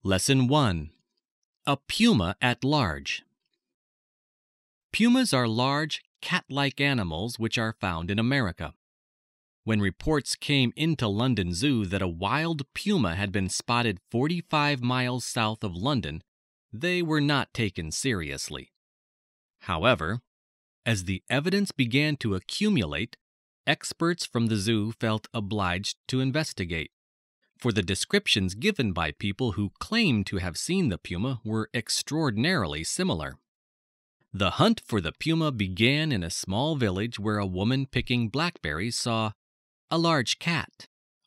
Lesson 1. A Puma at Large. Pumas are large, cat-like animals which are found in America. When reports came into London Zoo that a wild puma had been spotted 45 miles south of London, they were not taken seriously. However, as the evidence began to accumulate, experts from the zoo felt obliged to investigate, for the descriptions given by people who claimed to have seen the puma were extraordinarily similar. The hunt for the puma began in a small village where a woman picking blackberries saw a large cat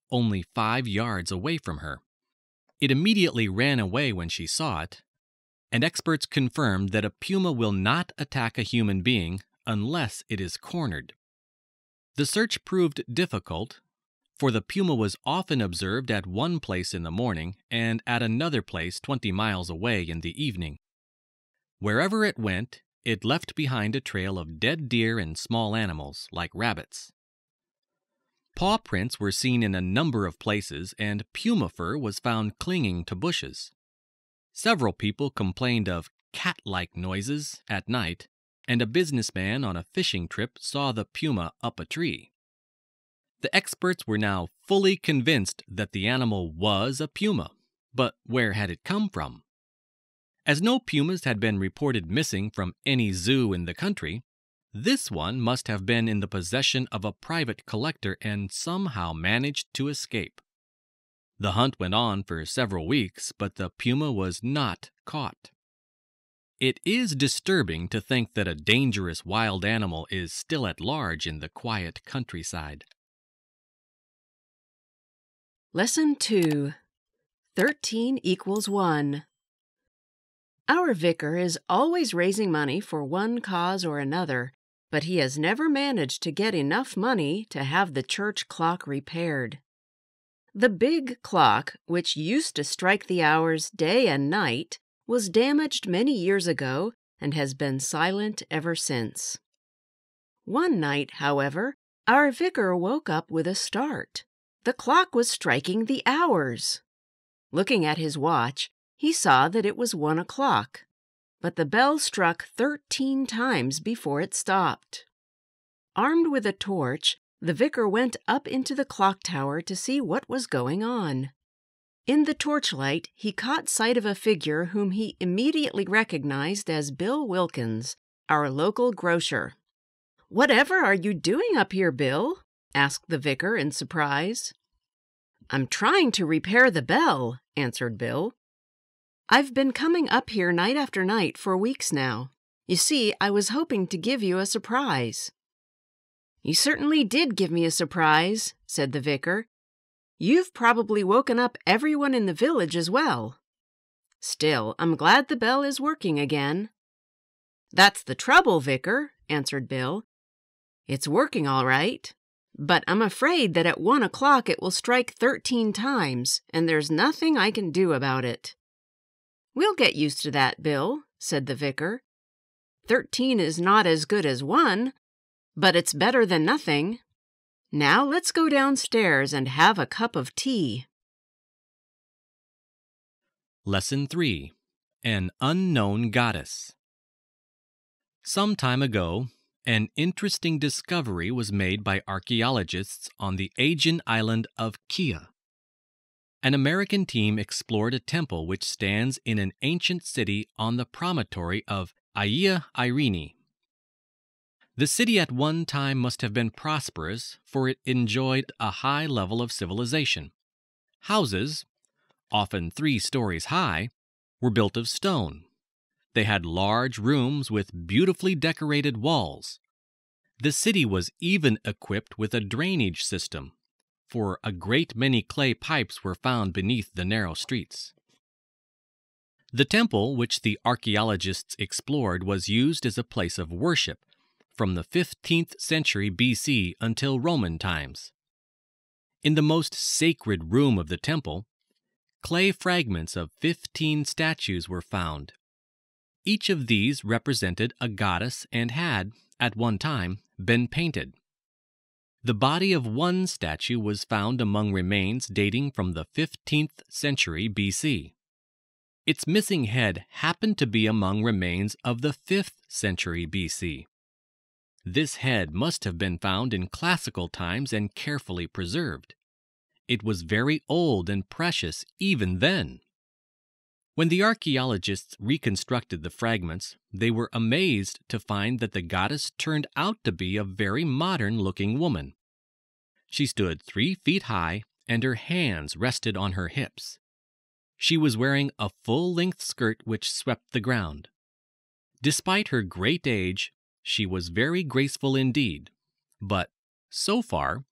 only 5 yards away from her. It immediately ran away when she saw it, and experts confirmed that a puma will not attack a human being unless it is cornered. The search proved difficult, for the puma was often observed at one place in the morning and at another place 20 miles away in the evening. Wherever it went, it left behind a trail of dead deer and small animals like rabbits. Paw prints were seen in a number of places, and puma fur was found clinging to bushes. Several people complained of cat-like noises at night, and a businessman on a fishing trip saw the puma up a tree. The experts were now fully convinced that the animal was a puma, but where had it come from? As no pumas had been reported missing from any zoo in the country, this one must have been in the possession of a private collector and somehow managed to escape. The hunt went on for several weeks, but the puma was not caught. It is disturbing to think that a dangerous wild animal is still at large in the quiet countryside. Lesson 2. 13 equals 1. Our vicar is always raising money for one cause or another, but he has never managed to get enough money to have the church clock repaired. The big clock, which used to strike the hours day and night, was damaged many years ago and has been silent ever since. One night, however, our vicar woke up with a start. The clock was striking the hours. Looking at his watch, he saw that it was 1 o'clock, but the bell struck 13 times before it stopped. Armed with a torch, the vicar went up into the clock tower to see what was going on. In the torchlight, he caught sight of a figure whom he immediately recognized as Bill Wilkins, our local grocer. "Whatever are you doing up here, Bill?" asked the vicar in surprise. "I'm trying to repair the bell," answered Bill. "I've been coming up here night after night for weeks now. You see, I was hoping to give you a surprise." "You certainly did give me a surprise," said the vicar. "You've probably woken up everyone in the village as well. Still, I'm glad the bell is working again." "That's the trouble, vicar," answered Bill. "It's working all right, but I'm afraid that at 1 o'clock it will strike 13 times, and there's nothing I can do about it." "We'll get used to that, Bill," said the vicar. 13 is not as good as 1, but it's better than nothing. Now let's go downstairs and have a cup of tea. Lesson 3. An Unknown Goddess. Some time ago, an interesting discovery was made by archaeologists on the Aegean island of Kea. An American team explored a temple which stands in an ancient city on the promontory of Aia Irene. The city at one time must have been prosperous, for it enjoyed a high level of civilization. Houses, often 3 stories high, were built of stone. They had large rooms with beautifully decorated walls. The city was even equipped with a drainage system, for a great many clay pipes were found beneath the narrow streets. The temple, which the archaeologists explored, was used as a place of worship from the 15th century BC until Roman times. In the most sacred room of the temple, clay fragments of 15 statues were found. Each of these represented a goddess and had, at one time, been painted. The body of one statue was found among remains dating from the 15th century BC. Its missing head happened to be among remains of the 5th century BC. This head must have been found in classical times and carefully preserved. It was very old and precious even then. When the archaeologists reconstructed the fragments, they were amazed to find that the goddess turned out to be a very modern-looking woman. She stood 3 feet high, and her hands rested on her hips. She was wearing a full-length skirt which swept the ground. Despite her great age, she was very graceful indeed, but, so far,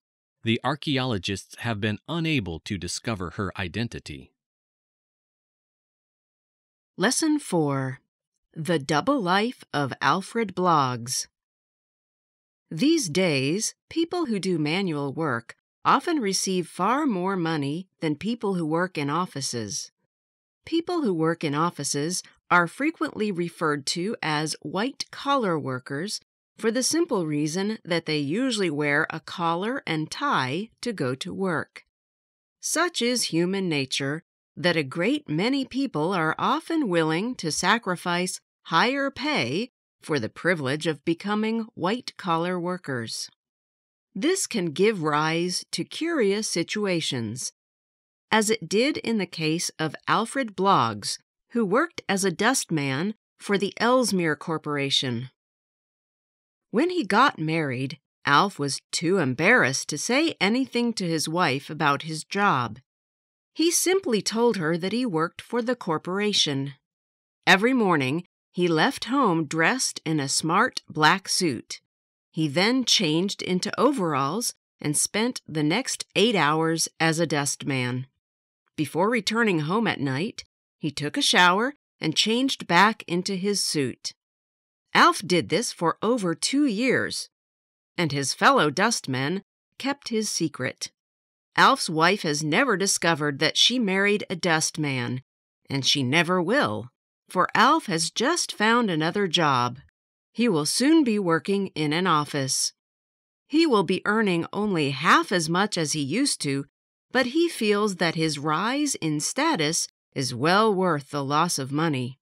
the archaeologists have been unable to discover her identity. Lesson 4. The Double Life of Alfred Bloggs. These days, people who do manual work often receive far more money than people who work in offices. People who work in offices are frequently referred to as white-collar workers for the simple reason that they usually wear a collar and tie to go to work. Such is human nature that a great many people are often willing to sacrifice higher pay for the privilege of becoming white-collar workers. This can give rise to curious situations, as it did in the case of Alfred Bloggs, who worked as a dustman for the Ellesmere Corporation. When he got married, Alf was too embarrassed to say anything to his wife about his job. He simply told her that he worked for the corporation. Every morning, he left home dressed in a smart black suit. He then changed into overalls and spent the next 8 hours as a dustman. Before returning home at night, he took a shower and changed back into his suit. Alf did this for over 2 years, and his fellow dustmen kept his secret. Alf's wife has never discovered that she married a dustman, and she never will, for Alf has just found another job. He will soon be working in an office. He will be earning only half as much as he used to, but he feels that his rise in status is well worth the loss of money.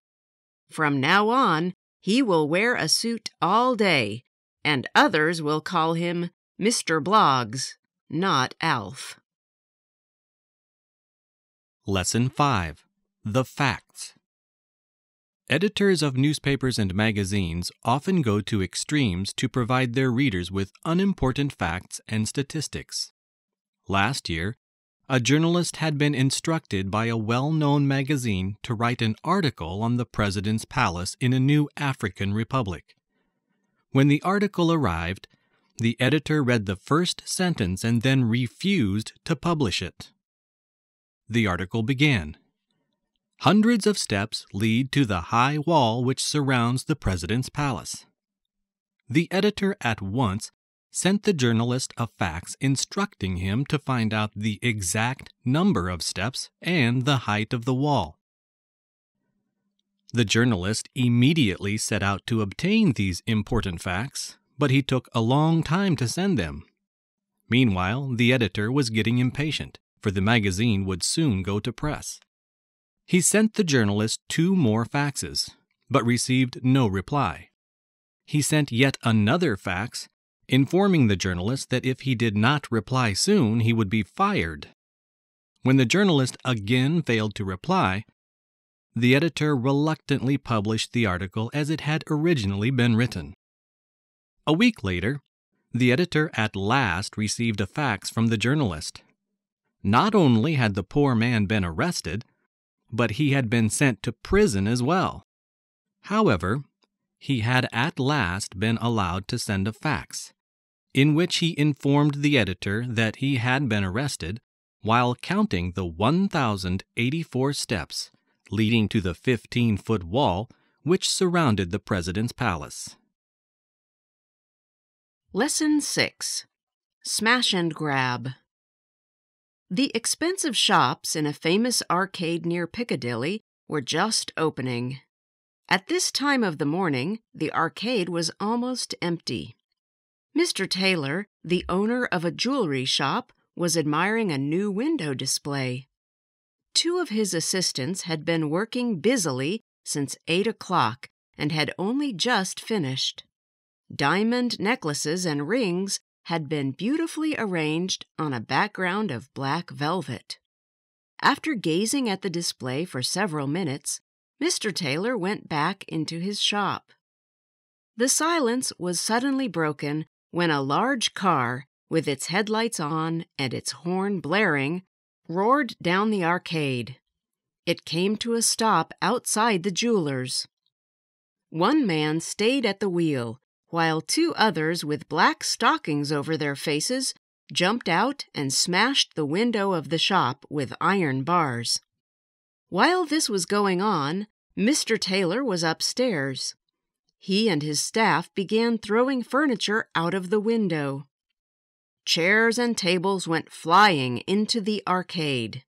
From now on, he will wear a suit all day, and others will call him Mr. Bloggs, not Alf. Lesson 5. The Facts. Editors of newspapers and magazines often go to extremes to provide their readers with unimportant facts and statistics. Last year, a journalist had been instructed by a well-known magazine to write an article on the president's palace in a new African republic. When the article arrived, the editor read the first sentence and then refused to publish it. The article began, "Hundreds of steps lead to the high wall which surrounds the president's palace." The editor at once sent the journalist a fax instructing him to find out the exact number of steps and the height of the wall. The journalist immediately set out to obtain these important facts, but he took a long time to send them. Meanwhile, the editor was getting impatient, for the magazine would soon go to press. He sent the journalist 2 more faxes, but received no reply. He sent yet another fax, informing the journalist that if he did not reply soon, he would be fired. When the journalist again failed to reply, the editor reluctantly published the article as it had originally been written. A week later, the editor at last received a fax from the journalist. Not only had the poor man been arrested, but he had been sent to prison as well. However, he had at last been allowed to send a fax, in which he informed the editor that he had been arrested while counting the 1,084 steps leading to the 15-foot wall which surrounded the president's palace. Lesson 6. Smash and Grab. The expensive shops in a famous arcade near Piccadilly were just opening. At this time of the morning, the arcade was almost empty. Mr. Taylor, the owner of a jewelry shop, was admiring a new window display. Two of his assistants had been working busily since 8 o'clock and had only just finished. Diamond necklaces and rings had been beautifully arranged on a background of black velvet. After gazing at the display for several minutes, Mr. Taylor went back into his shop. The silence was suddenly broken when a large car, with its headlights on and its horn blaring, roared down the arcade. It came to a stop outside the jeweler's. One man stayed at the wheel, while two others with black stockings over their faces jumped out and smashed the window of the shop with iron bars. While this was going on, Mr. Taylor was upstairs. He and his staff began throwing furniture out of the window. Chairs and tables went flying into the arcade.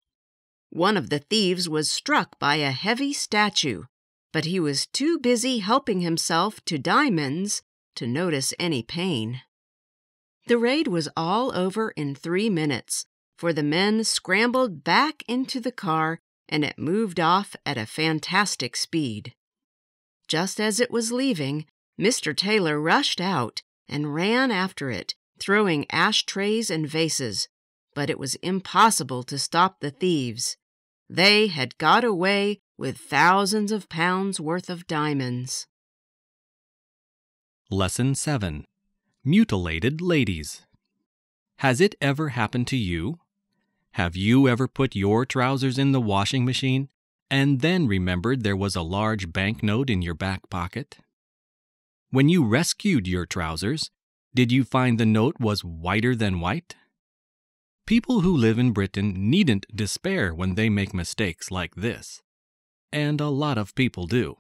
One of the thieves was struck by a heavy statue, but he was too busy helping himself to diamonds to notice any pain. The raid was all over in 3 minutes, for the men scrambled back into the car and it moved off at a fantastic speed. Just as it was leaving, Mr. Taylor rushed out and ran after it, throwing ashtrays and vases, but it was impossible to stop the thieves. They had got away with thousands of pounds worth of diamonds. Lesson 7. Mutilated Ladies. Has it ever happened to you? Have you ever put your trousers in the washing machine and then remembered there was a large banknote in your back pocket? When you rescued your trousers, did you find the note was whiter than white? People who live in Britain needn't despair when they make mistakes like this. And a lot of people do.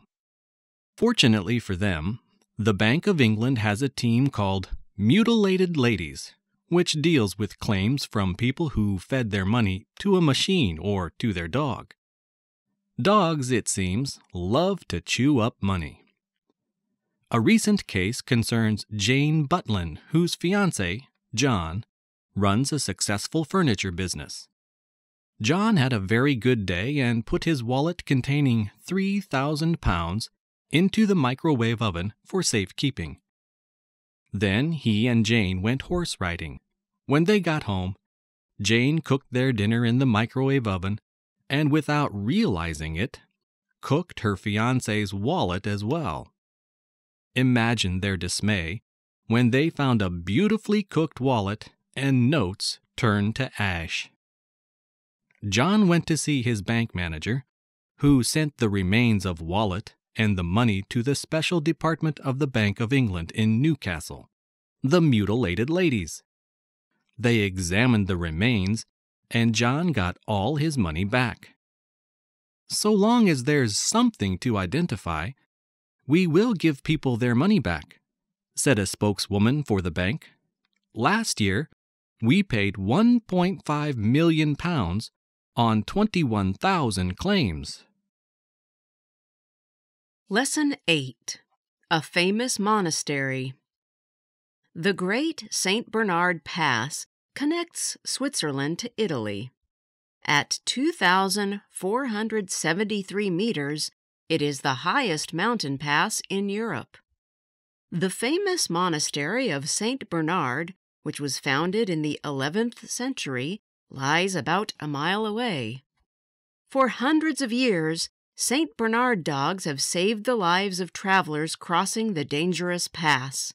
Fortunately for them, the Bank of England has a team called Mutilated Ladies, which deals with claims from people who fed their money to a machine or to their dog. Dogs, it seems, love to chew up money. A recent case concerns Jane Butlin, whose fiancé, John, runs a successful furniture business. John had a very good day and put his wallet containing £3,000 into the microwave oven for safekeeping. Then he and Jane went horse riding. When they got home, Jane cooked their dinner in the microwave oven and, without realizing it, cooked her fiancé's wallet as well. Imagine their dismay when they found a beautifully cooked wallet and notes turned to ash. John went to see his bank manager, who sent the remains of wallet and the money to the special department of the Bank of England in Newcastle, the Mutilated Ladies. They examined the remains, and John got all his money back. So long as there's something to identify, we will give people their money back, said a spokeswoman for the bank. Last year, we paid £1.5 million on 21,000 claims. Lesson 8. A Famous Monastery. The Great St. Bernard Pass connects Switzerland to Italy. At 2,473 meters, it is the highest mountain pass in Europe. The famous monastery of St. Bernard, which was founded in the 11th century, lies about a mile away. For hundreds of years, St. Bernard dogs have saved the lives of travelers crossing the dangerous pass.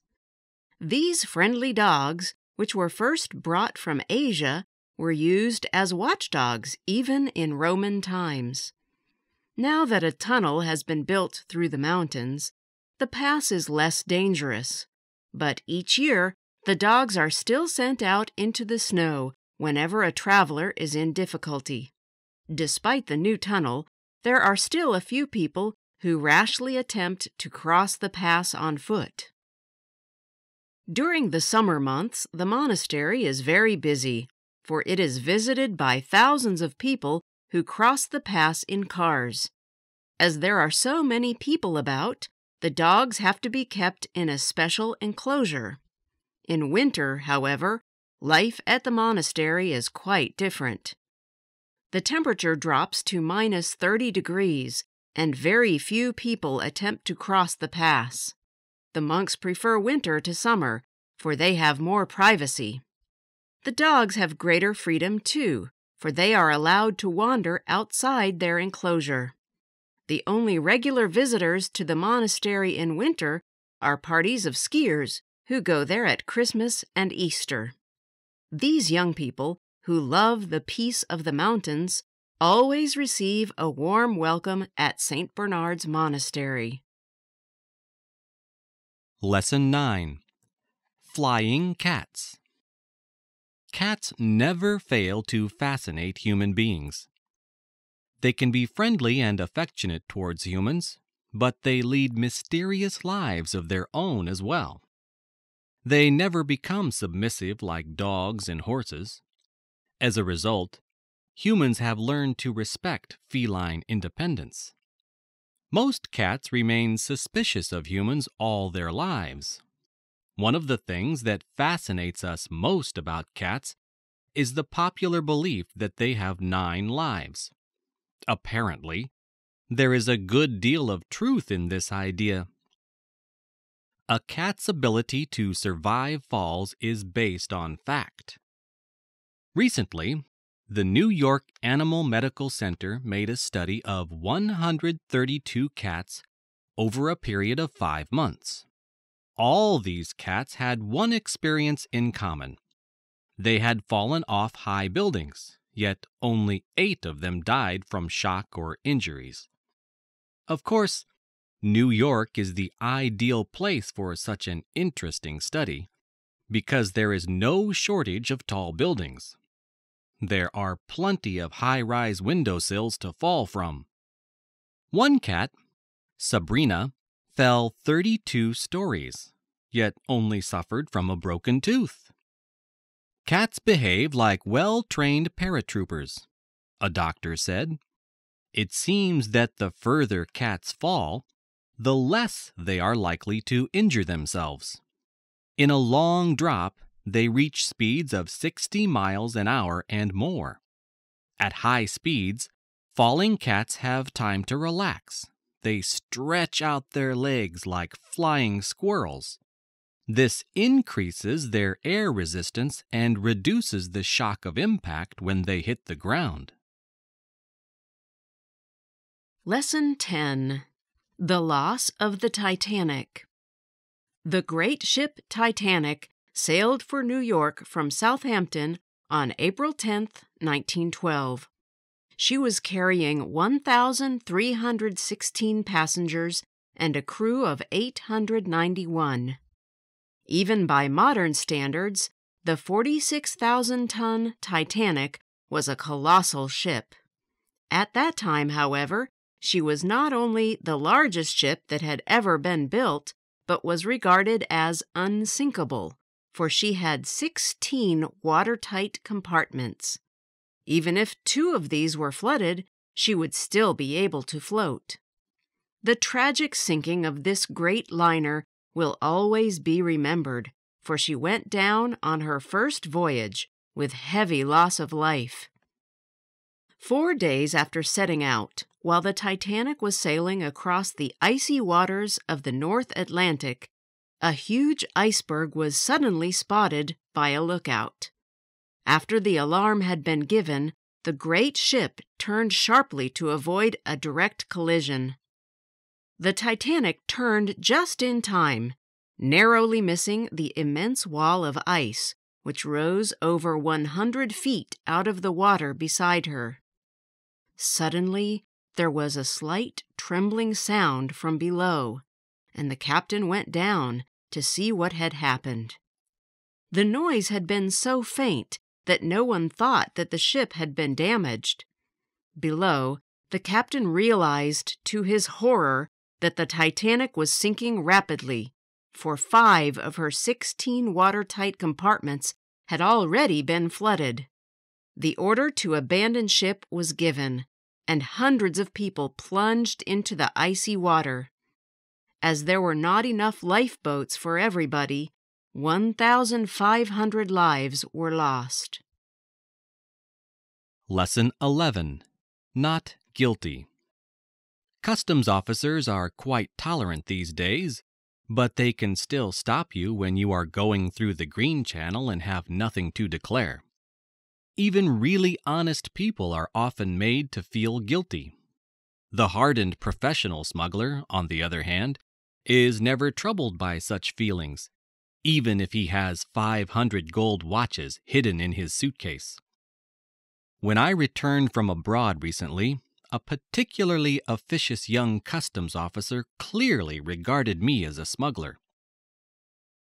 These friendly dogs, which were first brought from Asia, were used as watchdogs even in Roman times. Now that a tunnel has been built through the mountains, the pass is less dangerous. But each year, the dogs are still sent out into the snow whenever a traveler is in difficulty. Despite the new tunnel, there are still a few people who rashly attempt to cross the pass on foot. During the summer months, the monastery is very busy, for it is visited by thousands of people who cross the pass in cars. As there are so many people about, the dogs have to be kept in a special enclosure. In winter, however, life at the monastery is quite different. The temperature drops to minus 30 degrees, and very few people attempt to cross the pass. The monks prefer winter to summer, for they have more privacy. The dogs have greater freedom, too, for they are allowed to wander outside their enclosure. The only regular visitors to the monastery in winter are parties of skiers who go there at Christmas and Easter. These young people, who love the peace of the mountains, always receive a warm welcome at St. Bernard's Monastery. Lesson 9. Flying Cats. Cats never fail to fascinate human beings. They can be friendly and affectionate towards humans, but they lead mysterious lives of their own as well. They never become submissive like dogs and horses. As a result, humans have learned to respect feline independence. Most cats remain suspicious of humans all their lives. One of the things that fascinates us most about cats is the popular belief that they have 9 lives. Apparently, there is a good deal of truth in this idea. A cat's ability to survive falls is based on fact. Recently, the New York Animal Medical Center made a study of 132 cats over a period of 5 months. All these cats had one experience in common. They had fallen off high buildings, yet only 8 of them died from shock or injuries. Of course, New York is the ideal place for such an interesting study because there is no shortage of tall buildings. There are plenty of high-rise windowsills to fall from. One cat, Sabrina, fell 32 stories, yet only suffered from a broken tooth. Cats behave like well-trained paratroopers, a doctor said. It seems that the further cats fall, the less they are likely to injure themselves. In a long drop, they reach speeds of 60 miles an hour and more. At high speeds, falling cats have time to relax. They stretch out their legs like flying squirrels. This increases their air resistance and reduces the shock of impact when they hit the ground. Lesson 10. The Loss of the Titanic. The great ship Titanic sailed for New York from Southampton on April 10, 1912. She was carrying 1,316 passengers and a crew of 891. Even by modern standards, the 46,000-ton Titanic was a colossal ship. At that time, however, she was not only the largest ship that had ever been built, but was regarded as unsinkable, for she had 16 watertight compartments. Even if 2 of these were flooded, she would still be able to float. The tragic sinking of this great liner will always be remembered, for she went down on her first voyage with heavy loss of life. 4 days after setting out, while the Titanic was sailing across the icy waters of the North Atlantic, a huge iceberg was suddenly spotted by a lookout. After the alarm had been given, the great ship turned sharply to avoid a direct collision. The Titanic turned just in time, narrowly missing the immense wall of ice, which rose over 100 feet out of the water beside her. Suddenly, there was a slight trembling sound from below, and the captain went down to see what had happened. The noise had been so faint that no one thought that the ship had been damaged. Below, the captain realized to his horror that the Titanic was sinking rapidly, for 5 of her 16 watertight compartments had already been flooded. The order to abandon ship was given, and hundreds of people plunged into the icy water. As there were not enough lifeboats for everybody, 1,500 lives were lost. Lesson 11. Not guilty. Customs officers are quite tolerant these days, but they can still stop you when you are going through the Green Channel and have nothing to declare. Even really honest people are often made to feel guilty. The hardened professional smuggler, on the other hand, is never troubled by such feelings, even if he has 500 gold watches hidden in his suitcase. When I returned from abroad recently, a particularly officious young customs officer clearly regarded me as a smuggler.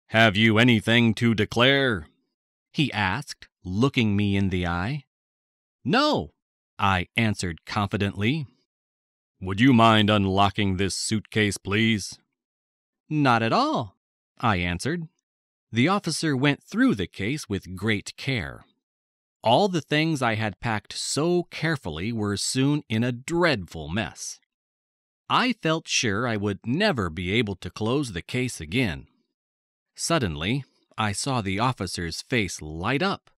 "Have you anything to declare?" he asked, looking me in the eye. "No," I answered confidently. "Would you mind unlocking this suitcase, please?" "Not at all," I answered. The officer went through the case with great care. All the things I had packed so carefully were soon in a dreadful mess. I felt sure I would never be able to close the case again. Suddenly, I saw the officer's face light up.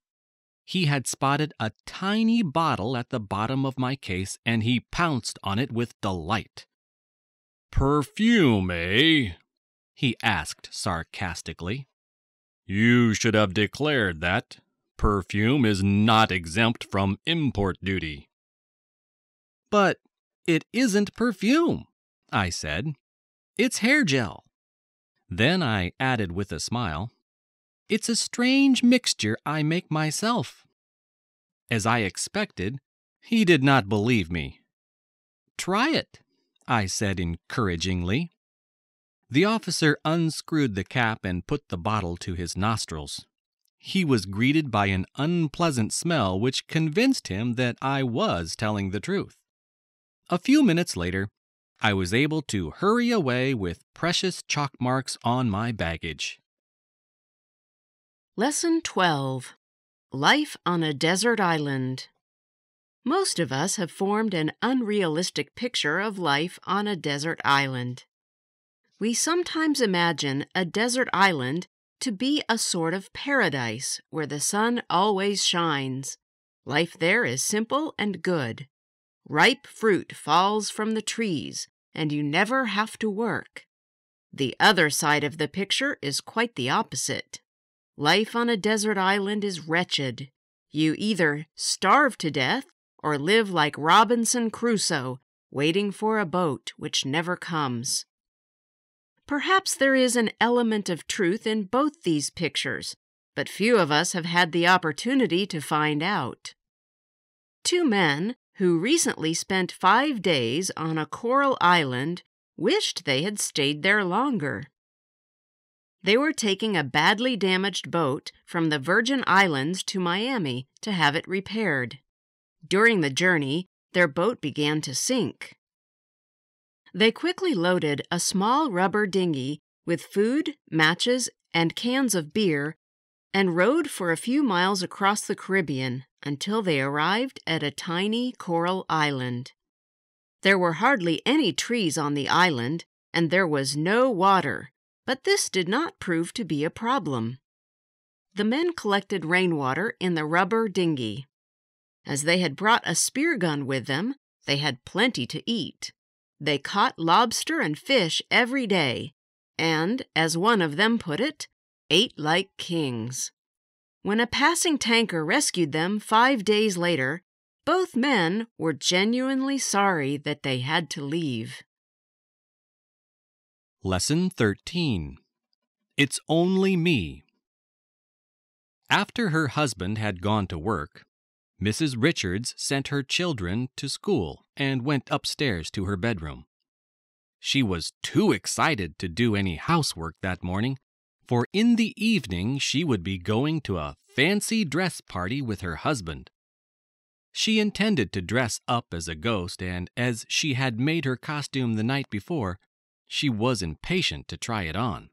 He had spotted a tiny bottle at the bottom of my case, and he pounced on it with delight. "Perfume, eh?" he asked sarcastically. "You should have declared that. Perfume is not exempt from import duty." "But it isn't perfume," I said. "It's hair gel." Then I added with a smile, "It's a strange mixture I make myself." As I expected, he did not believe me. "Try it," I said encouragingly. The officer unscrewed the cap and put the bottle to his nostrils. He was greeted by an unpleasant smell which convinced him that I was telling the truth. A few minutes later, I was able to hurry away with precious chalk marks on my baggage. Lesson 12. Life on a Desert Island. Most of us have formed an unrealistic picture of life on a desert island. We sometimes imagine a desert island to be a sort of paradise where the sun always shines. Life there is simple and good. Ripe fruit falls from the trees, and you never have to work. The other side of the picture is quite the opposite. Life on a desert island is wretched. You either starve to death or live like Robinson Crusoe, waiting for a boat which never comes. Perhaps there is an element of truth in both these pictures, but few of us have had the opportunity to find out. Two men who recently spent 5 days on a coral island wished they had stayed there longer. They were taking a badly damaged boat from the Virgin Islands to Miami to have it repaired. During the journey, their boat began to sink. They quickly loaded a small rubber dinghy with food, matches, and cans of beer and rowed for a few miles across the Caribbean until they arrived at a tiny coral island. There were hardly any trees on the island, and there was no water, but this did not prove to be a problem. The men collected rainwater in the rubber dinghy. As they had brought a spear gun with them, they had plenty to eat. They caught lobster and fish every day, and, as one of them put it, ate like kings. When a passing tanker rescued them 5 days later, both men were genuinely sorry that they had to leave. Lesson 13. It's Only Me. After her husband had gone to work, Mrs. Richards sent her children to school and went upstairs to her bedroom. She was too excited to do any housework that morning, for in the evening she would be going to a fancy dress party with her husband. She intended to dress up as a ghost, and as she had made her costume the night before, she was impatient to try it on.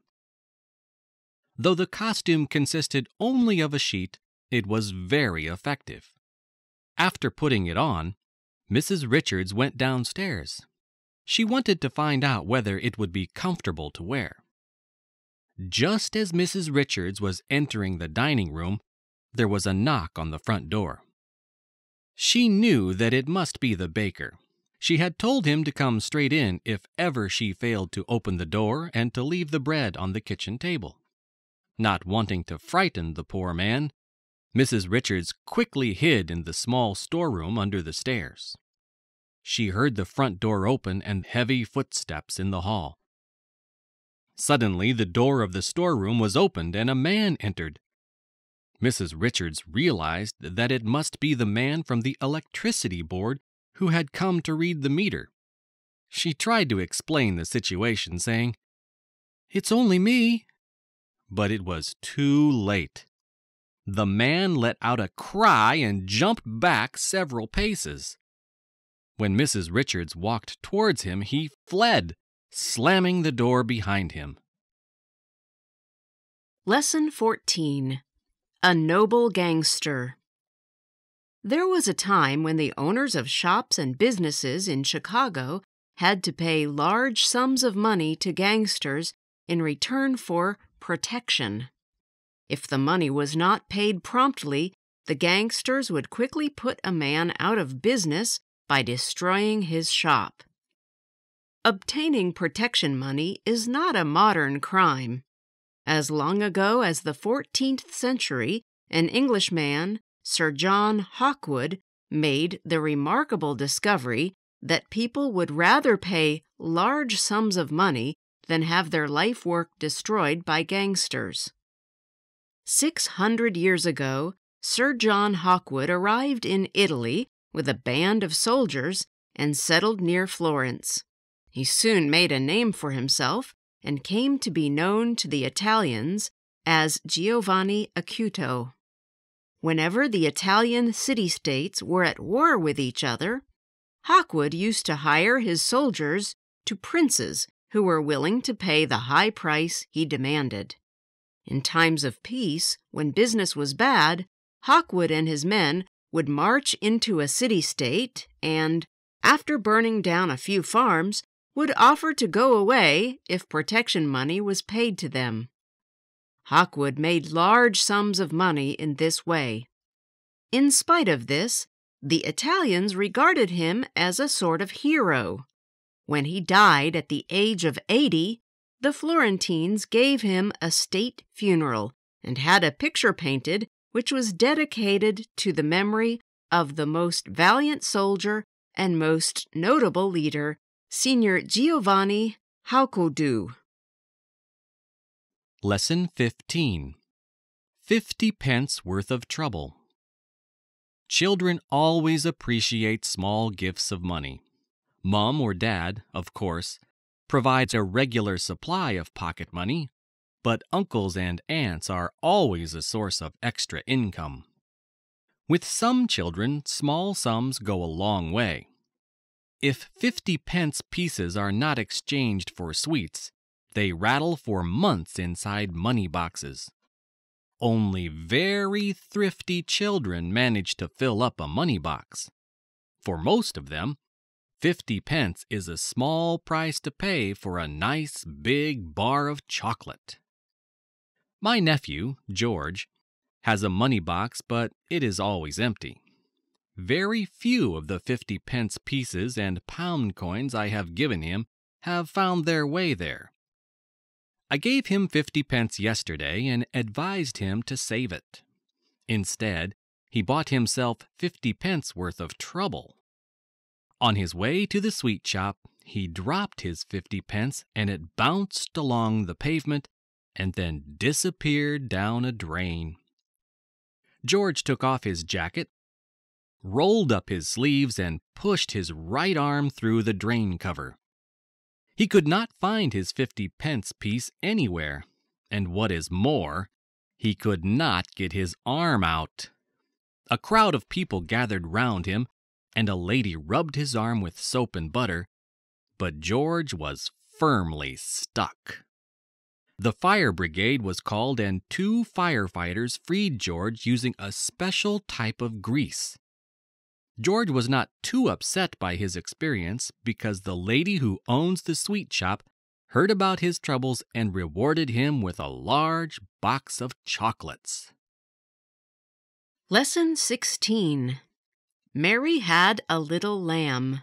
Though the costume consisted only of a sheet, it was very effective. After putting it on, Mrs. Richards went downstairs. She wanted to find out whether it would be comfortable to wear. Just as Mrs. Richards was entering the dining room, there was a knock on the front door. She knew that it must be the baker. She had told him to come straight in if ever she failed to open the door and to leave the bread on the kitchen table. Not wanting to frighten the poor man, Mrs. Richards quickly hid in the small storeroom under the stairs. She heard the front door open and heavy footsteps in the hall. Suddenly, the door of the storeroom was opened and a man entered. Mrs. Richards realized that it must be the man from the electricity board who had come to read the meter. She tried to explain the situation, saying, "It's only me." But it was too late. The man let out a cry and jumped back several paces. When Mrs. Richards walked towards him, he fled, slamming the door behind him. Lesson 14. A Noble Gangster. There was a time when the owners of shops and businesses in Chicago had to pay large sums of money to gangsters in return for protection. If the money was not paid promptly, the gangsters would quickly put a man out of business by destroying his shop. Obtaining protection money is not a modern crime. As long ago as the 14th century, an Englishman, Sir John Hawkwood, made the remarkable discovery that people would rather pay large sums of money than have their life work destroyed by gangsters. 600 years ago, Sir John Hawkwood arrived in Italy with a band of soldiers and settled near Florence. He soon made a name for himself and came to be known to the Italians as Giovanni Acuto. Whenever the Italian city-states were at war with each other, Hawkwood used to hire his soldiers to princes who were willing to pay the high price he demanded. In times of peace, when business was bad, Hawkwood and his men would march into a city-state and, after burning down a few farms, would offer to go away if protection money was paid to them. Hawkwood made large sums of money in this way. In spite of this, the Italians regarded him as a sort of hero. When he died at the age of 80, the Florentines gave him a state funeral and had a picture painted which was dedicated to the memory of the most valiant soldier and most notable leader, Signor Giovanni Hawkwood. Lesson 15. 50 pence worth of trouble. Children always appreciate small gifts of money. Mom or Dad, of course, provides a regular supply of pocket money, but uncles and aunts are always a source of extra income. With some children, small sums go a long way. If 50 pence pieces are not exchanged for sweets, they rattle for months inside money boxes. Only very thrifty children manage to fill up a money box. For most of them, 50 pence is a small price to pay for a nice big bar of chocolate. My nephew, George, has a money box, but it is always empty. Very few of the 50 pence pieces and pound coins I have given him have found their way there. I gave him 50 pence yesterday and advised him to save it. Instead, he bought himself 50 pence worth of trouble. On his way to the sweet shop, he dropped his 50 pence and it bounced along the pavement and then disappeared down a drain. George took off his jacket, rolled up his sleeves, and pushed his right arm through the drain cover. He could not find his 50 pence piece anywhere, and what is more, he could not get his arm out. A crowd of people gathered round him, and a lady rubbed his arm with soap and butter, but George was firmly stuck. The fire brigade was called, and 2 firefighters freed George using a special type of grease. George was not too upset by his experience because the lady who owns the sweet shop heard about his troubles and rewarded him with a large box of chocolates. Lesson 16. Mary had a little lamb.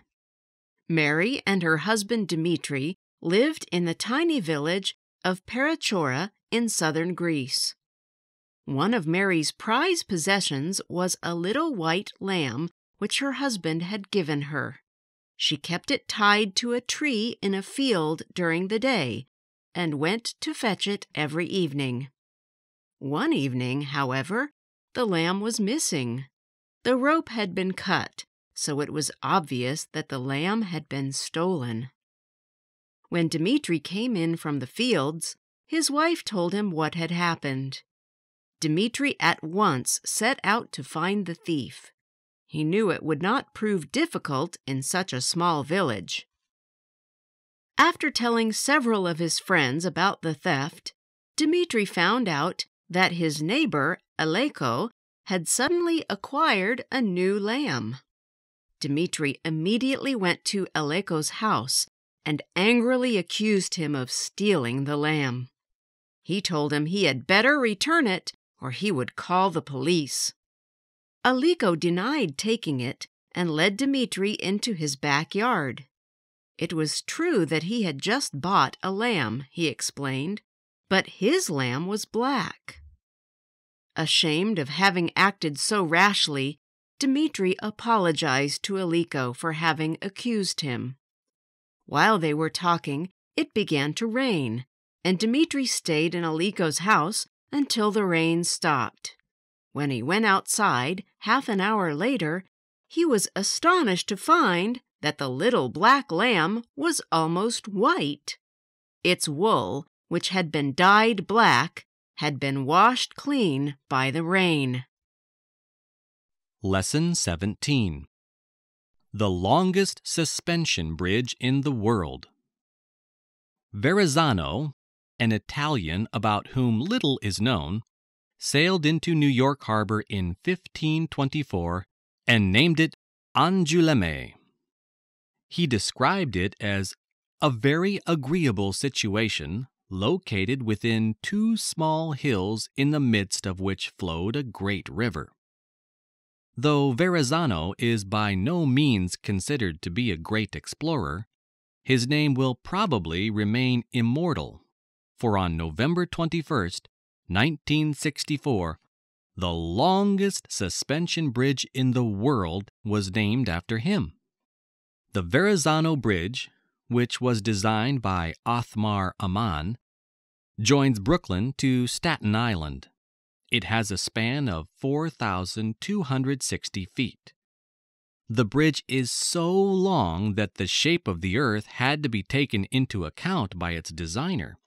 Mary and her husband Dmitri lived in the tiny village of Perachora in southern Greece. One of Mary's prized possessions was a little white lamb which her husband had given her. She kept it tied to a tree in a field during the day and went to fetch it every evening. One evening, however, the lamb was missing. The rope had been cut, so it was obvious that the lamb had been stolen. When Dmitri came in from the fields, his wife told him what had happened. Dmitri at once set out to find the thief. He knew it would not prove difficult in such a small village. After telling several of his friends about the theft, Dmitri found out that his neighbor, Aleko, had suddenly acquired a new lamb. Dmitri immediately went to Aleko's house and angrily accused him of stealing the lamb. He told him he had better return it or he would call the police. Aleko denied taking it and led Dmitri into his backyard. It was true that he had just bought a lamb, he explained, but his lamb was black. Ashamed of having acted so rashly, Dmitri apologized to Aleko for having accused him. While they were talking, it began to rain, and Dmitri stayed in Aleko's house until the rain stopped. When he went outside, half an hour later, he was astonished to find that the little black lamb was almost white. Its wool, which had been dyed black, had been washed clean by the rain. Lesson 17. The longest suspension bridge in the world. Verrazzano, an Italian about whom little is known, sailed into New York Harbor in 1524 and named it Angoulême. He described it as a very agreeable situation located within two small hills in the midst of which flowed a great river. Though Verrazzano is by no means considered to be a great explorer, his name will probably remain immortal, for on November 21st, 1964, the longest suspension bridge in the world was named after him. The Verrazzano Bridge, which was designed by Othmar Ammann, joins Brooklyn to Staten Island. It has a span of 4,260 feet. The bridge is so long that the shape of the earth had to be taken into account by its designer.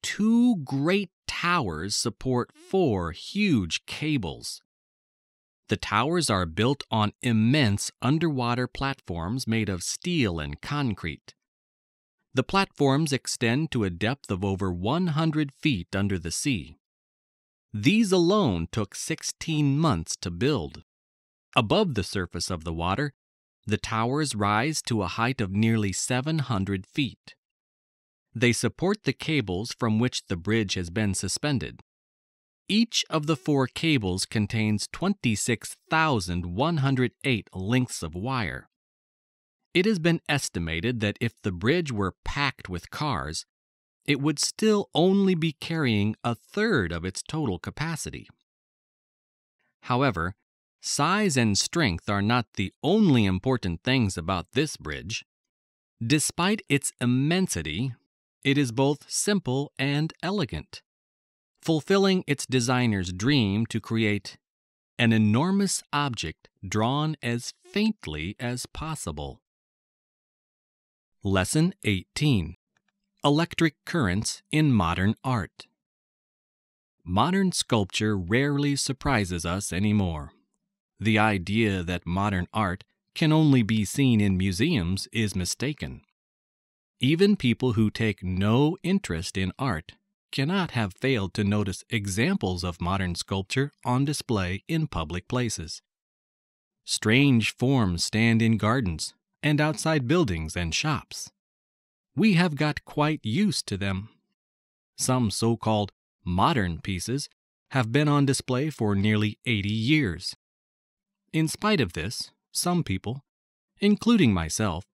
Two great towers support 4 huge cables. The towers are built on immense underwater platforms made of steel and concrete. The platforms extend to a depth of over 100 feet under the sea. These alone took 16 months to build. Above the surface of the water, the towers rise to a height of nearly 700 feet. They support the cables from which the bridge has been suspended. Each of the 4 cables contains 26,108 lengths of wire. It has been estimated that if the bridge were packed with cars, it would still only be carrying a third of its total capacity. However, size and strength are not the only important things about this bridge. Despite its immensity, it is both simple and elegant, fulfilling its designer's dream to create an enormous object drawn as faintly as possible. Lesson 18. Electric currents in modern art. Modern sculpture rarely surprises us anymore. The idea that modern art can only be seen in museums is mistaken. Even people who take no interest in art cannot have failed to notice examples of modern sculpture on display in public places. Strange forms stand in gardens and outside buildings and shops. We have got quite used to them. Some so-called modern pieces have been on display for nearly 80 years. In spite of this, some people, including myself,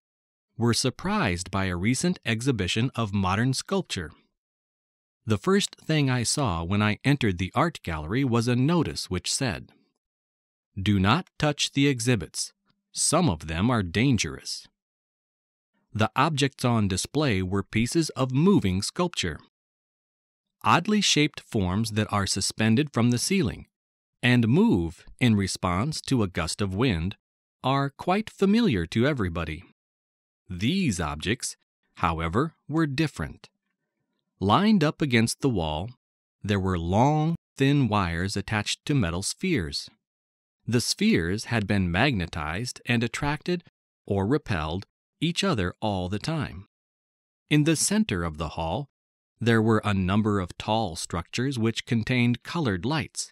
were surprised by a recent exhibition of modern sculpture. The first thing I saw when I entered the art gallery was a notice which said, "Do not touch the exhibits. Some of them are dangerous." The objects on display were pieces of moving sculpture. Oddly shaped forms that are suspended from the ceiling and move in response to a gust of wind are quite familiar to everybody. These objects, however, were different. Lined up against the wall, there were long, thin wires attached to metal spheres. The spheres had been magnetized and attracted or repelled each other all the time. In the center of the hall, there were a number of tall structures which contained colored lights.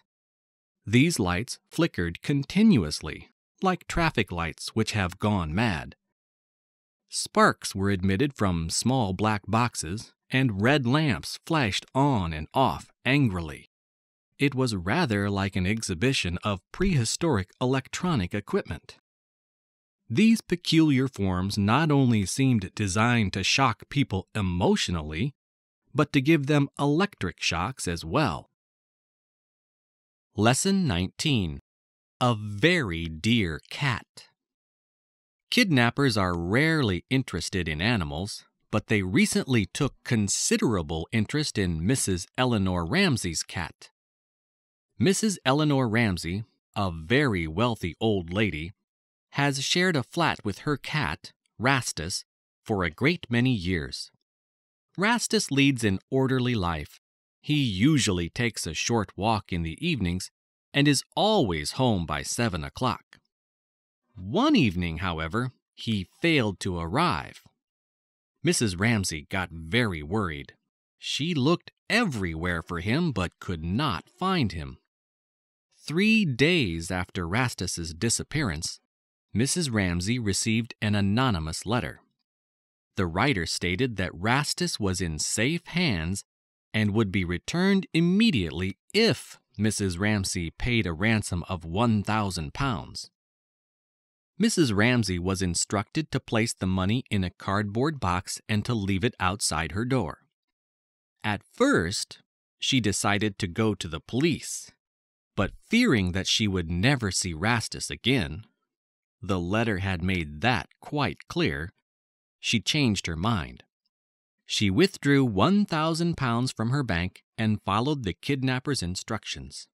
These lights flickered continuously, like traffic lights which have gone mad. Sparks were emitted from small black boxes, and red lamps flashed on and off angrily. It was rather like an exhibition of prehistoric electronic equipment. These peculiar forms not only seemed designed to shock people emotionally, but to give them electric shocks as well. Lesson 19. A very dear cat. Kidnappers are rarely interested in animals, but they recently took considerable interest in Mrs. Eleanor Ramsey's cat. Mrs. Eleanor Ramsey, a very wealthy old lady, has shared a flat with her cat, Rastus, for a great many years. Rastus leads an orderly life. He usually takes a short walk in the evenings and is always home by 7 o'clock. One evening, however, he failed to arrive. Mrs. Ramsey got very worried. She looked everywhere for him but could not find him. 3 days after Rastus's disappearance, Mrs. Ramsey received an anonymous letter. The writer stated that Rastus was in safe hands and would be returned immediately if Mrs. Ramsey paid a ransom of £1,000. Mrs. Ramsey was instructed to place the money in a cardboard box and to leave it outside her door. At first, she decided to go to the police, but fearing that she would never see Rastus again, the letter had made that quite clear, she changed her mind. She withdrew £1,000 from her bank and followed the kidnapper's instructions.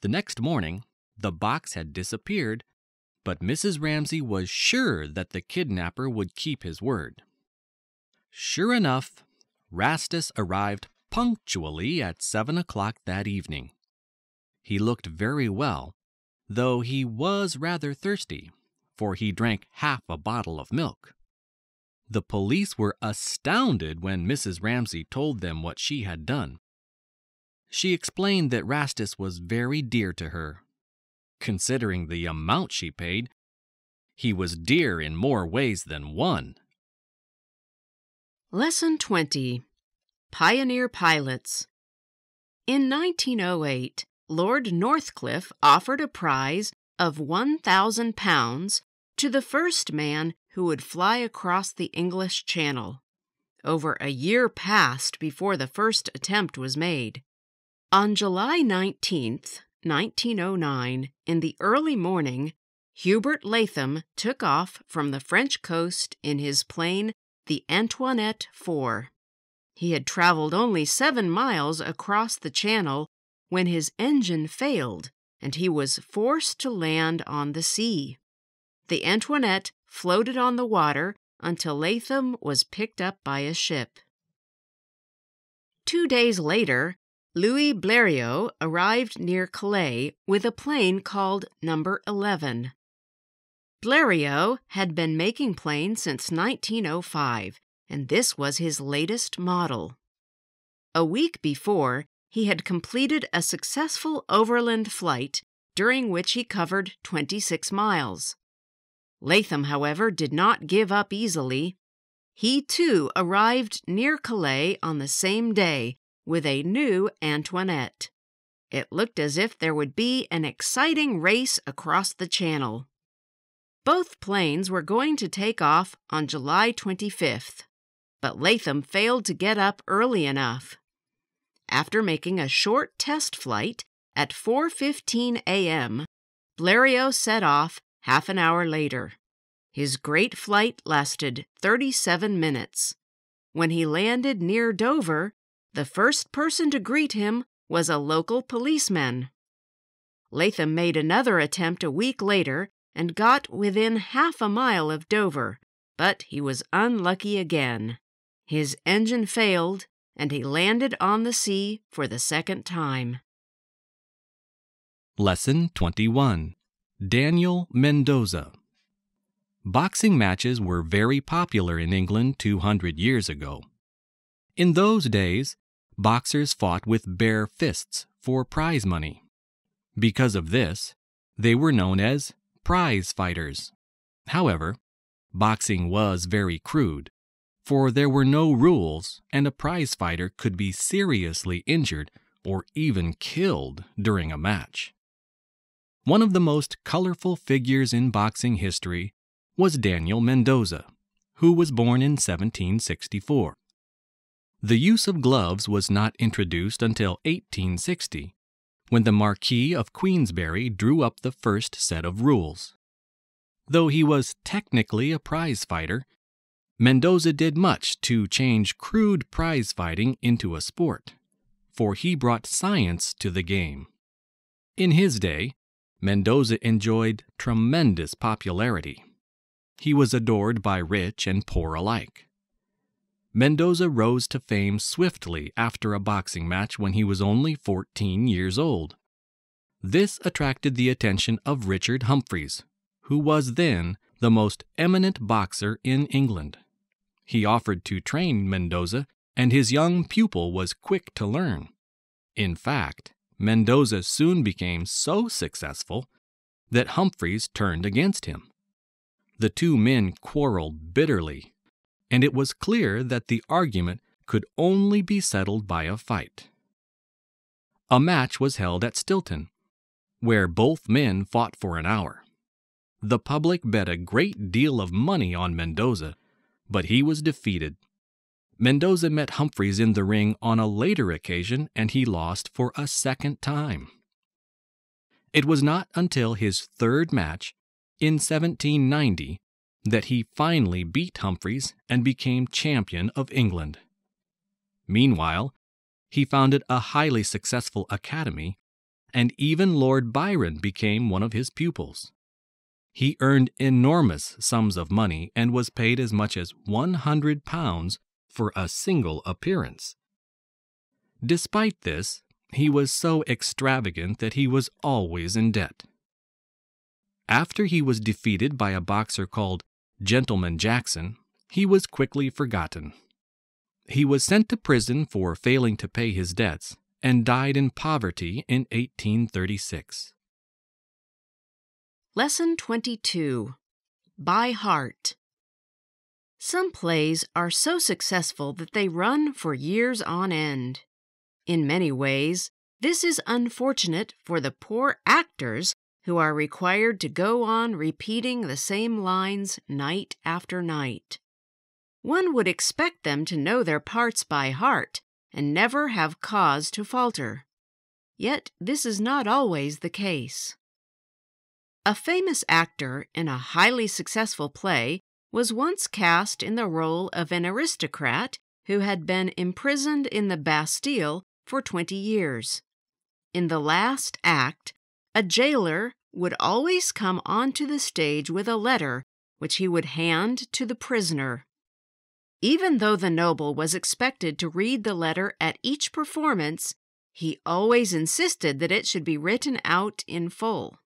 The next morning, the box had disappeared, but Mrs. Ramsey was sure that the kidnapper would keep his word. Sure enough, Rastus arrived punctually at 7 o'clock that evening. He looked very well, though he was rather thirsty, for he drank half a bottle of milk. The police were astounded when Mrs. Ramsey told them what she had done. She explained that Rastus was very dear to her. Considering the amount she paid, he was dear in more ways than one. Lesson 20. Pioneer Pilots. In 1908, Lord Northcliffe offered a prize of £1,000 to the first man who would fly across the English Channel. Over a year passed before the first attempt was made. On July 19th, 1909, in the early morning, Hubert Latham took off from the French coast in his plane, the Antoinette IV. He had traveled only 7 miles across the channel when his engine failed, and he was forced to land on the sea. The Antoinette floated on the water until Latham was picked up by a ship. 2 days later, Louis Blériot arrived near Calais with a plane called No. 11. Blériot had been making planes since 1905, and this was his latest model. A week before, he had completed a successful overland flight during which he covered 26 miles. Latham, however, did not give up easily. He, too, arrived near Calais on the same day with a new Antoinette. it looked as if there would be an exciting race across the channel. Both planes were going to take off on July 25th, but Latham failed to get up early enough. After making a short test flight at 4:15 a.m., Blériot set off half an hour later. His great flight lasted 37 minutes. When he landed near Dover, the first person to greet him was a local policeman. Latham made another attempt a week later and got within half a mile of Dover, but he was unlucky again. His engine failed, and he landed on the sea for the second time. Lesson 21. Daniel Mendoza. Boxing matches were very popular in England 200 years ago. In those days, boxers fought with bare fists for prize money. Because of this, they were known as prize fighters. However, boxing was very crude, for there were no rules and a prize fighter could be seriously injured or even killed during a match. One of the most colorful figures in boxing history was Daniel Mendoza, who was born in 1764. The use of gloves was not introduced until 1860, when the Marquis of Queensberry drew up the first set of rules. Though he was technically a prize fighter, Mendoza did much to change crude prize fighting into a sport, for he brought science to the game. In his day, Mendoza enjoyed tremendous popularity. He was adored by rich and poor alike. Mendoza rose to fame swiftly after a boxing match when he was only 14 years old. This attracted the attention of Richard Humphreys, who was then the most eminent boxer in England. He offered to train Mendoza, and his young pupil was quick to learn. In fact, Mendoza soon became so successful that Humphreys turned against him. The two men quarreled bitterly, and it was clear that the argument could only be settled by a fight. A match was held at Stilton, where both men fought for an hour. The public bet a great deal of money on Mendoza, but he was defeated. Mendoza met Humphreys in the ring on a later occasion, and he lost for a second time. It was not until his third match, in 1790, that he finally beat Humphreys and became champion of England. Meanwhile, he founded a highly successful academy, and even Lord Byron became one of his pupils. He earned enormous sums of money and was paid as much as £100 for a single appearance. Despite this, he was so extravagant that he was always in debt. After he was defeated by a boxer called Gentleman Jackson, he was quickly forgotten. He was sent to prison for failing to pay his debts and died in poverty in 1836. Lesson 22. By Heart. Some plays are so successful that they run for years on end. In many ways, this is unfortunate for the poor actors who are required to go on repeating the same lines night after night. One would expect them to know their parts by heart and never have cause to falter. Yet this is not always the case. A famous actor in a highly successful play was once cast in the role of an aristocrat who had been imprisoned in the Bastille for 20 years. In the last act, a jailer would always come onto the stage with a letter which he would hand to the prisoner. Even though the noble was expected to read the letter at each performance, he always insisted that it should be written out in full.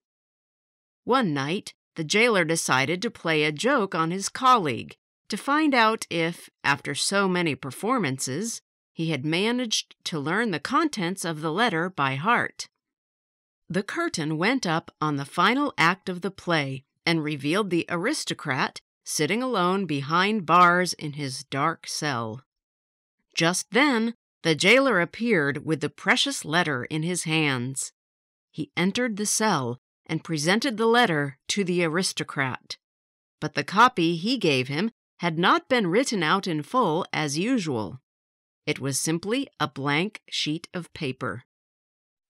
One night, the jailer decided to play a joke on his colleague to find out if, after so many performances, he had managed to learn the contents of the letter by heart. The curtain went up on the final act of the play and revealed the aristocrat sitting alone behind bars in his dark cell. Just then, the jailer appeared with the precious letter in his hands. He entered the cell and presented the letter to the aristocrat. But the copy he gave him had not been written out in full as usual. It was simply a blank sheet of paper.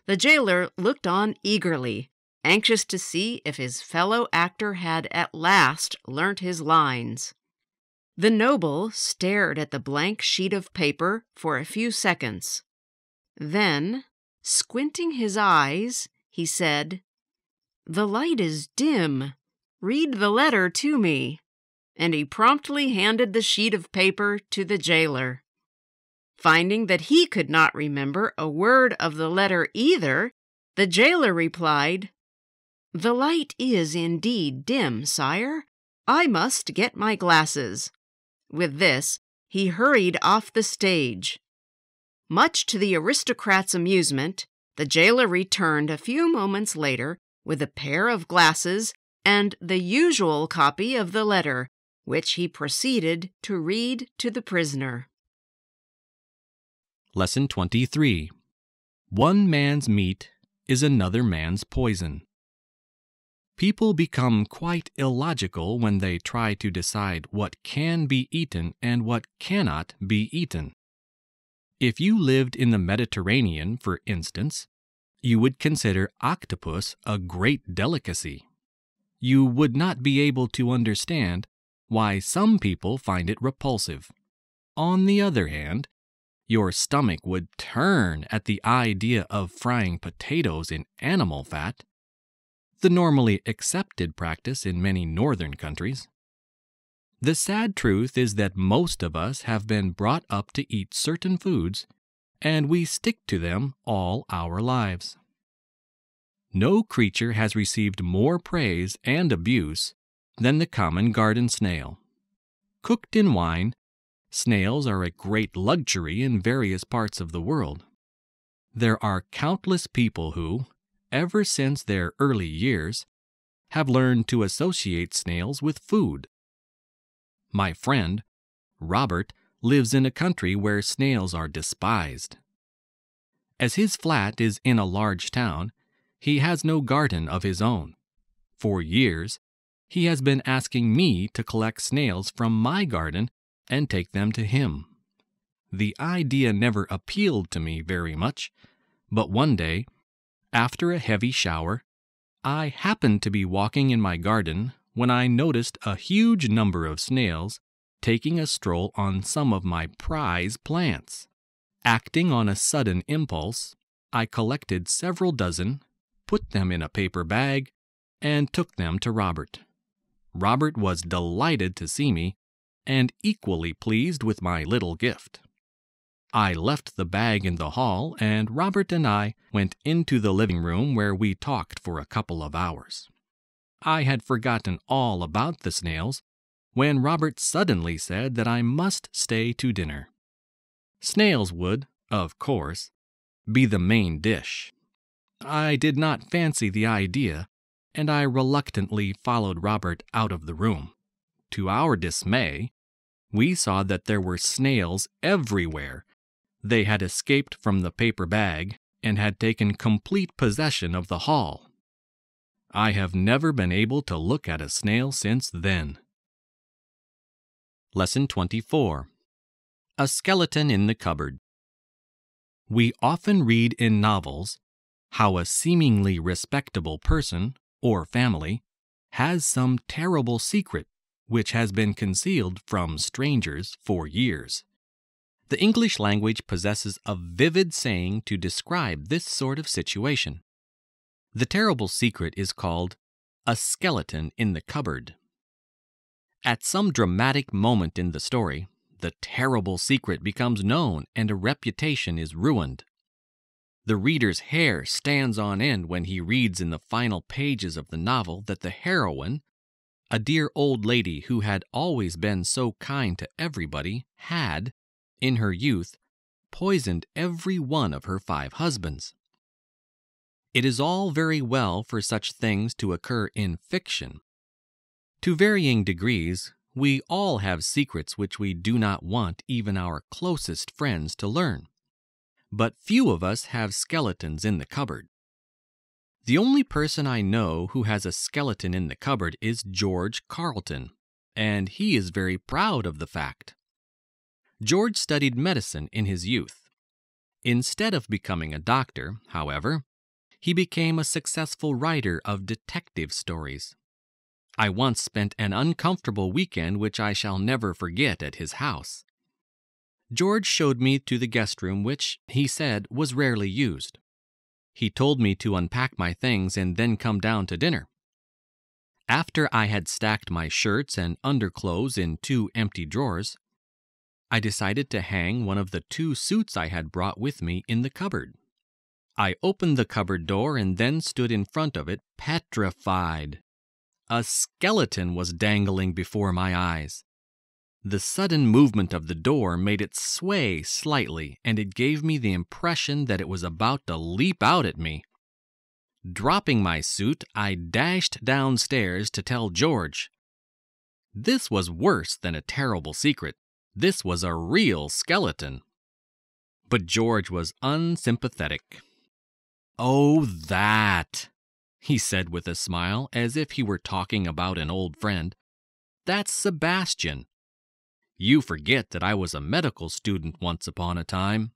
The jailer looked on eagerly, anxious to see if his fellow actor had at last learnt his lines. The noble stared at the blank sheet of paper for a few seconds. Then, squinting his eyes, he said, "The light is dim. Read the letter to me." And he promptly handed the sheet of paper to the jailer. Finding that he could not remember a word of the letter either, the jailer replied, "The light is indeed dim, sire. I must get my glasses." With this, he hurried off the stage. Much to the aristocrat's amusement, the jailer returned a few moments later with a pair of glasses and the usual copy of the letter, which he proceeded to read to the prisoner. Lesson 23. One man's meat is another man's poison. People become quite illogical when they try to decide what can be eaten and what cannot be eaten. If you lived in the Mediterranean, for instance, you would consider octopus a great delicacy. You would not be able to understand why some people find it repulsive. On the other hand, your stomach would turn at the idea of frying potatoes in animal fat, the normally accepted practice in many northern countries. The sad truth is that most of us have been brought up to eat certain foods, and we stick to them all our lives. No creature has received more praise and abuse than the common garden snail. Cooked in wine, snails are a great luxury in various parts of the world. There are countless people who, ever since their early years, have learned to associate snails with food. My friend, Robert, lives in a country where snails are despised. As his flat is in a large town, he has no garden of his own. For years, he has been asking me to collect snails from my garden and take them to him. The idea never appealed to me very much, but one day, after a heavy shower, I happened to be walking in my garden when I noticed a huge number of snails taking a stroll on some of my prize plants. Acting on a sudden impulse, I collected several dozen, put them in a paper bag, and took them to Robert. Robert was delighted to see me and equally pleased with my little gift. I left the bag in the hall, and Robert and I went into the living room where we talked for a couple of hours. I had forgotten all about the snails when Robert suddenly said that I must stay to dinner. Snails would, of course, be the main dish. I did not fancy the idea, and I reluctantly followed Robert out of the room. To our dismay, we saw that there were snails everywhere. They had escaped from the paper bag and had taken complete possession of the hall. I have never been able to look at a snail since then. Lesson 24. A skeleton in the cupboard. We often read in novels how a seemingly respectable person or family has some terrible secret which has been concealed from strangers for years. The English language possesses a vivid saying to describe this sort of situation. The terrible secret is called a skeleton in the cupboard. At some dramatic moment in the story, the terrible secret becomes known and a reputation is ruined. The reader's hair stands on end when he reads in the final pages of the novel that the heroine, a dear old lady who had always been so kind to everybody, had, in her youth, poisoned every one of her 5 husbands. It is all very well for such things to occur in fiction. To varying degrees, we all have secrets which we do not want even our closest friends to learn. but few of us have skeletons in the cupboard. The only person I know who has a skeleton in the cupboard is George Carleton, and he is very proud of the fact. George studied medicine in his youth. Instead of becoming a doctor, however, he became a successful writer of detective stories. I once spent an uncomfortable weekend which I shall never forget at his house. George showed me to the guest room, which, he said, was rarely used. He told me to unpack my things and then come down to dinner. After I had stacked my shirts and underclothes in 2 empty drawers, I decided to hang one of the 2 suits I had brought with me in the cupboard. I opened the cupboard door and then stood in front of it, petrified. A skeleton was dangling before my eyes. The sudden movement of the door made it sway slightly, and it gave me the impression that it was about to leap out at me. Dropping my suit, I dashed downstairs to tell George. This was worse than a terrible secret. This was a real skeleton. But George was unsympathetic. "Oh, that," he said with a smile, as if he were talking about an old friend. "That's Sebastian. You forget that I was a medical student once upon a time."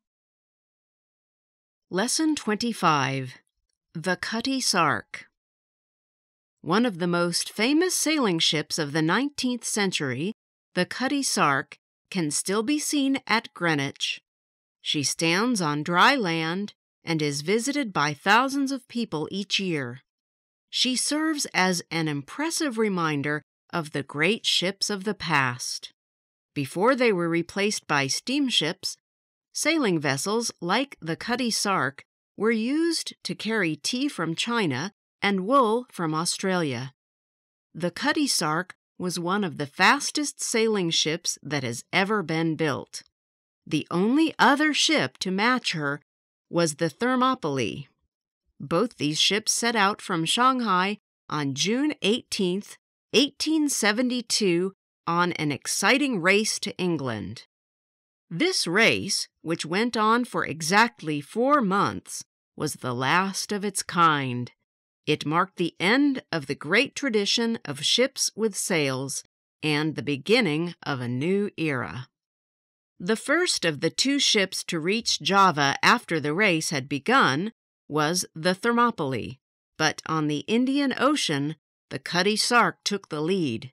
Lesson 25. The Cutty Sark. One of the most famous sailing ships of the 19th century, the Cutty Sark, can still be seen at Greenwich. She stands on dry land and is visited by thousands of people each year. She serves as an impressive reminder of the great ships of the past. Before they were replaced by steamships, sailing vessels like the Cutty Sark were used to carry tea from China and wool from Australia. The Cutty Sark was one of the fastest sailing ships that has ever been built. The only other ship to match her was the Thermopylae. Both these ships set out from Shanghai on June 18, 1872, on an exciting race to England. This race, which went on for exactly 4 months, was the last of its kind. It marked the end of the great tradition of ships with sails and the beginning of a new era. The first of the 2 ships to reach Java after the race had begun was the Thermopylae, but on the Indian Ocean, the Cutty Sark took the lead.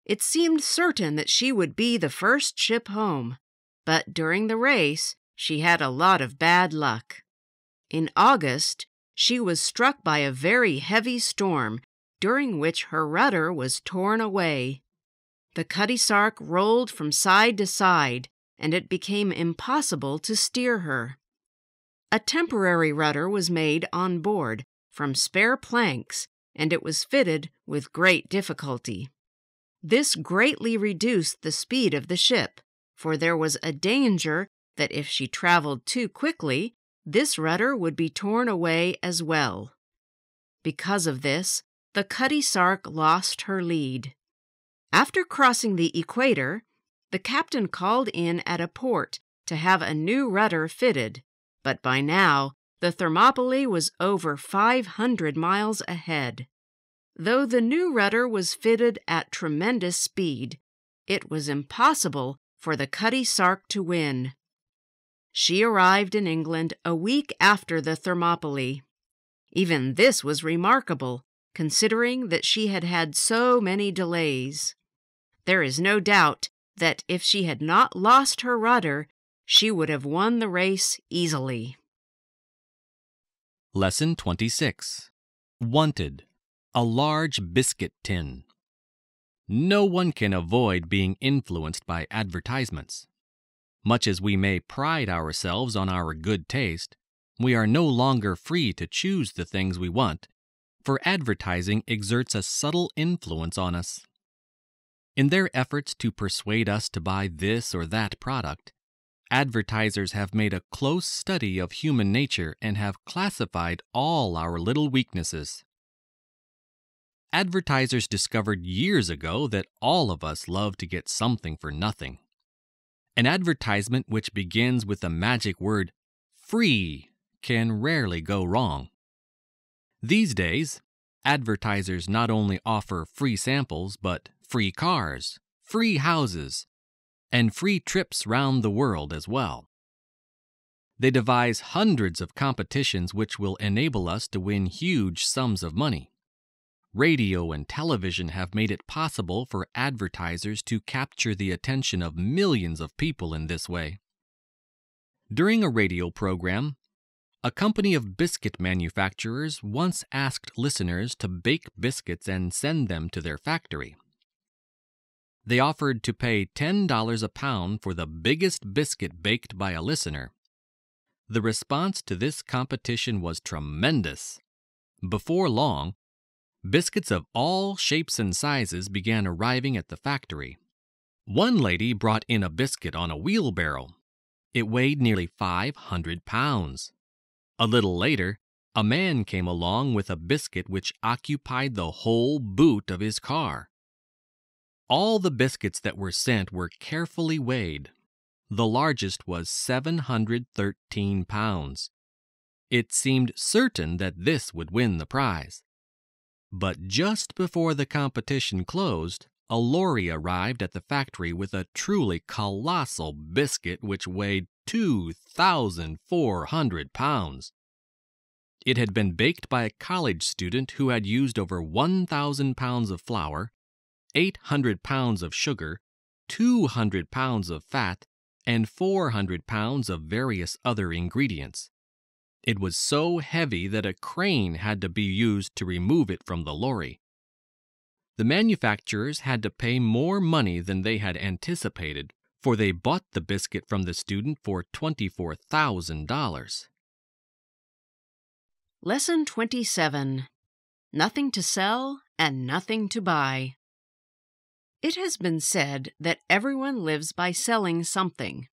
It seemed certain that she would be the first ship home, but during the race, she had a lot of bad luck. In August, she was struck by a very heavy storm, during which her rudder was torn away. The Cutty Sark rolled from side to side, and it became impossible to steer her. A temporary rudder was made on board from spare planks, and it was fitted with great difficulty. This greatly reduced the speed of the ship, for there was a danger that if she traveled too quickly, this rudder would be torn away as well. Because of this, the Cutty Sark lost her lead. After crossing the equator, the captain called in at a port to have a new rudder fitted, but by now the Thermopylae was over 500 miles ahead. Though the new rudder was fitted at tremendous speed, it was impossible for the Cutty Sark to win. She arrived in England a week after the Thermopylae. Even this was remarkable, considering that she had had so many delays. There is no doubt that if she had not lost her rudder, she would have won the race easily. Lesson 26. Wanted. A large biscuit tin. No one can avoid being influenced by advertisements. Much as we may pride ourselves on our good taste, we are no longer free to choose the things we want, for advertising exerts a subtle influence on us. In their efforts to persuade us to buy this or that product, advertisers have made a close study of human nature and have classified all our little weaknesses. Advertisers discovered years ago that all of us love to get something for nothing. An advertisement which begins with the magic word free can rarely go wrong. These days, advertisers not only offer free samples, but free cars, free houses, and free trips round the world as well. They devise hundreds of competitions which will enable us to win huge sums of money. Radio and television have made it possible for advertisers to capture the attention of millions of people in this way. During a radio program, a company of biscuit manufacturers once asked listeners to bake biscuits and send them to their factory. They offered to pay $10 a pound for the biggest biscuit baked by a listener. The response to this competition was tremendous. Before long, biscuits of all shapes and sizes began arriving at the factory. One lady brought in a biscuit on a wheelbarrow. It weighed nearly 500 pounds. A little later, a man came along with a biscuit which occupied the whole boot of his car. All the biscuits that were sent were carefully weighed. The largest was 713 pounds. It seemed certain that this would win the prize. But just before the competition closed, a lorry arrived at the factory with a truly colossal biscuit which weighed 2,400 pounds. It had been baked by a college student who had used over 1,000 pounds of flour, 800 pounds of sugar, 200 pounds of fat, and 400 pounds of various other ingredients. It was so heavy that a crane had to be used to remove it from the lorry. The manufacturers had to pay more money than they had anticipated, for they bought the biscuit from the student for $24,000. Lesson 27. Nothing to sell and nothing to buy. It has been said that everyone lives by selling something.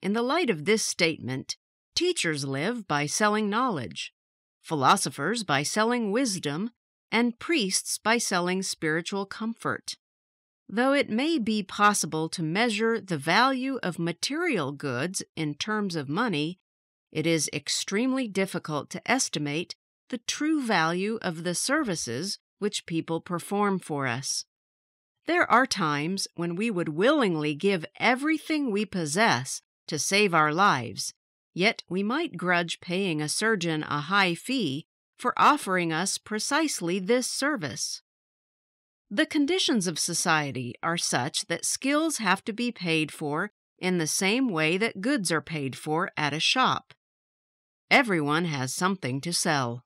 In the light of this statement, teachers live by selling knowledge, philosophers by selling wisdom, and priests by selling spiritual comfort. Though it may be possible to measure the value of material goods in terms of money, it is extremely difficult to estimate the true value of the services which people perform for us. There are times when we would willingly give everything we possess to save our lives, yet we might grudge paying a surgeon a high fee for offering us precisely this service. The conditions of society are such that skills have to be paid for in the same way that goods are paid for at a shop. Everyone has something to sell.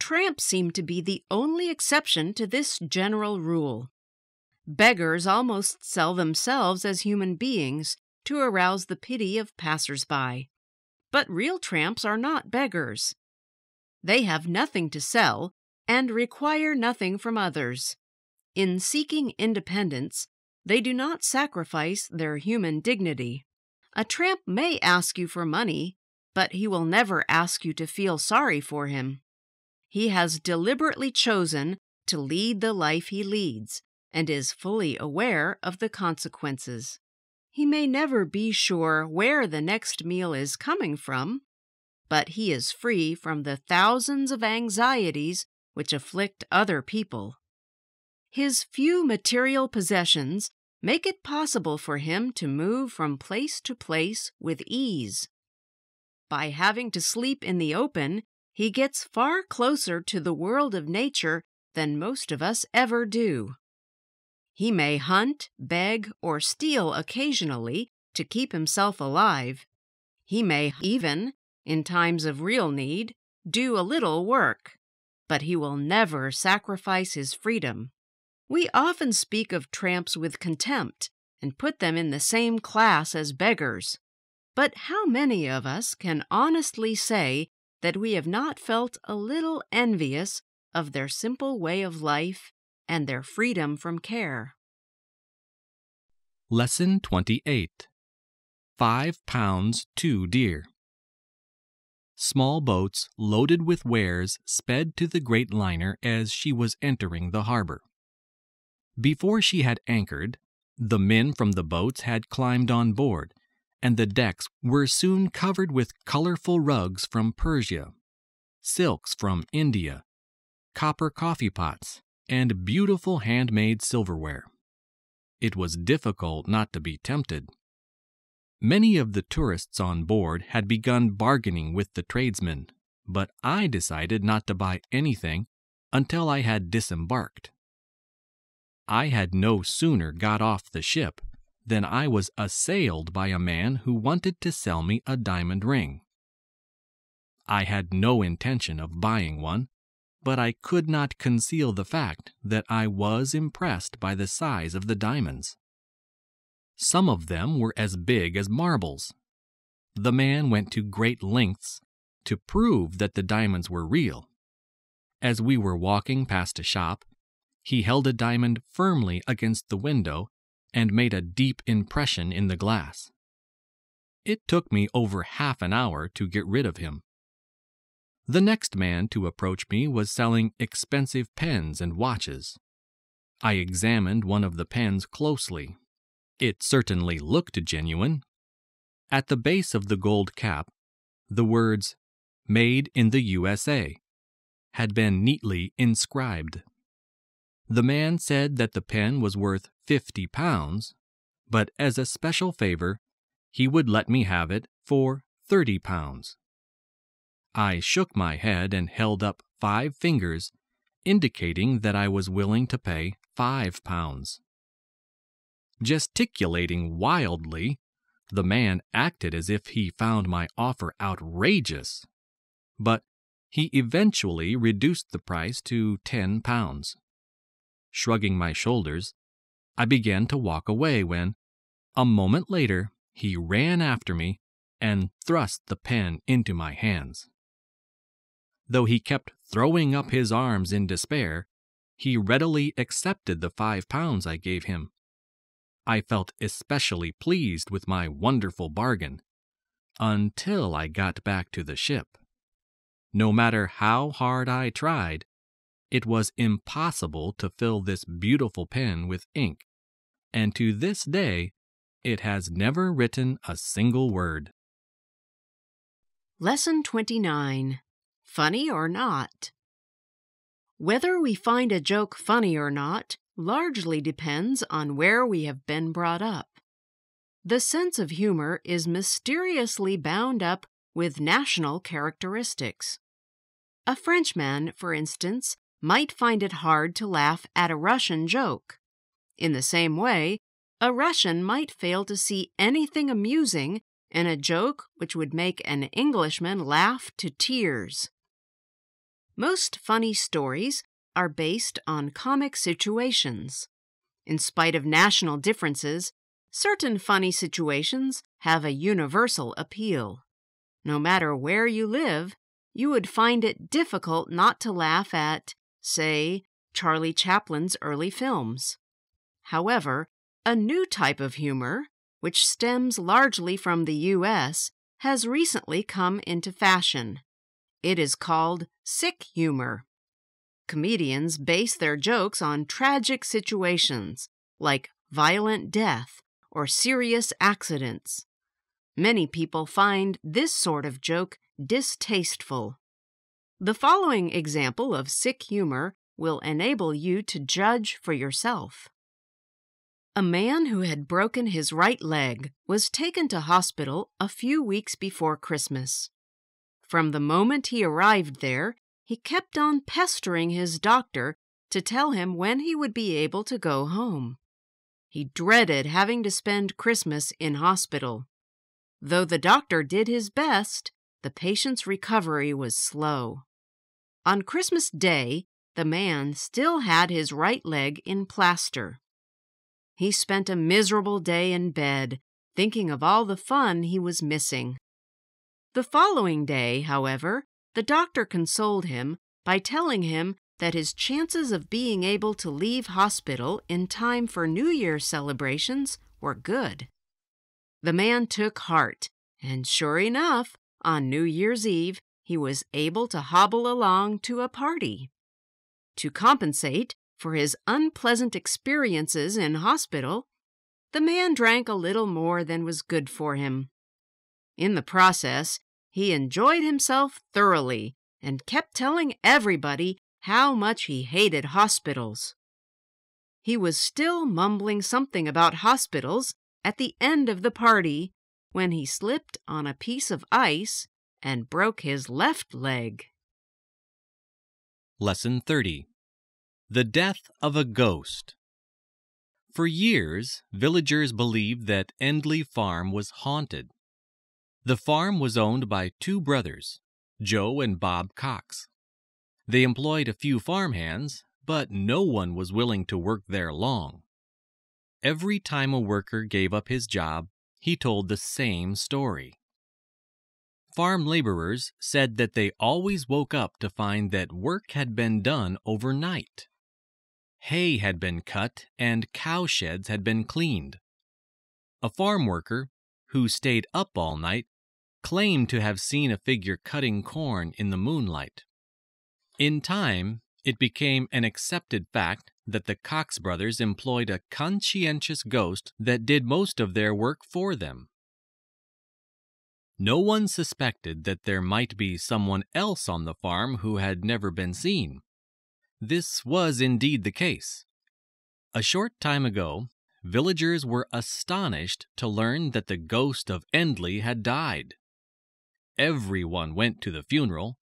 Tramps seem to be the only exception to this general rule. Beggars almost sell themselves as human beings to arouse the pity of passers-by. But real tramps are not beggars. They have nothing to sell and require nothing from others. In seeking independence, they do not sacrifice their human dignity. A tramp may ask you for money, but he will never ask you to feel sorry for him. He has deliberately chosen to lead the life he leads, and is fully aware of the consequences. He may never be sure where the next meal is coming from, but he is free from the thousands of anxieties which afflict other people. His few material possessions make it possible for him to move from place to place with ease. By having to sleep in the open, he gets far closer to the world of nature than most of us ever do. He may hunt, beg, or steal occasionally to keep himself alive. He may even, in times of real need, do a little work, but he will never sacrifice his freedom. We often speak of tramps with contempt and put them in the same class as beggars. But how many of us can honestly say that we have not felt a little envious of their simple way of life and their freedom from care? Lesson 28. 5 pounds too dear. Small boats loaded with wares sped to the great liner as she was entering the harbor. Before she had anchored, the men from the boats had climbed on board, and the decks were soon covered with colorful rugs from Persia, silks from India, copper coffee pots, and beautiful handmade silverware. It was difficult not to be tempted. Many of the tourists on board had begun bargaining with the tradesmen, but I decided not to buy anything until I had disembarked. I had no sooner got off the ship than I was assailed by a man who wanted to sell me a diamond ring. I had no intention of buying one, but I could not conceal the fact that I was impressed by the size of the diamonds. Some of them were as big as marbles. The man went to great lengths to prove that the diamonds were real. As we were walking past a shop, he held a diamond firmly against the window and made a deep impression in the glass. It took me over half an hour to get rid of him. The next man to approach me was selling expensive pens and watches. I examined one of the pens closely. It certainly looked genuine. At the base of the gold cap, the words, "Made in the USA," had been neatly inscribed. The man said that the pen was worth £50, but as a special favor, he would let me have it for £30. I shook my head and held up 5 fingers, indicating that I was willing to pay £5. Gesticulating wildly, the man acted as if he found my offer outrageous, but he eventually reduced the price to £10. Shrugging my shoulders, I began to walk away when, a moment later, he ran after me and thrust the pen into my hands. Though he kept throwing up his arms in despair, he readily accepted the £5 I gave him. I felt especially pleased with my wonderful bargain, until I got back to the ship. No matter how hard I tried, it was impossible to fill this beautiful pen with ink, and to this day, it has never written a single word. Lesson 29. Funny or not? Whether we find a joke funny or not largely depends on where we have been brought up. The sense of humor is mysteriously bound up with national characteristics. A Frenchman, for instance, might find it hard to laugh at a Russian joke. In the same way, a Russian might fail to see anything amusing in a joke which would make an Englishman laugh to tears. Most funny stories are based on comic situations. In spite of national differences, certain funny situations have a universal appeal. No matter where you live, you would find it difficult not to laugh at, say, Charlie Chaplin's early films. However, a new type of humor, which stems largely from the U.S., has recently come into fashion. It is called sick humor. Comedians base their jokes on tragic situations, like violent death or serious accidents. Many people find this sort of joke distasteful. The following example of sick humor will enable you to judge for yourself. A man who had broken his right leg was taken to hospital a few weeks before Christmas. From the moment he arrived there, he kept on pestering his doctor to tell him when he would be able to go home. He dreaded having to spend Christmas in hospital. Though the doctor did his best, the patient's recovery was slow. On Christmas Day, the man still had his right leg in plaster. He spent a miserable day in bed, thinking of all the fun he was missing. The following day, however, the doctor consoled him by telling him that his chances of being able to leave hospital in time for New Year's celebrations were good. The man took heart, and sure enough, on New Year's Eve, he was able to hobble along to a party. To compensate for his unpleasant experiences in hospital, the man drank a little more than was good for him. In the process, he enjoyed himself thoroughly and kept telling everybody how much he hated hospitals. He was still mumbling something about hospitals at the end of the party when he slipped on a piece of ice and broke his left leg. Lesson 30. The Death of a Ghost. For years, villagers believed that Endley Farm was haunted. The farm was owned by two brothers, Joe and Bob Cox. They employed a few farmhands, but no one was willing to work there long. Every time a worker gave up his job, he told the same story. Farm laborers said that they always woke up to find that work had been done overnight. Hay had been cut and cowsheds had been cleaned. A farm worker, who stayed up all night, claimed to have seen a figure cutting corn in the moonlight. In time, it became an accepted fact that the Cox brothers employed a conscientious ghost that did most of their work for them. No one suspected that there might be someone else on the farm who had never been seen. This was indeed the case. A short time ago, villagers were astonished to learn that the ghost of Endley had died. Everyone went to the funeral,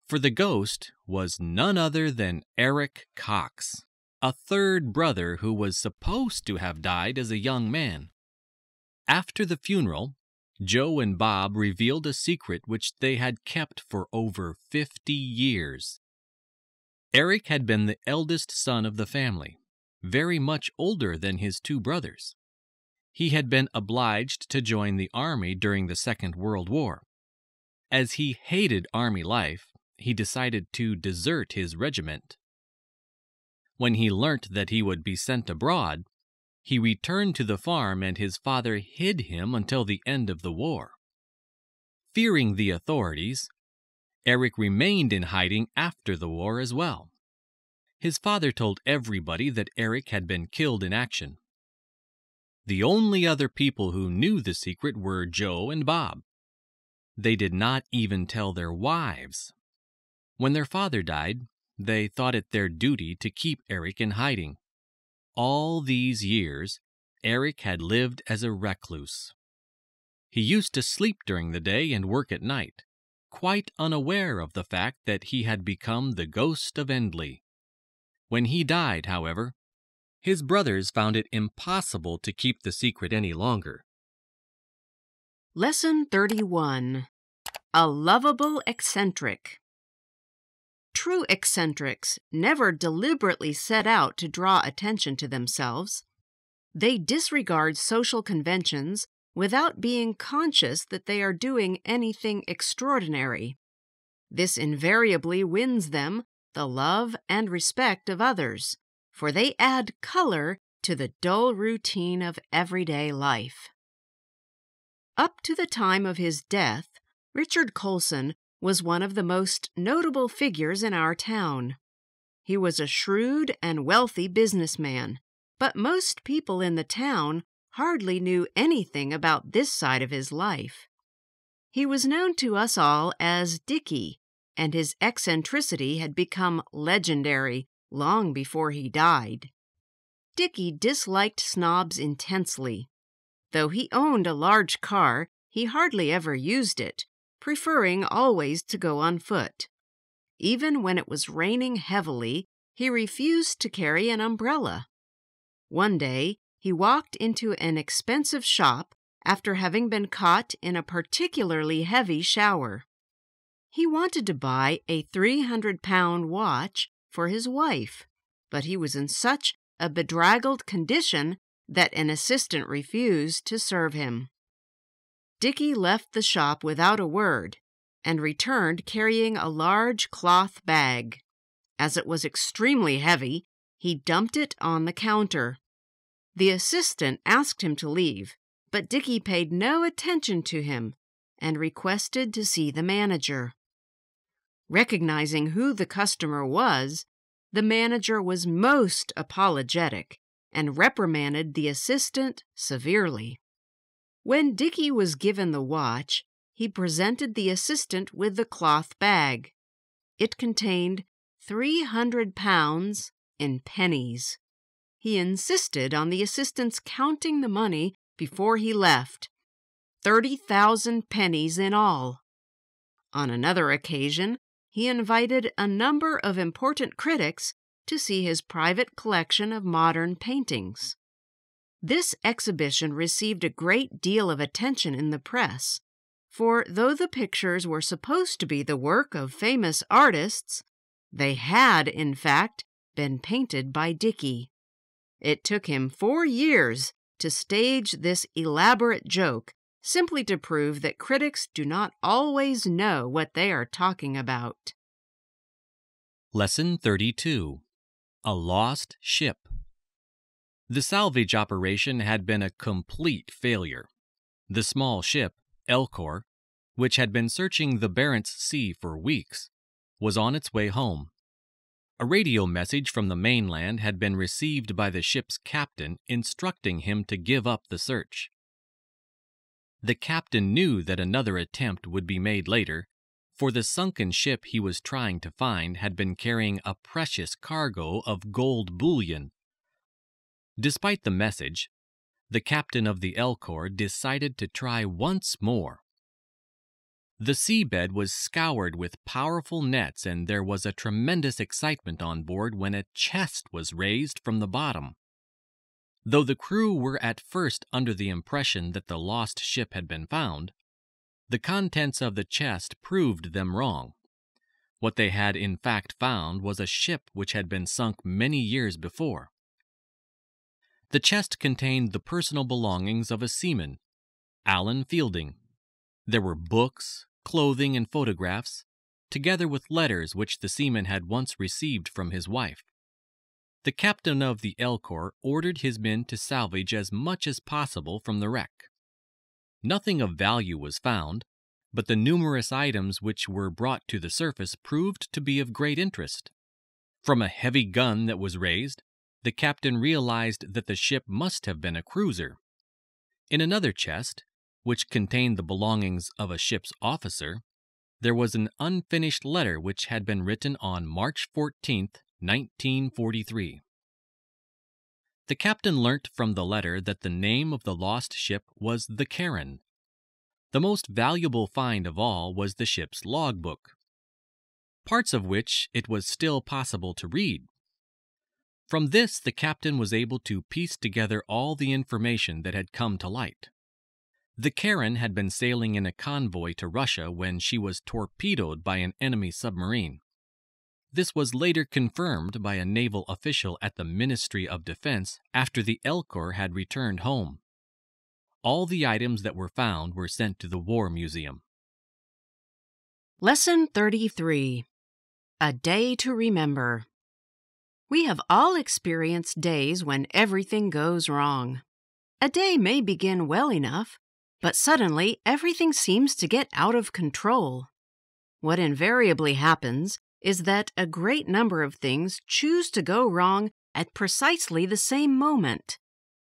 for the ghost was none other than Eric Cox, a third brother who was supposed to have died as a young man. After the funeral, Joe and Bob revealed a secret which they had kept for over 50 years. Eric had been the eldest son of the family, very much older than his two brothers. He had been obliged to join the army during the Second World War. As he hated army life, he decided to desert his regiment. When he learnt that he would be sent abroad, he returned to the farm and his father hid him until the end of the war. Fearing the authorities, Eric remained in hiding after the war as well. His father told everybody that Eric had been killed in action. The only other people who knew the secret were Joe and Bob. They did not even tell their wives. When their father died, they thought it their duty to keep Eric in hiding. All these years, Eric had lived as a recluse. He used to sleep during the day and work at night, quite unaware of the fact that he had become the ghost of Endley. When he died, however, his brothers found it impossible to keep the secret any longer. Lesson 31. A Lovable Eccentric. True eccentrics never deliberately set out to draw attention to themselves. They disregard social conventions without being conscious that they are doing anything extraordinary. This invariably wins them the love and respect of others, for they add color to the dull routine of everyday life. Up to the time of his death, Richard Colson was one of the most notable figures in our town. He was a shrewd and wealthy businessman, but most people in the town hardly knew anything about this side of his life. He was known to us all as Dickie, and his eccentricity had become legendary long before he died. Dickie disliked snobs intensely. Though he owned a large car, he hardly ever used it, preferring always to go on foot. Even when it was raining heavily, he refused to carry an umbrella. One day, he walked into an expensive shop after having been caught in a particularly heavy shower. He wanted to buy a 300-pound watch for his wife, but he was in such a bedraggled condition that an assistant refused to serve him. Dickie left the shop without a word and returned carrying a large cloth bag. As it was extremely heavy, he dumped it on the counter. The assistant asked him to leave, but Dickie paid no attention to him and requested to see the manager. Recognizing who the customer was, the manager was most apologetic and reprimanded the assistant severely. When Dickie was given the watch, he presented the assistant with the cloth bag. It contained 300 pounds in pennies. He insisted on the assistant's counting the money before he left, 30,000 pennies in all. On another occasion, he invited a number of important critics to see his private collection of modern paintings. This exhibition received a great deal of attention in the press, for though the pictures were supposed to be the work of famous artists, they had, in fact, been painted by Dickie. It took him 4 years to stage this elaborate joke, simply to prove that critics do not always know what they are talking about. Lesson 32. A Lost Ship. The salvage operation had been a complete failure. The small ship, Elcor, which had been searching the Barents Sea for weeks, was on its way home. A radio message from the mainland had been received by the ship's captain instructing him to give up the search. The captain knew that another attempt would be made later, for the sunken ship he was trying to find had been carrying a precious cargo of gold bullion. Despite the message, the captain of the Elcor decided to try once more. The seabed was scoured with powerful nets, and there was a tremendous excitement on board when a chest was raised from the bottom. Though the crew were at first under the impression that the lost ship had been found, the contents of the chest proved them wrong. What they had in fact found was a ship which had been sunk many years before. The chest contained the personal belongings of a seaman, Alan Fielding. There were books, clothing, and photographs, together with letters which the seaman had once received from his wife. The captain of the Elcor ordered his men to salvage as much as possible from the wreck. Nothing of value was found, but the numerous items which were brought to the surface proved to be of great interest. From a heavy gun that was raised, the captain realized that the ship must have been a cruiser. In another chest, which contained the belongings of a ship's officer, there was an unfinished letter which had been written on March 14, 1943. The captain learnt from the letter that the name of the lost ship was the Karen. The most valuable find of all was the ship's logbook, parts of which it was still possible to read. From this, the captain was able to piece together all the information that had come to light. The Karen had been sailing in a convoy to Russia when she was torpedoed by an enemy submarine. This was later confirmed by a naval official at the Ministry of Defense after the Elcor had returned home. All the items that were found were sent to the War Museum. Lesson 33. A Day to Remember. We have all experienced days when everything goes wrong. A day may begin well enough, but suddenly everything seems to get out of control. What invariably happens is that a great number of things choose to go wrong at precisely the same moment.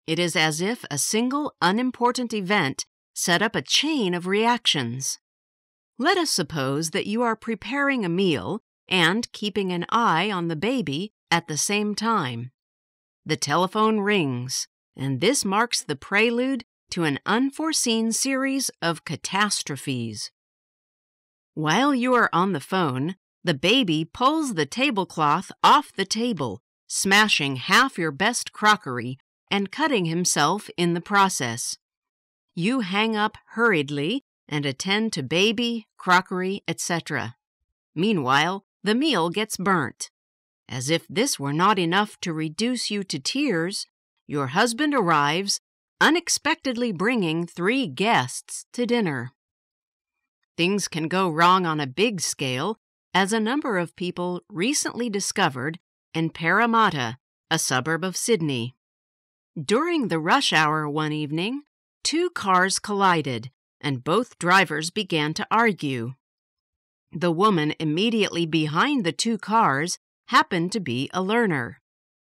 It is as if a single unimportant event set up a chain of reactions. Let us suppose that you are preparing a meal and keeping an eye on the baby at the same time. The telephone rings, and this marks the prelude to an unforeseen series of catastrophes. While you are on the phone, the baby pulls the tablecloth off the table, smashing half your best crockery and cutting himself in the process. You hang up hurriedly and attend to baby, crockery, etc. Meanwhile, the meal gets burnt. As if this were not enough to reduce you to tears, your husband arrives, unexpectedly bringing 3 guests to dinner. Things can go wrong on a big scale, as a number of people recently discovered in Parramatta, a suburb of Sydney. During the rush hour one evening, 2 cars collided, and both drivers began to argue. The woman immediately behind the 2 cars happened to be a learner.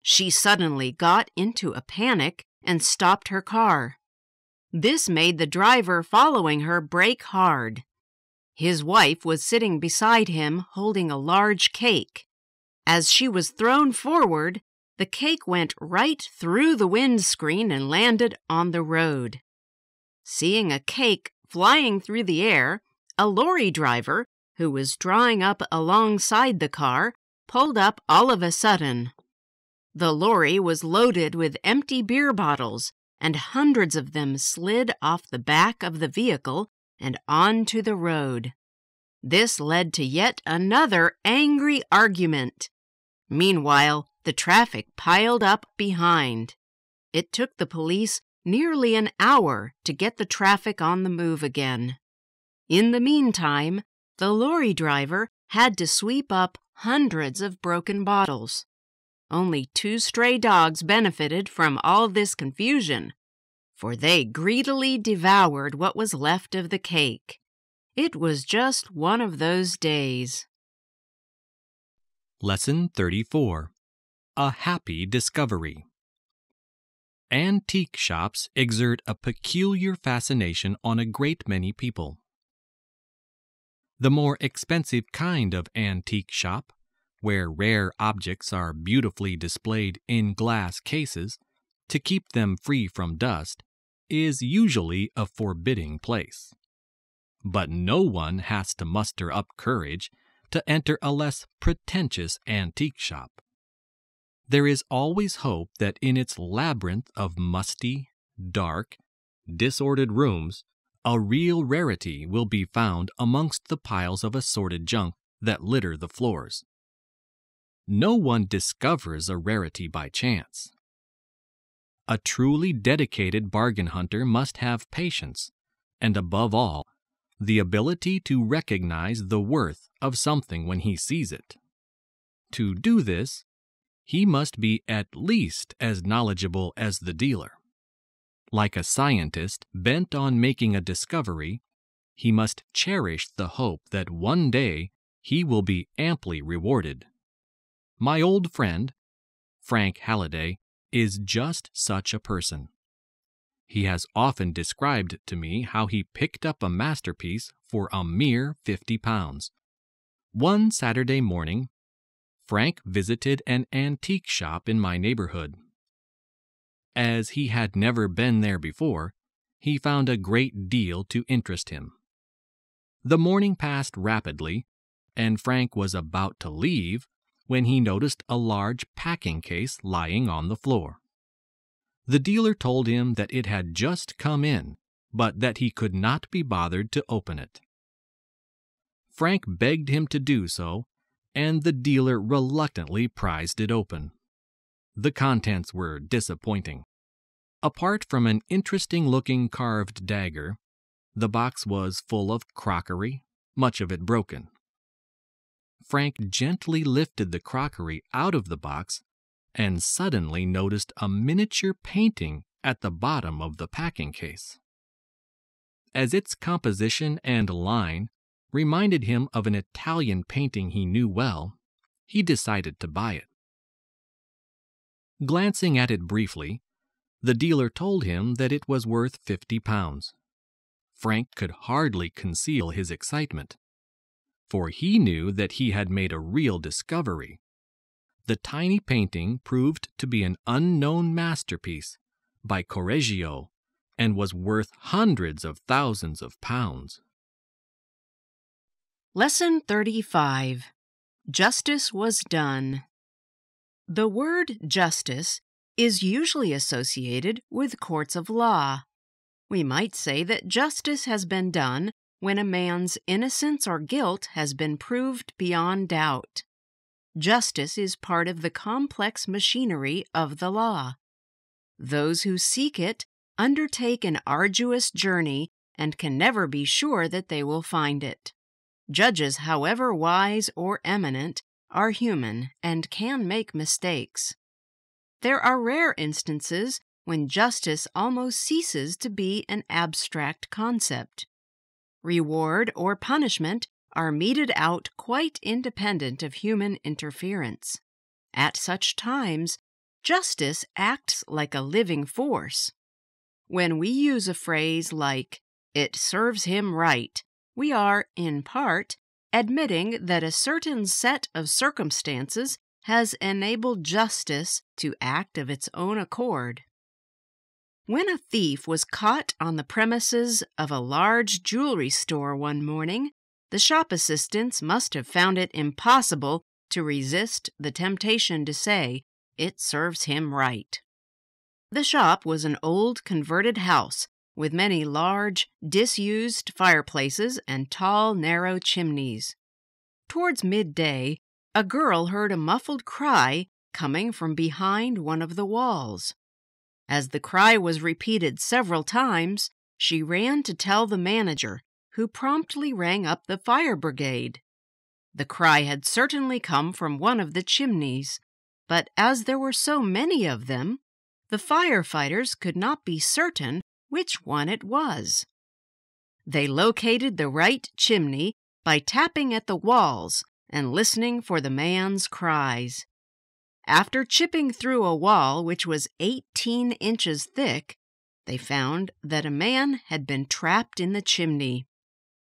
She suddenly got into a panic and stopped her car. This made the driver following her brake hard. His wife was sitting beside him holding a large cake. As she was thrown forward, the cake went right through the windscreen and landed on the road. Seeing a cake flying through the air, a lorry driver, who was drawing up alongside the car, pulled up all of a sudden. The lorry was loaded with empty beer bottles, and hundreds of them slid off the back of the vehicle and onto the road. This led to yet another angry argument. Meanwhile, the traffic piled up behind. It took the police nearly an hour to get the traffic on the move again. In the meantime, the lorry driver had to sweep up hundreds of broken bottles. Only 2 stray dogs benefited from all this confusion, for they greedily devoured what was left of the cake. It was just one of those days. Lesson 34. A Happy Discovery. Antique shops exert a peculiar fascination on a great many people. The more expensive kind of antique shop, where rare objects are beautifully displayed in glass cases to keep them free from dust, is usually a forbidding place. But no one has to muster up courage to enter a less pretentious antique shop. There is always hope that in its labyrinth of musty, dark, disordered rooms, a real rarity will be found amongst the piles of assorted junk that litter the floors. No one discovers a rarity by chance. A truly dedicated bargain hunter must have patience, and above all, the ability to recognize the worth of something when he sees it. To do this, he must be at least as knowledgeable as the dealer. Like a scientist bent on making a discovery, he must cherish the hope that one day he will be amply rewarded. My old friend, Frank Halliday, is just such a person. He has often described to me how he picked up a masterpiece for a mere £50. One Saturday morning, Frank visited an antique shop in my neighborhood. As he had never been there before, he found a great deal to interest him. The morning passed rapidly, and Frank was about to leave when he noticed a large packing case lying on the floor. The dealer told him that it had just come in, but that he could not be bothered to open it. Frank begged him to do so, and the dealer reluctantly prized it open. The contents were disappointing. Apart from an interesting-looking carved dagger, the box was full of crockery, much of it broken. Frank gently lifted the crockery out of the box and suddenly noticed a miniature painting at the bottom of the packing case. As its composition and line reminded him of an Italian painting he knew well, he decided to buy it. Glancing at it briefly, the dealer told him that it was worth £50. Frank could hardly conceal his excitement, for he knew that he had made a real discovery. The tiny painting proved to be an unknown masterpiece by Correggio and was worth hundreds of thousands of pounds. Lesson 35. Justice was done. The word justice is usually associated with courts of law. We might say that justice has been done when a man's innocence or guilt has been proved beyond doubt. Justice is part of the complex machinery of the law. Those who seek it undertake an arduous journey and can never be sure that they will find it. Judges, however wise or eminent, are human and can make mistakes. There are rare instances when justice almost ceases to be an abstract concept. Reward or punishment are meted out quite independent of human interference. At such times, justice acts like a living force. When we use a phrase like, "it serves him right," we are, in part, admitting that a certain set of circumstances has enabled justice to act of its own accord. When a thief was caught on the premises of a large jewelry store one morning, the shop assistants must have found it impossible to resist the temptation to say, "it serves him right." The shop was an old converted house with many large, disused fireplaces and tall, narrow chimneys. Towards midday, a girl heard a muffled cry coming from behind one of the walls. As the cry was repeated several times, she ran to tell the manager, who promptly rang up the fire brigade. The cry had certainly come from one of the chimneys, but as there were so many of them, the firefighters could not be certain which one it was. They located the right chimney by tapping at the walls and listening for the man's cries. After chipping through a wall which was 18 inches thick, they found that a man had been trapped in the chimney.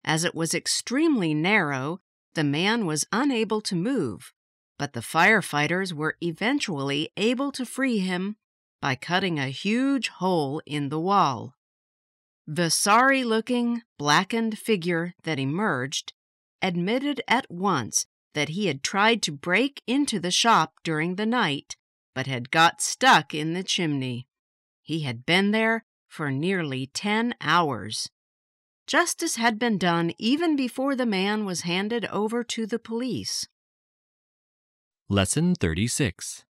As it was extremely narrow, the man was unable to move, but the firefighters were eventually able to free him by cutting a huge hole in the wall. The sorry-looking, blackened figure that emerged admitted at once that he had tried to break into the shop during the night, but had got stuck in the chimney. He had been there for nearly 10 hours. Justice had been done even before the man was handed over to the police. Lesson 36.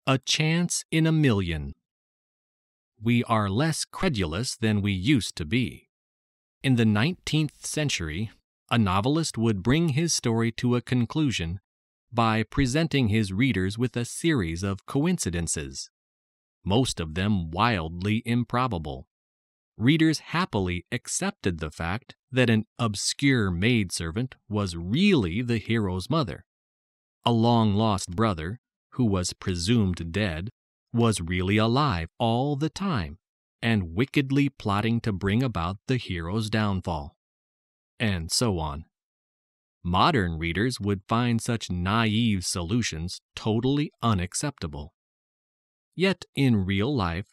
A Chance in a Million. We are less credulous than we used to be. In the 19th century, a novelist would bring his story to a conclusion by presenting his readers with a series of coincidences, most of them wildly improbable. Readers happily accepted the fact that an obscure maidservant was really the hero's mother. A long-lost brother, who was presumed dead, was really alive all the time and wickedly plotting to bring about the hero's downfall. And so on. Modern readers would find such naive solutions totally unacceptable. Yet in real life,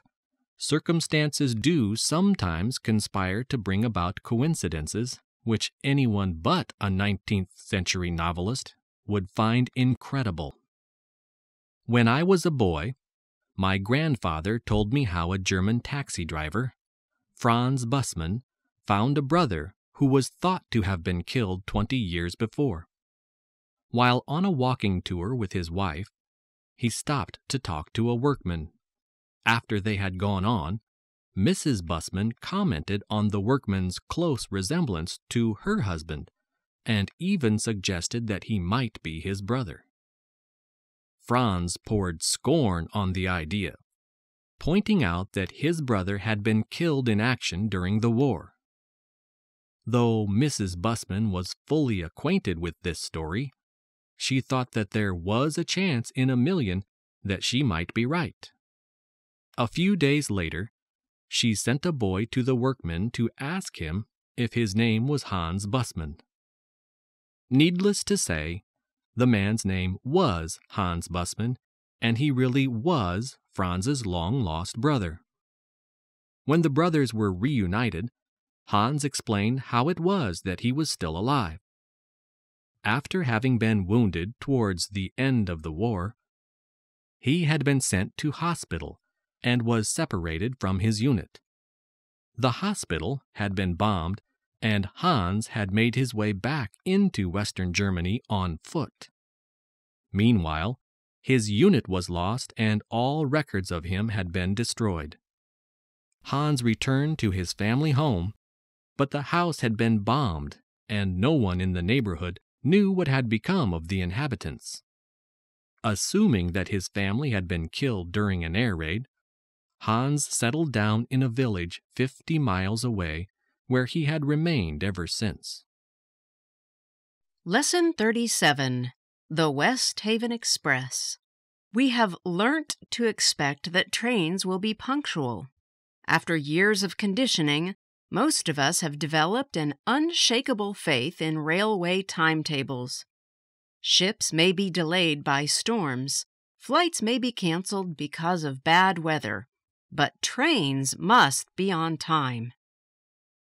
circumstances do sometimes conspire to bring about coincidences which anyone but a 19th century novelist would find incredible. When I was a boy, my grandfather told me how a German taxi driver, Franz Bussmann, found a brother who was thought to have been killed 20 years before. While on a walking tour with his wife, he stopped to talk to a workman. After they had gone on, Mrs. Bussmann commented on the workman's close resemblance to her husband, and even suggested that he might be his brother. Franz poured scorn on the idea, pointing out that his brother had been killed in action during the war. Though Mrs. Bussmann was fully acquainted with this story, she thought that there was a chance in a million that she might be right. A few days later, she sent a boy to the workman to ask him if his name was Hans Bussmann. Needless to say, the man's name was Hans Bussmann, and he really was Franz's long-lost brother. When the brothers were reunited, Hans explained how it was that he was still alive. After having been wounded towards the end of the war, he had been sent to hospital and was separated from his unit. The hospital had been bombed, and Hans had made his way back into Western Germany on foot. Meanwhile, his unit was lost and all records of him had been destroyed. Hans returned to his family home, but the house had been bombed and no one in the neighborhood knew what had become of the inhabitants. Assuming that his family had been killed during an air raid, Hans settled down in a village 50 miles away, where he had remained ever since. Lesson 37. The Westhaven Express. We have learnt to expect that trains will be punctual. After years of conditioning, most of us have developed an unshakable faith in railway timetables. Ships may be delayed by storms, flights may be cancelled because of bad weather, but trains must be on time.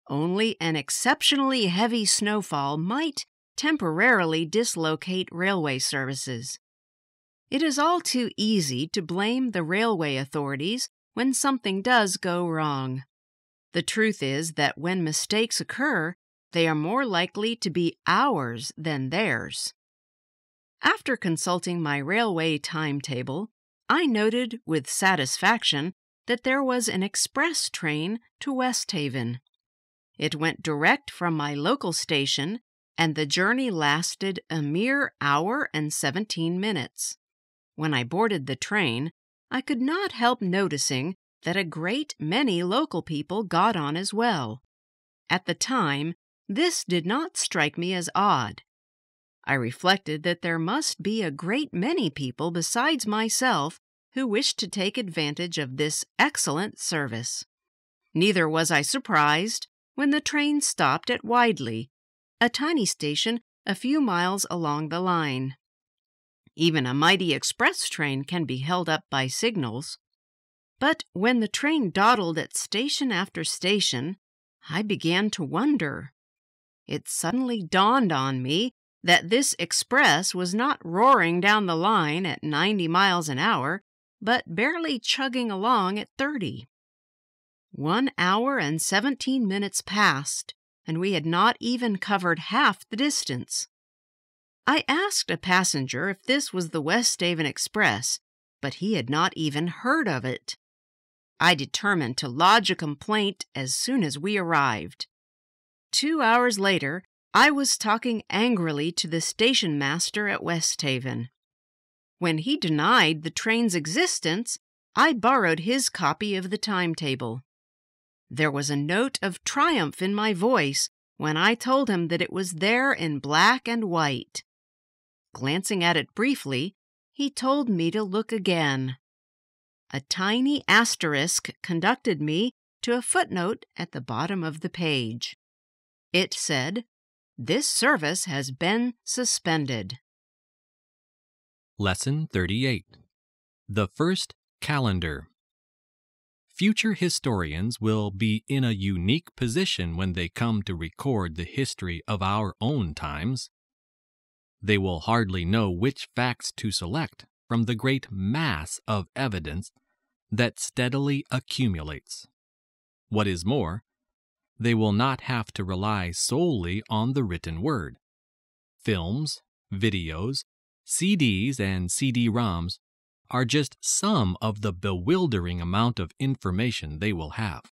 Only an exceptionally heavy snowfall might temporarily dislocate railway services. It is all too easy to blame the railway authorities when something does go wrong. The truth is that when mistakes occur, they are more likely to be ours than theirs. After consulting my railway timetable, I noted with satisfaction that there was an express train to Westhaven. It went direct from my local station, and the journey lasted a mere hour and 17 minutes. When I boarded the train, I could not help noticing that a great many local people got on as well. At the time, this did not strike me as odd. I reflected that there must be a great many people besides myself who wished to take advantage of this excellent service. Neither was I surprised when the train stopped at Widley, a tiny station a few miles along the line. Even a mighty express train can be held up by signals. But when the train dawdled at station after station, I began to wonder. It suddenly dawned on me that this express was not roaring down the line at 90 miles an hour, but barely chugging along at 30. 1 hour and 17 minutes passed, and we had not even covered half the distance. I asked a passenger if this was the Westhaven Express, but he had not even heard of it. I determined to lodge a complaint as soon as we arrived. 2 hours later, I was talking angrily to the station master at Westhaven. When he denied the train's existence, I borrowed his copy of the timetable. There was a note of triumph in my voice when I told him that it was there in black and white. Glancing at it briefly, he told me to look again. A tiny asterisk conducted me to a footnote at the bottom of the page. It said, "This service has been suspended." Lesson 38. The First Calendar. Future historians will be in a unique position when they come to record the history of our own times. They will hardly know which facts to select from the great mass of evidence that steadily accumulates. What is more, they will not have to rely solely on the written word. Films, videos, CDs, and CD-ROMs are just some of the bewildering amount of information they will have.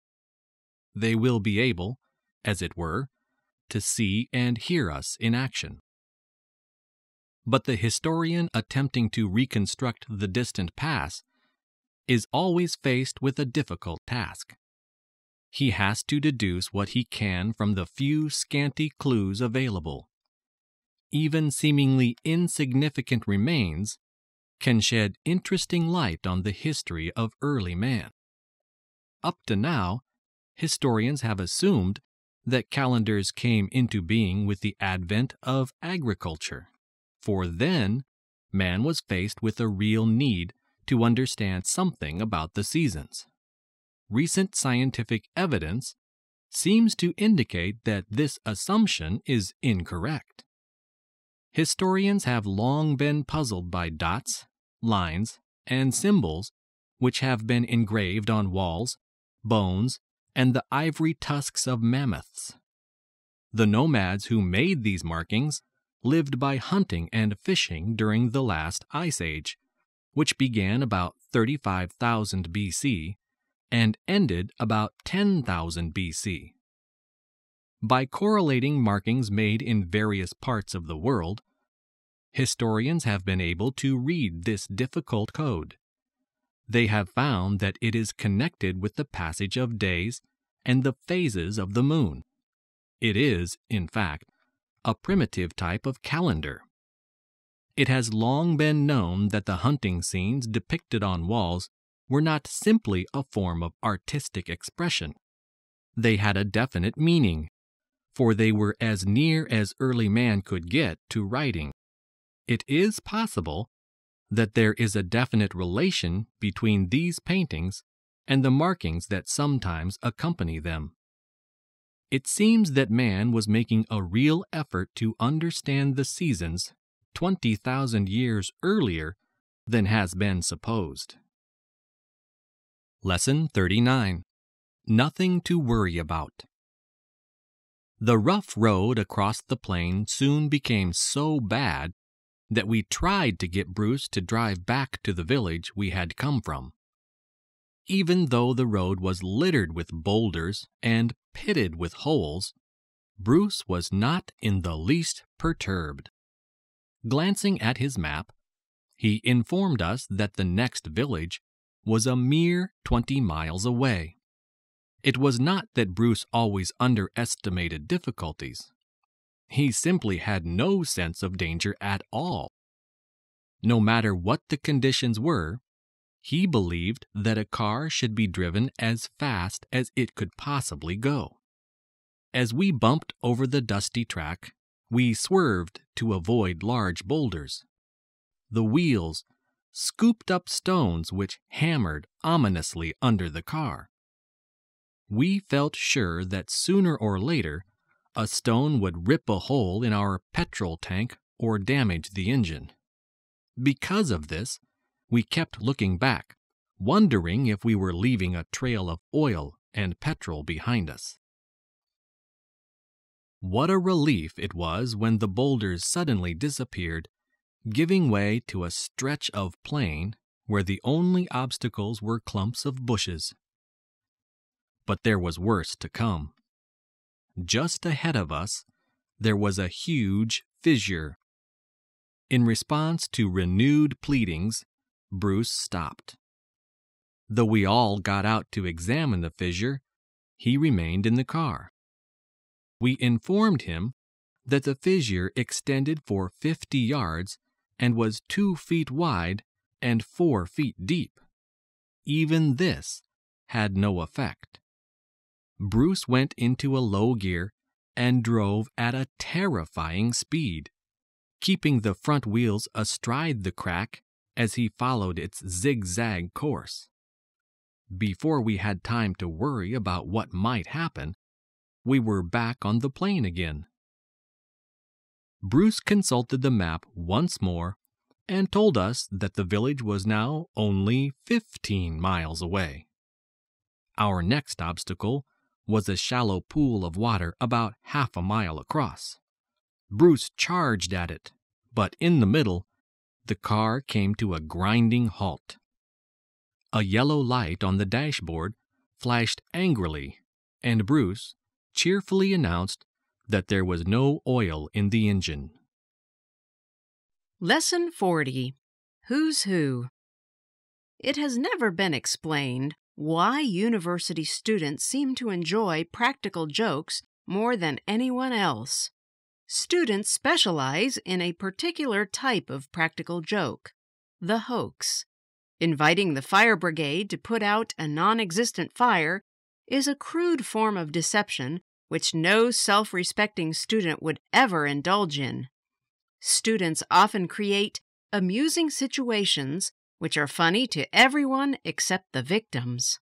They will be able, as it were, to see and hear us in action. But the historian attempting to reconstruct the distant past is always faced with a difficult task. He has to deduce what he can from the few scanty clues available. Even seemingly insignificant remains can shed interesting light on the history of early man. Up to now, historians have assumed that calendars came into being with the advent of agriculture, for then man was faced with a real need to understand something about the seasons. Recent scientific evidence seems to indicate that this assumption is incorrect. Historians have long been puzzled by dots, lines, and symbols which have been engraved on walls, bones, and the ivory tusks of mammoths. The nomads who made these markings lived by hunting and fishing during the last ice age, which began about 35,000 BC and ended about 10,000 BC. By correlating markings made in various parts of the world, historians have been able to read this difficult code. They have found that it is connected with the passage of days and the phases of the moon. It is, in fact, a primitive type of calendar. It has long been known that the hunting scenes depicted on walls were not simply a form of artistic expression. They had a definite meaning, for they were as near as early man could get to writing. It is possible that there is a definite relation between these paintings and the markings that sometimes accompany them. It seems that man was making a real effort to understand the seasons 20,000 years earlier than has been supposed. Lesson 39. Nothing to worry about. The rough road across the plain soon became so bad that we tried to get Bruce to drive back to the village we had come from. Even though the road was littered with boulders and pitted with holes, Bruce was not in the least perturbed. Glancing at his map, he informed us that the next village was a mere 20 miles away. It was not that Bruce always underestimated difficulties. He simply had no sense of danger at all. No matter what the conditions were, he believed that a car should be driven as fast as it could possibly go. As we bumped over the dusty track, we swerved to avoid large boulders. The wheels scooped up stones which hammered ominously under the car. We felt sure that sooner or later a stone would rip a hole in our petrol tank or damage the engine. Because of this, we kept looking back, wondering if we were leaving a trail of oil and petrol behind us. What a relief it was when the boulders suddenly disappeared, giving way to a stretch of plain where the only obstacles were clumps of bushes. But there was worse to come. Just ahead of us, there was a huge fissure. In response to renewed pleadings, Bruce stopped. Though we all got out to examine the fissure, he remained in the car. We informed him that the fissure extended for 50 yards and was 2 feet wide and 4 feet deep. Even this had no effect. Bruce went into a low gear and drove at a terrifying speed, keeping the front wheels astride the crack as he followed its zigzag course. Before we had time to worry about what might happen, we were back on the plain again. Bruce consulted the map once more and told us that the village was now only 15 miles away. Our next obstacle was a shallow pool of water about half a mile across. Bruce charged at it, but in the middle, the car came to a grinding halt. A yellow light on the dashboard flashed angrily, and Bruce cheerfully announced that there was no oil in the engine. Lesson 40. Who's Who? It has never been explained why university students seem to enjoy practical jokes more than anyone else. Students specialize in a particular type of practical joke, the hoax. Inviting the fire brigade to put out a non-existent fire is a crude form of deception which no self-respecting student would ever indulge in. Students often create amusing situations which are funny to everyone except the victims.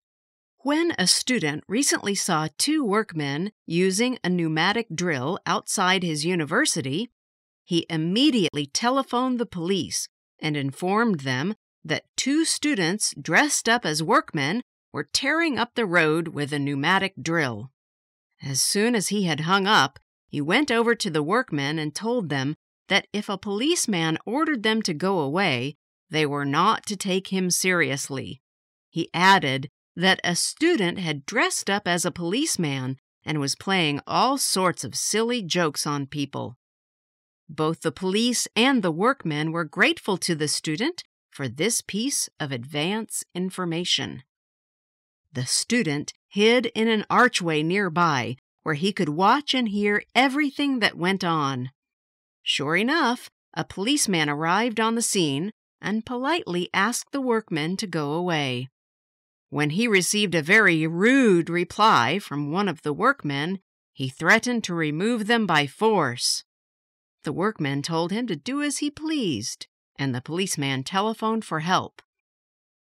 When a student recently saw 2 workmen using a pneumatic drill outside his university, he immediately telephoned the police and informed them that 2 students dressed up as workmen were tearing up the road with a pneumatic drill. As soon as he had hung up, he went over to the workmen and told them that if a policeman ordered them to go away, they were not to take him seriously. He added that a student had dressed up as a policeman and was playing all sorts of silly jokes on people. Both the police and the workmen were grateful to the student for this piece of advance information. The student hid in an archway nearby where he could watch and hear everything that went on. Sure enough, a policeman arrived on the scene and politely asked the workmen to go away. When he received a very rude reply from one of the workmen, he threatened to remove them by force. The workmen told him to do as he pleased, and the policeman telephoned for help.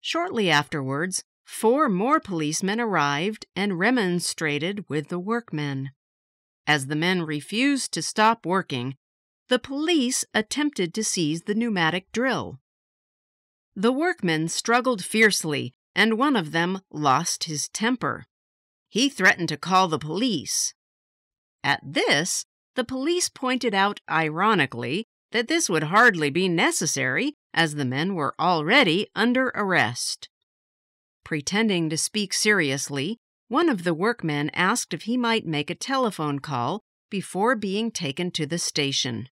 Shortly afterwards, 4 more policemen arrived and remonstrated with the workmen. As the men refused to stop working, the police attempted to seize the pneumatic drill. The workmen struggled fiercely, and one of them lost his temper. He threatened to call the police. At this, the police pointed out ironically that this would hardly be necessary, as the men were already under arrest. Pretending to speak seriously, one of the workmen asked if he might make a telephone call before being taken to the station.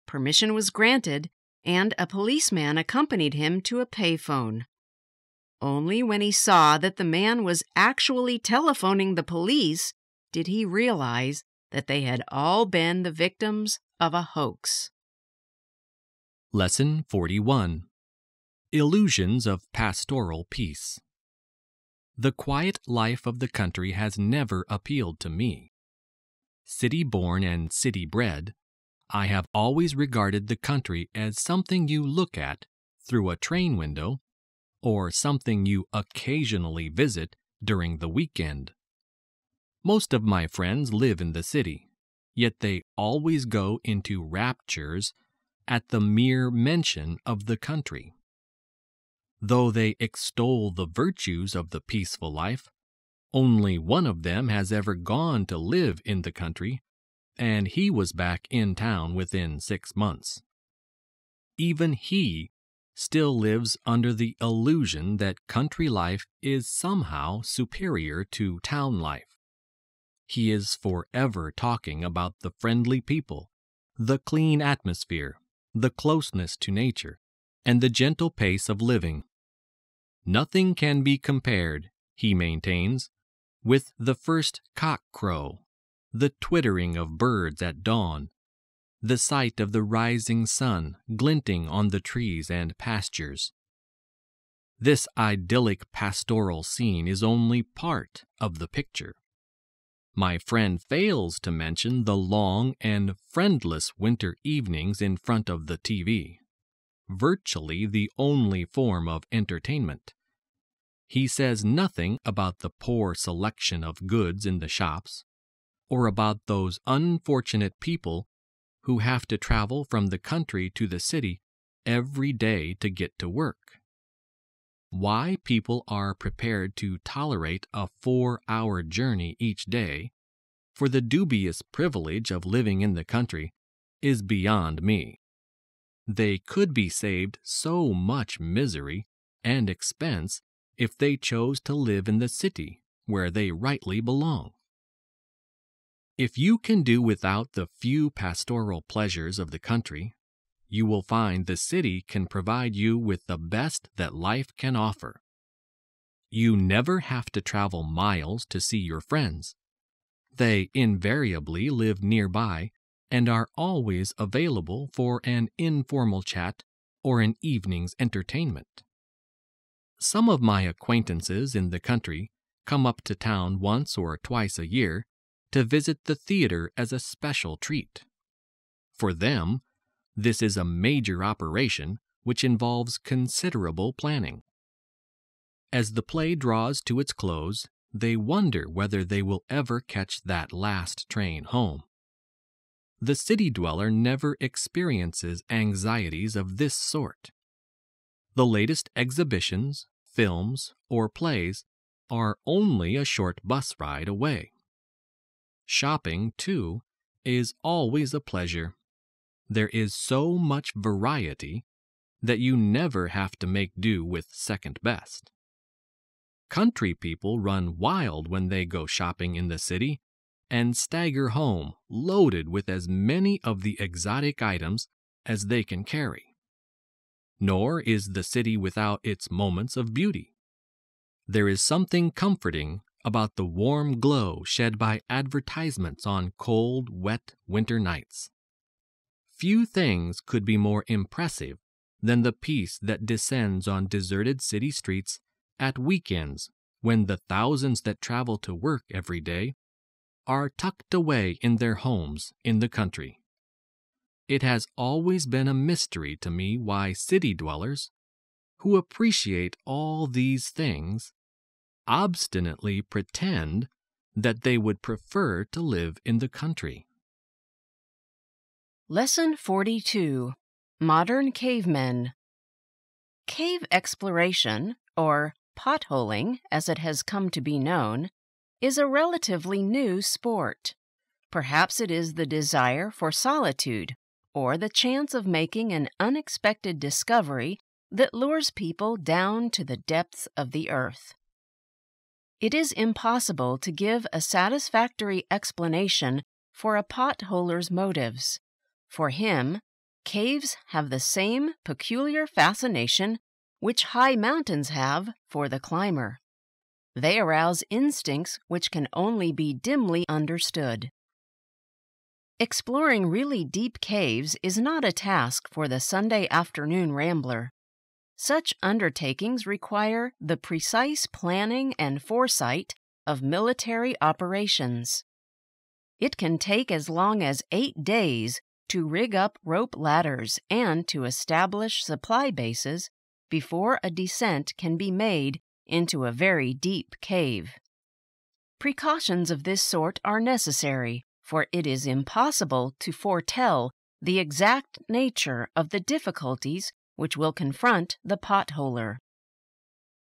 Permission was granted, and a policeman accompanied him to a payphone. Only when he saw that the man was actually telephoning the police did he realize that they had all been the victims of a hoax. Lesson 41. Illusions of Pastoral Peace. The quiet life of the country has never appealed to me. City-born and city-bred, I have always regarded the country as something you look at through a train window or something you occasionally visit during the weekend. Most of my friends live in the city, yet they always go into raptures at the mere mention of the country. Though they extol the virtues of the peaceful life, only one of them has ever gone to live in the country, and he was back in town within 6 months. Even he still lives under the illusion that country life is somehow superior to town life. He is forever talking about the friendly people, the clean atmosphere, the closeness to nature, and the gentle pace of living. Nothing can be compared, he maintains, with the first cock crow, the twittering of birds at dawn, the sight of the rising sun glinting on the trees and pastures. This idyllic pastoral scene is only part of the picture. My friend fails to mention the long and friendless winter evenings in front of the TV, virtually the only form of entertainment. He says nothing about the poor selection of goods in the shops, or about those unfortunate people who have to travel from the country to the city every day to get to work. Why people are prepared to tolerate a 4-hour journey each day for the dubious privilege of living in the country is beyond me. They could be saved so much misery and expense if they chose to live in the city where they rightly belong. If you can do without the few pastoral pleasures of the country, you will find the city can provide you with the best that life can offer. You never have to travel miles to see your friends. They invariably live nearby and are always available for an informal chat or an evening's entertainment. Some of my acquaintances in the country come up to town once or twice a year to visit the theater as a special treat. For them, this is a major operation which involves considerable planning. As the play draws to its close, they wonder whether they will ever catch that last train home. The city dweller never experiences anxieties of this sort. The latest exhibitions, films, or plays are only a short bus ride away. Shopping, too, is always a pleasure. There is so much variety that you never have to make do with second best. Country people run wild when they go shopping in the city and stagger home loaded with as many of the exotic items as they can carry. Nor is the city without its moments of beauty. There is something comforting about the warm glow shed by advertisements on cold, wet winter nights. few things could be more impressive than the peace that descends on deserted city streets at weekends when the thousands that travel to work every day are tucked away in their homes in the country. It has always been a mystery to me why city dwellers, who appreciate all these things, obstinately pretend that they would prefer to live in the country. Lesson 42. Modern Cavemen. Cave exploration, or potholing as it has come to be known, is a relatively new sport. Perhaps it is the desire for solitude or the chance of making an unexpected discovery that lures people down to the depths of the earth. It is impossible to give a satisfactory explanation for a potholer's motives. For him, caves have the same peculiar fascination which high mountains have for the climber. They arouse instincts which can only be dimly understood. Exploring really deep caves is not a task for the Sunday afternoon rambler. Such undertakings require the precise planning and foresight of military operations. It can take as long as 8 days to rig up rope ladders and to establish supply bases before a descent can be made into a very deep cave. Precautions of this sort are necessary, for it is impossible to foretell the exact nature of the difficulties which will confront the potholer.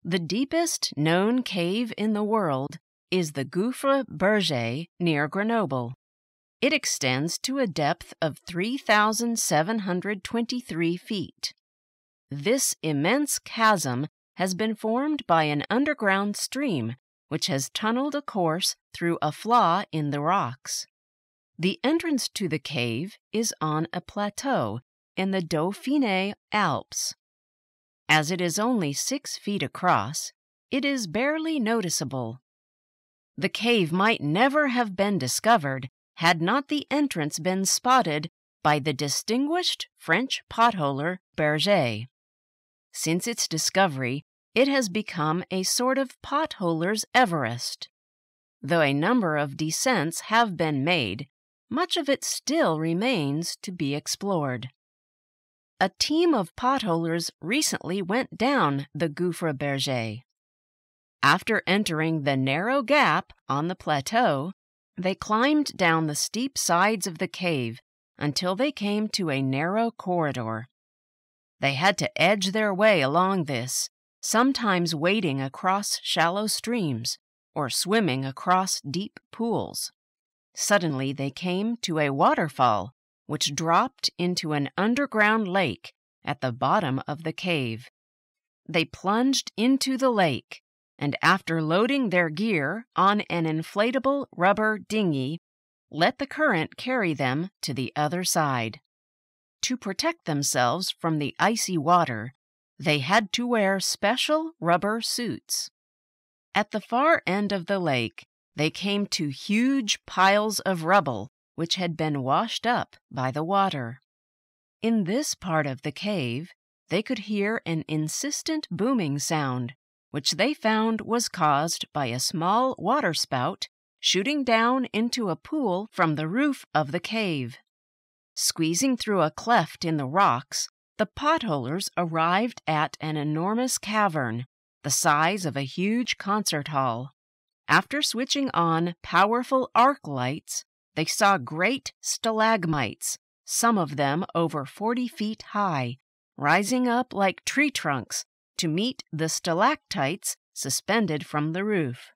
The deepest known cave in the world is the Gouffre Berger near Grenoble. It extends to a depth of 3,723 feet. This immense chasm has been formed by an underground stream which has tunneled a course through a flaw in the rocks. The entrance to the cave is on a plateau in the Dauphiné Alps. As it is only 6 feet across, it is barely noticeable. The cave might never have been discovered had not the entrance been spotted by the distinguished French potholer Berger. Since its discovery, it has become a sort of potholer's Everest. Though a number of descents have been made, much of it still remains to be explored. A team of potholers recently went down the Gouffre Berger. After entering the narrow gap on the plateau, they climbed down the steep sides of the cave until they came to a narrow corridor. They had to edge their way along this, sometimes wading across shallow streams or swimming across deep pools. Suddenly they came to a waterfall which dropped into an underground lake at the bottom of the cave. They plunged into the lake, and after loading their gear on an inflatable rubber dinghy, let the current carry them to the other side. To protect themselves from the icy water, they had to wear special rubber suits. At the far end of the lake, they came to huge piles of rubble which had been washed up by the water. In this part of the cave, they could hear an insistent booming sound, which they found was caused by a small waterspout shooting down into a pool from the roof of the cave. Squeezing through a cleft in the rocks, the potholers arrived at an enormous cavern, the size of a huge concert hall. After switching on powerful arc lights, they saw great stalagmites, some of them over 40 feet high, rising up like tree trunks to meet the stalactites suspended from the roof.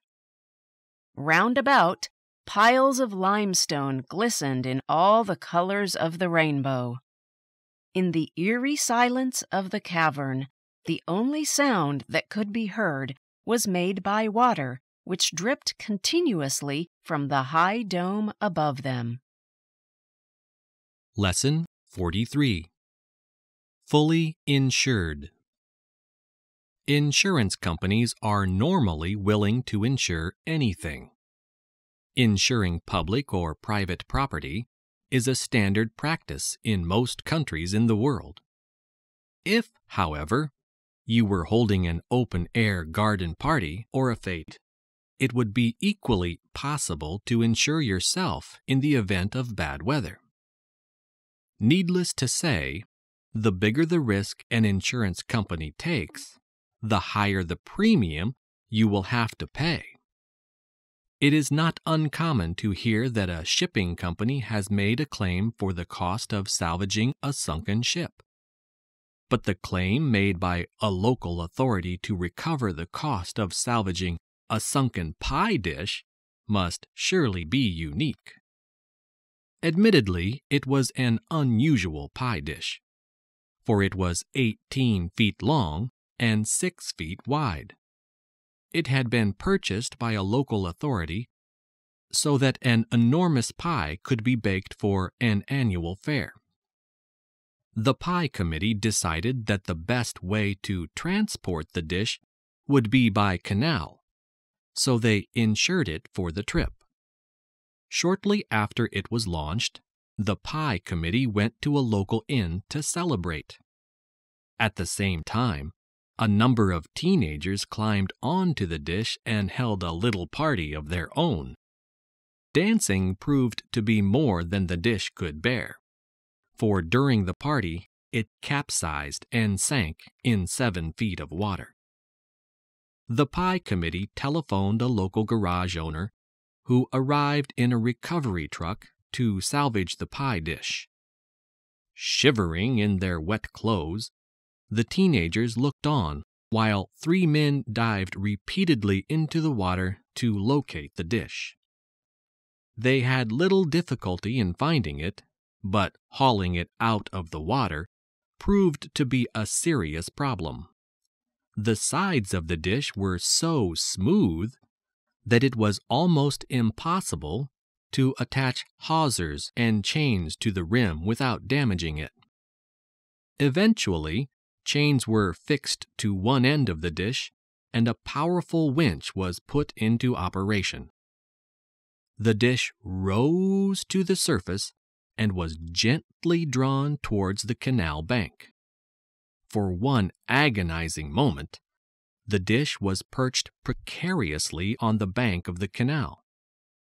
Round about, piles of limestone glistened in all the colors of the rainbow. In the eerie silence of the cavern, the only sound that could be heard was made by water, which dripped continuously from the high dome above them. Lesson 43. Fully insured. Insurance companies are normally willing to insure anything. Insuring public or private property, is a standard practice in most countries in the world. If, however, you were holding an open-air garden party or a fete, it would be equally possible to insure yourself in the event of bad weather. Needless to say, the bigger the risk an insurance company takes, the higher the premium you will have to pay. It is not uncommon to hear that a shipping company has made a claim for the cost of salvaging a sunken ship. But the claim made by a local authority to recover the cost of salvaging a sunken pie dish must surely be unique. Admittedly, it was an unusual pie dish, for it was 18 feet long and 6 feet wide. It had been purchased by a local authority so that an enormous pie could be baked for an annual fair. The pie committee decided that the best way to transport the dish would be by canal, so they insured it for the trip. Shortly after it was launched, the pie committee went to a local inn to celebrate. At the same time, a number of teenagers climbed onto the dish and held a little party of their own. Dancing proved to be more than the dish could bear, for during the party it capsized and sank in 7 feet of water. The pie committee telephoned a local garage owner who arrived in a recovery truck to salvage the pie dish. Shivering in their wet clothes, the teenagers looked on while 3 men dived repeatedly into the water to locate the dish. They had little difficulty in finding it, but hauling it out of the water proved to be a serious problem. The sides of the dish were so smooth that it was almost impossible to attach hawsers and chains to the rim without damaging it. Eventually, chains were fixed to one end of the dish, and a powerful winch was put into operation. The dish rose to the surface and was gently drawn towards the canal bank. For one agonizing moment, the dish was perched precariously on the bank of the canal,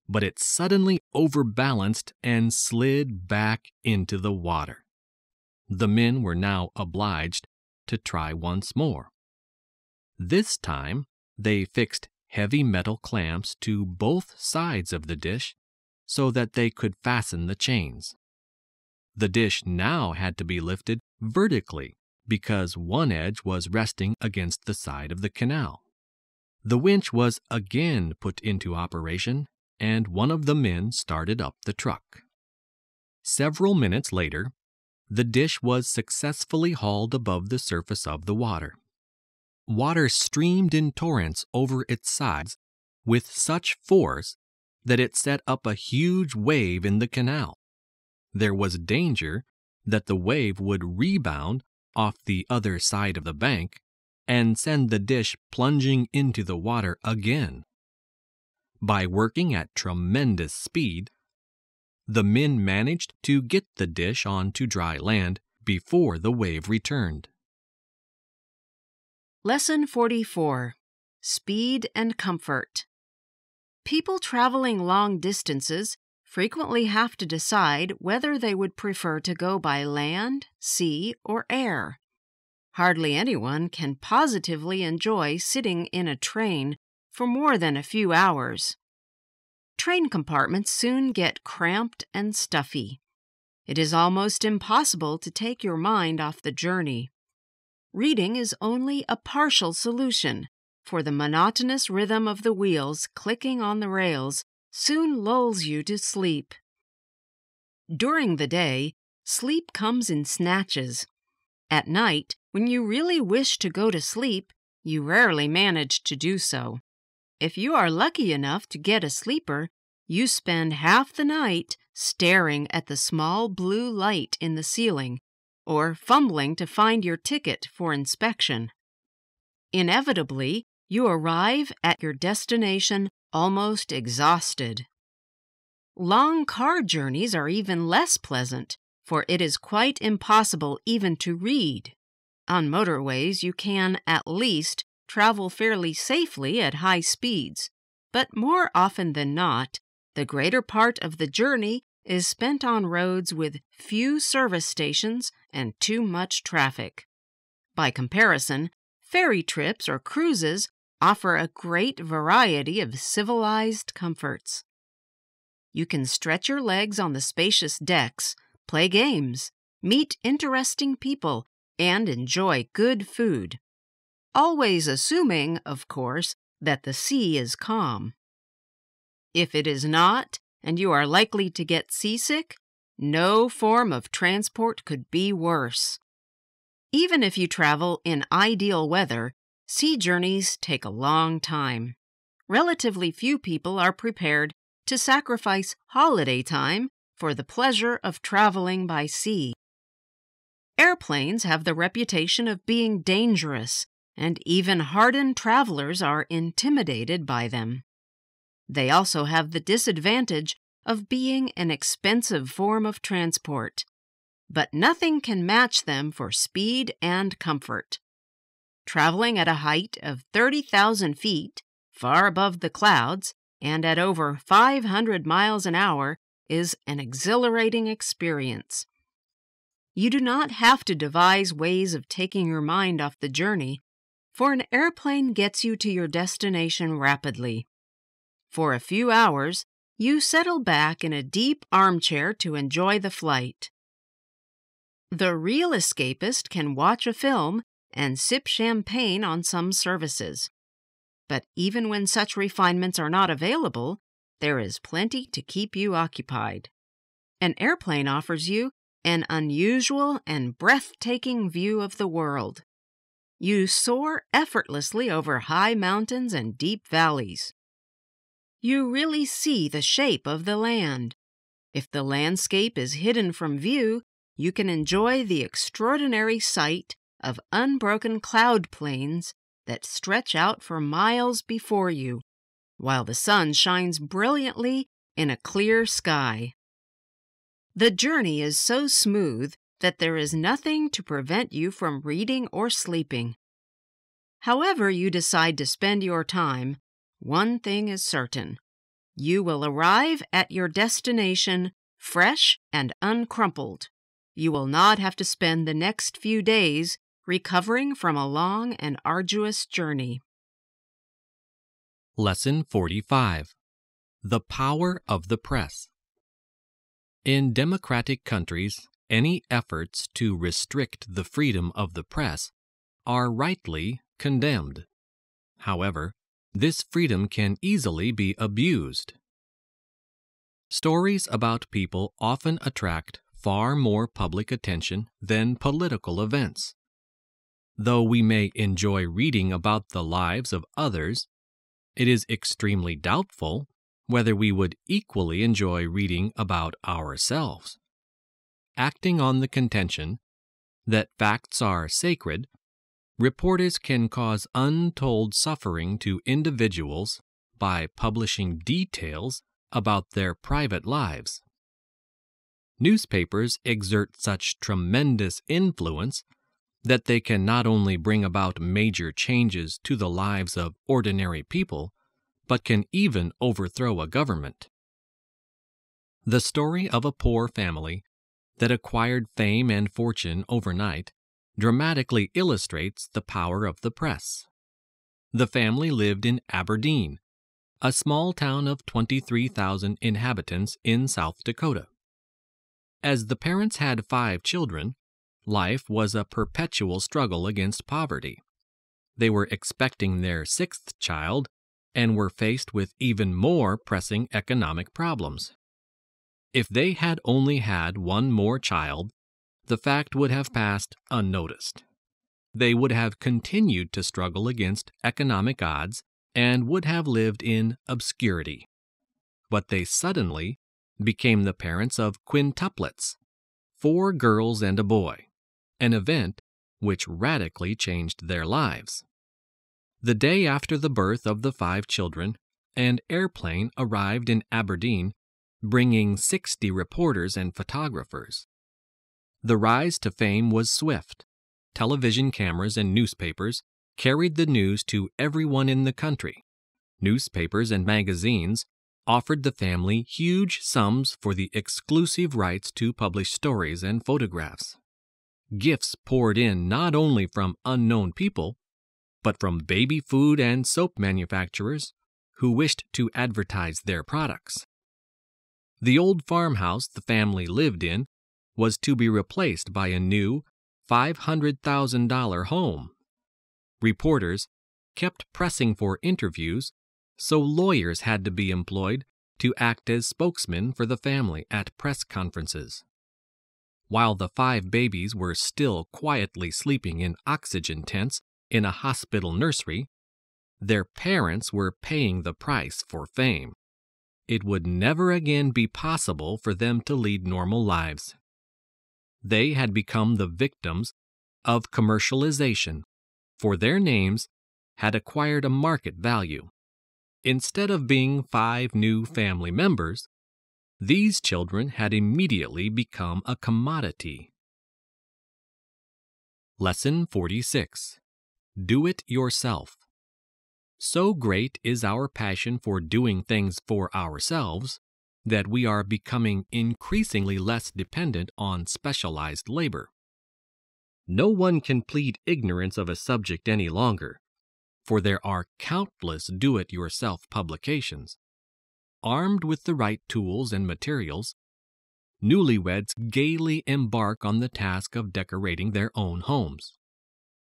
but it suddenly overbalanced and slid back into the water. The men were now obliged to try once more. This time, they fixed heavy metal clamps to both sides of the dish so that they could fasten the chains. The dish now had to be lifted vertically because one edge was resting against the side of the canal. The winch was again put into operation, and one of the men started up the truck. Several minutes later, the dish was successfully hauled above the surface of the water. Water streamed in torrents over its sides with such force that it set up a huge wave in the canal. There was danger that the wave would rebound off the other side of the bank and send the dish plunging into the water again. By working at tremendous speed, the men managed to get the dish onto dry land before the wave returned. Lesson 44. Speed and Comfort. People traveling long distances frequently have to decide whether they would prefer to go by land, sea, or air. Hardly anyone can positively enjoy sitting in a train for more than a few hours. Train compartments soon get cramped and stuffy. It is almost impossible to take your mind off the journey. Reading is only a partial solution, for the monotonous rhythm of the wheels clicking on the rails soon lulls you to sleep. During the day, sleep comes in snatches. At night, when you really wish to go to sleep, you rarely manage to do so. If you are lucky enough to get a sleeper, you spend half the night staring at the small blue light in the ceiling or fumbling to find your ticket for inspection. Inevitably, you arrive at your destination almost exhausted. Long car journeys are even less pleasant, for it is quite impossible even to read. On motorways, you can, at least, travel fairly safely at high speeds, but more often than not, the greater part of the journey is spent on roads with few service stations and too much traffic. By comparison, ferry trips or cruises offer a great variety of civilized comforts. You can stretch your legs on the spacious decks, play games, meet interesting people, and enjoy good food. Always assuming, of course, that the sea is calm. If it is not, and you are likely to get seasick, no form of transport could be worse. Even if you travel in ideal weather, sea journeys take a long time. Relatively few people are prepared to sacrifice holiday time for the pleasure of traveling by sea. Airplanes have the reputation of being dangerous, and even hardened travelers are intimidated by them. They also have the disadvantage of being an expensive form of transport, but nothing can match them for speed and comfort. Traveling at a height of 30,000 feet, far above the clouds, and at over 500 miles an hour is an exhilarating experience. You do not have to devise ways of taking your mind off the journey, for an airplane gets you to your destination rapidly. For a few hours, you settle back in a deep armchair to enjoy the flight. The real escapist can watch a film and sip champagne on some services. But even when such refinements are not available, there is plenty to keep you occupied. An airplane offers you an unusual and breathtaking view of the world. You soar effortlessly over high mountains and deep valleys. You really see the shape of the land. If the landscape is hidden from view, you can enjoy the extraordinary sight of unbroken cloud plains that stretch out for miles before you, while the sun shines brilliantly in a clear sky. The journey is so smooth that there is nothing to prevent you from reading or sleeping. However you decide to spend your time, one thing is certain. You will arrive at your destination fresh and uncrumpled. You will not have to spend the next few days recovering from a long and arduous journey. Lesson 45. The Power of the Press. In democratic countries, any efforts to restrict the freedom of the press are rightly condemned. However, this freedom can easily be abused. Stories about people often attract far more public attention than political events. Though we may enjoy reading about the lives of others, it is extremely doubtful whether we would equally enjoy reading about ourselves. Acting on the contention that facts are sacred, reporters can cause untold suffering to individuals by publishing details about their private lives. Newspapers exert such tremendous influence that they can not only bring about major changes to the lives of ordinary people, but can even overthrow a government. The story of a poor family that acquired fame and fortune overnight dramatically illustrates the power of the press. The family lived in Aberdeen, a small town of 23,000 inhabitants in South Dakota. As the parents had 5 children, life was a perpetual struggle against poverty. They were expecting their 6th child and were faced with even more pressing economic problems. If they had only had one more child, the fact would have passed unnoticed. They would have continued to struggle against economic odds and would have lived in obscurity. But they suddenly became the parents of quintuplets, 4 girls and a boy, an event which radically changed their lives. The day after the birth of the 5 children, an airplane arrived in Aberdeen bringing 60 reporters and photographers. The rise to fame was swift. Television cameras and newspapers carried the news to everyone in the country. Newspapers and magazines offered the family huge sums for the exclusive rights to publish stories and photographs. Gifts poured in not only from unknown people, but from baby food and soap manufacturers who wished to advertise their products. The old farmhouse the family lived in was to be replaced by a new $500,000 home. Reporters kept pressing for interviews, so lawyers had to be employed to act as spokesmen for the family at press conferences. While the 5 babies were still quietly sleeping in oxygen tents in a hospital nursery, their parents were paying the price for fame. It would never again be possible for them to lead normal lives. They had become the victims of commercialization, for their names had acquired a market value. Instead of being 5 new family members, these children had immediately become a commodity. Lesson 46. Do it yourself. So great is our passion for doing things for ourselves that we are becoming increasingly less dependent on specialized labor. No one can plead ignorance of a subject any longer, for there are countless do-it-yourself publications. Armed with the right tools and materials, newlyweds gaily embark on the task of decorating their own homes.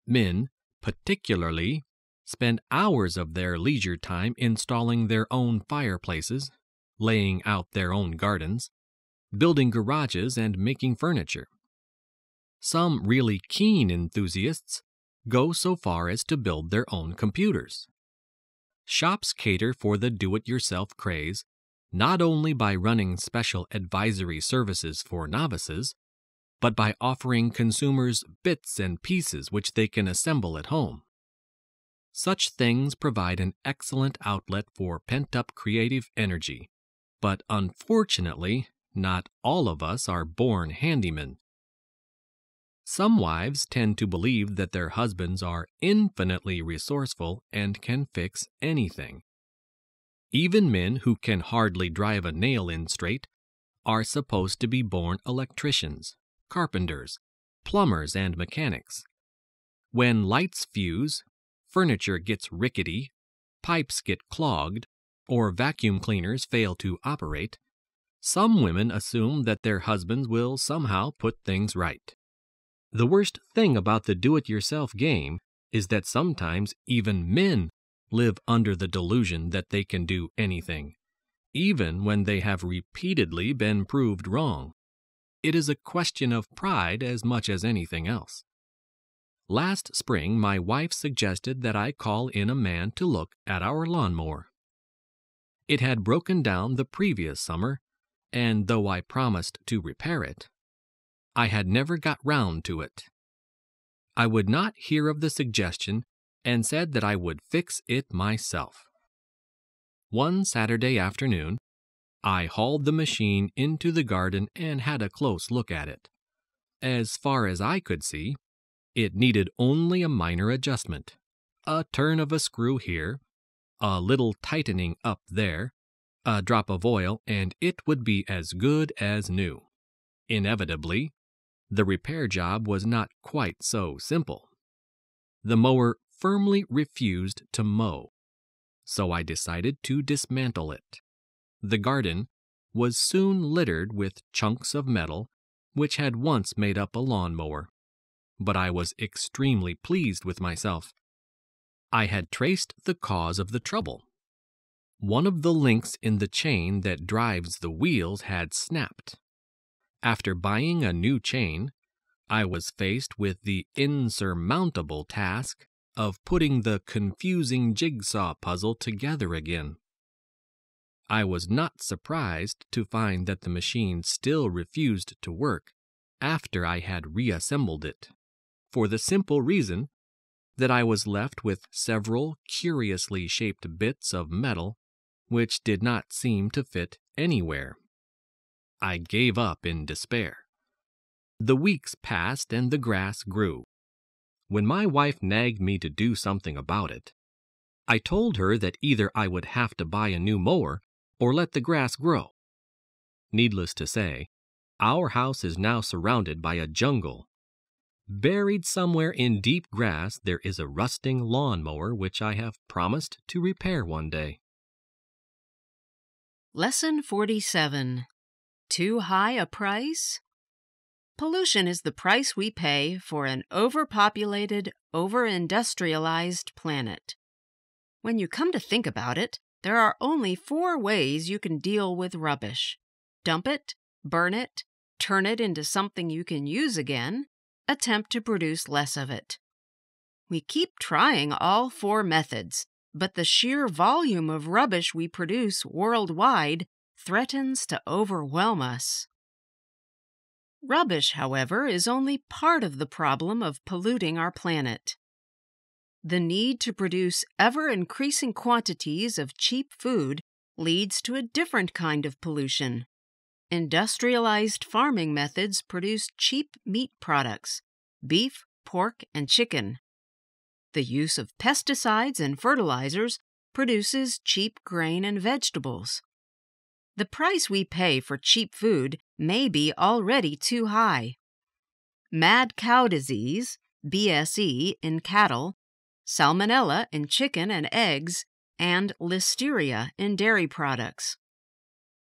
Men, particularly, spend hours of their leisure time installing their own fireplaces, laying out their own gardens, building garages, and making furniture. Some really keen enthusiasts go so far as to build their own computers. Shops cater for the do-it-yourself craze not only by running special advisory services for novices, but by offering consumers bits and pieces which they can assemble at home. Such things provide an excellent outlet for pent-up creative energy, but unfortunately, not all of us are born handymen. Some wives tend to believe that their husbands are infinitely resourceful and can fix anything. Even men who can hardly drive a nail in straight are supposed to be born electricians, carpenters, plumbers, and mechanics. When lights fuse, furniture gets rickety, pipes get clogged, or vacuum cleaners fail to operate, some women assume that their husbands will somehow put things right. The worst thing about the do-it-yourself game is that sometimes even men live under the delusion that they can do anything, even when they have repeatedly been proved wrong. It is a question of pride as much as anything else. Last spring, my wife suggested that I call in a man to look at our lawnmower. It had broken down the previous summer, and though I promised to repair it, I had never got round to it. I would not hear of the suggestion and said that I would fix it myself. One Saturday afternoon, I hauled the machine into the garden and had a close look at it. As far as I could see, it needed only a minor adjustment, a turn of a screw here, a little tightening up there, a drop of oil, and it would be as good as new. Inevitably, the repair job was not quite so simple. The mower firmly refused to mow, so I decided to dismantle it. The garden was soon littered with chunks of metal which had once made up a lawnmower, but I was extremely pleased with myself. I had traced the cause of the trouble. One of the links in the chain that drives the wheels had snapped. After buying a new chain, I was faced with the insurmountable task of putting the confusing jigsaw puzzle together again. I was not surprised to find that the machine still refused to work after I had reassembled it, for the simple reason that I was left with several curiously shaped bits of metal which did not seem to fit anywhere. I gave up in despair. The weeks passed and the grass grew. When my wife nagged me to do something about it, I told her that either I would have to buy a new mower or let the grass grow. Needless to say, our house is now surrounded by a jungle. Buried somewhere in deep grass, there is a rusting lawnmower which I have promised to repair one day. Lesson 47. Too high a price? Pollution is the price we pay for an overpopulated, over-industrialized planet. When you come to think about it, there are only 4 ways you can deal with rubbish. Dump it, burn it, turn it into something you can use again, attempt to produce less of it. We keep trying all 4 methods, but the sheer volume of rubbish we produce worldwide threatens to overwhelm us. Rubbish, however, is only part of the problem of polluting our planet. The need to produce ever-increasing quantities of cheap food leads to a different kind of pollution. Industrialized farming methods produce cheap meat products, beef, pork, and chicken. The use of pesticides and fertilizers produces cheap grain and vegetables. The price we pay for cheap food may be already too high. Mad cow disease, BSE, in cattle, salmonella in chicken and eggs, and listeria in dairy products.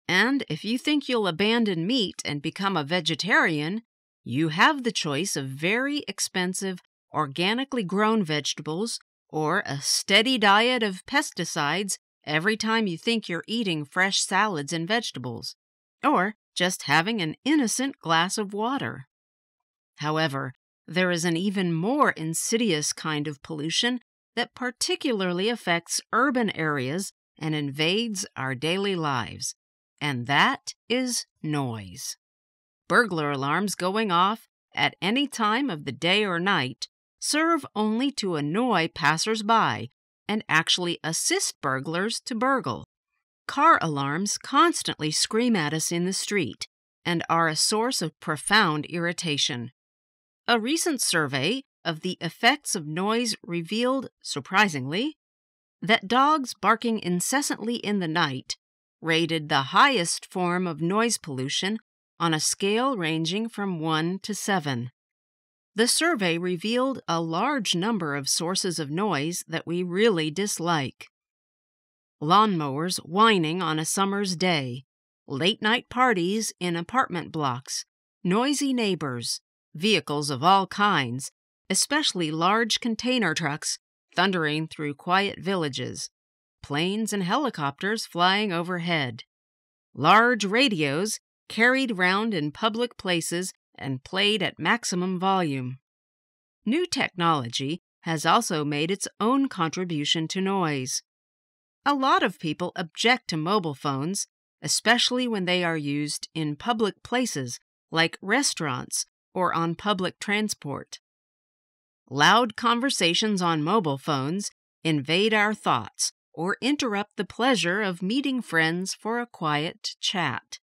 And if you think you'll abandon meat and become a vegetarian, you have the choice of very expensive, organically grown vegetables or a steady diet of pesticides every time you think you're eating fresh salads and vegetables, or just having an innocent glass of water. However, there is an even more insidious kind of pollution that particularly affects urban areas and invades our daily lives, and that is noise. Burglar alarms going off at any time of the day or night serve only to annoy passers-by and actually assist burglars to burgle. Car alarms constantly scream at us in the street and are a source of profound irritation. A recent survey of the effects of noise revealed, surprisingly, that dogs barking incessantly in the night rated the highest form of noise pollution on a scale ranging from 1 to 7. The survey revealed a large number of sources of noise that we really dislike. Lawnmowers whining on a summer's day, late-night parties in apartment blocks, noisy neighbors, vehicles of all kinds, especially large container trucks thundering through quiet villages, planes and helicopters flying overhead, large radios carried round in public places and played at maximum volume. New technology has also made its own contribution to noise. A lot of people object to mobile phones, especially when they are used in public places like restaurants or on public transport. Loud conversations on mobile phones invade our thoughts or interrupt the pleasure of meeting friends for a quiet chat.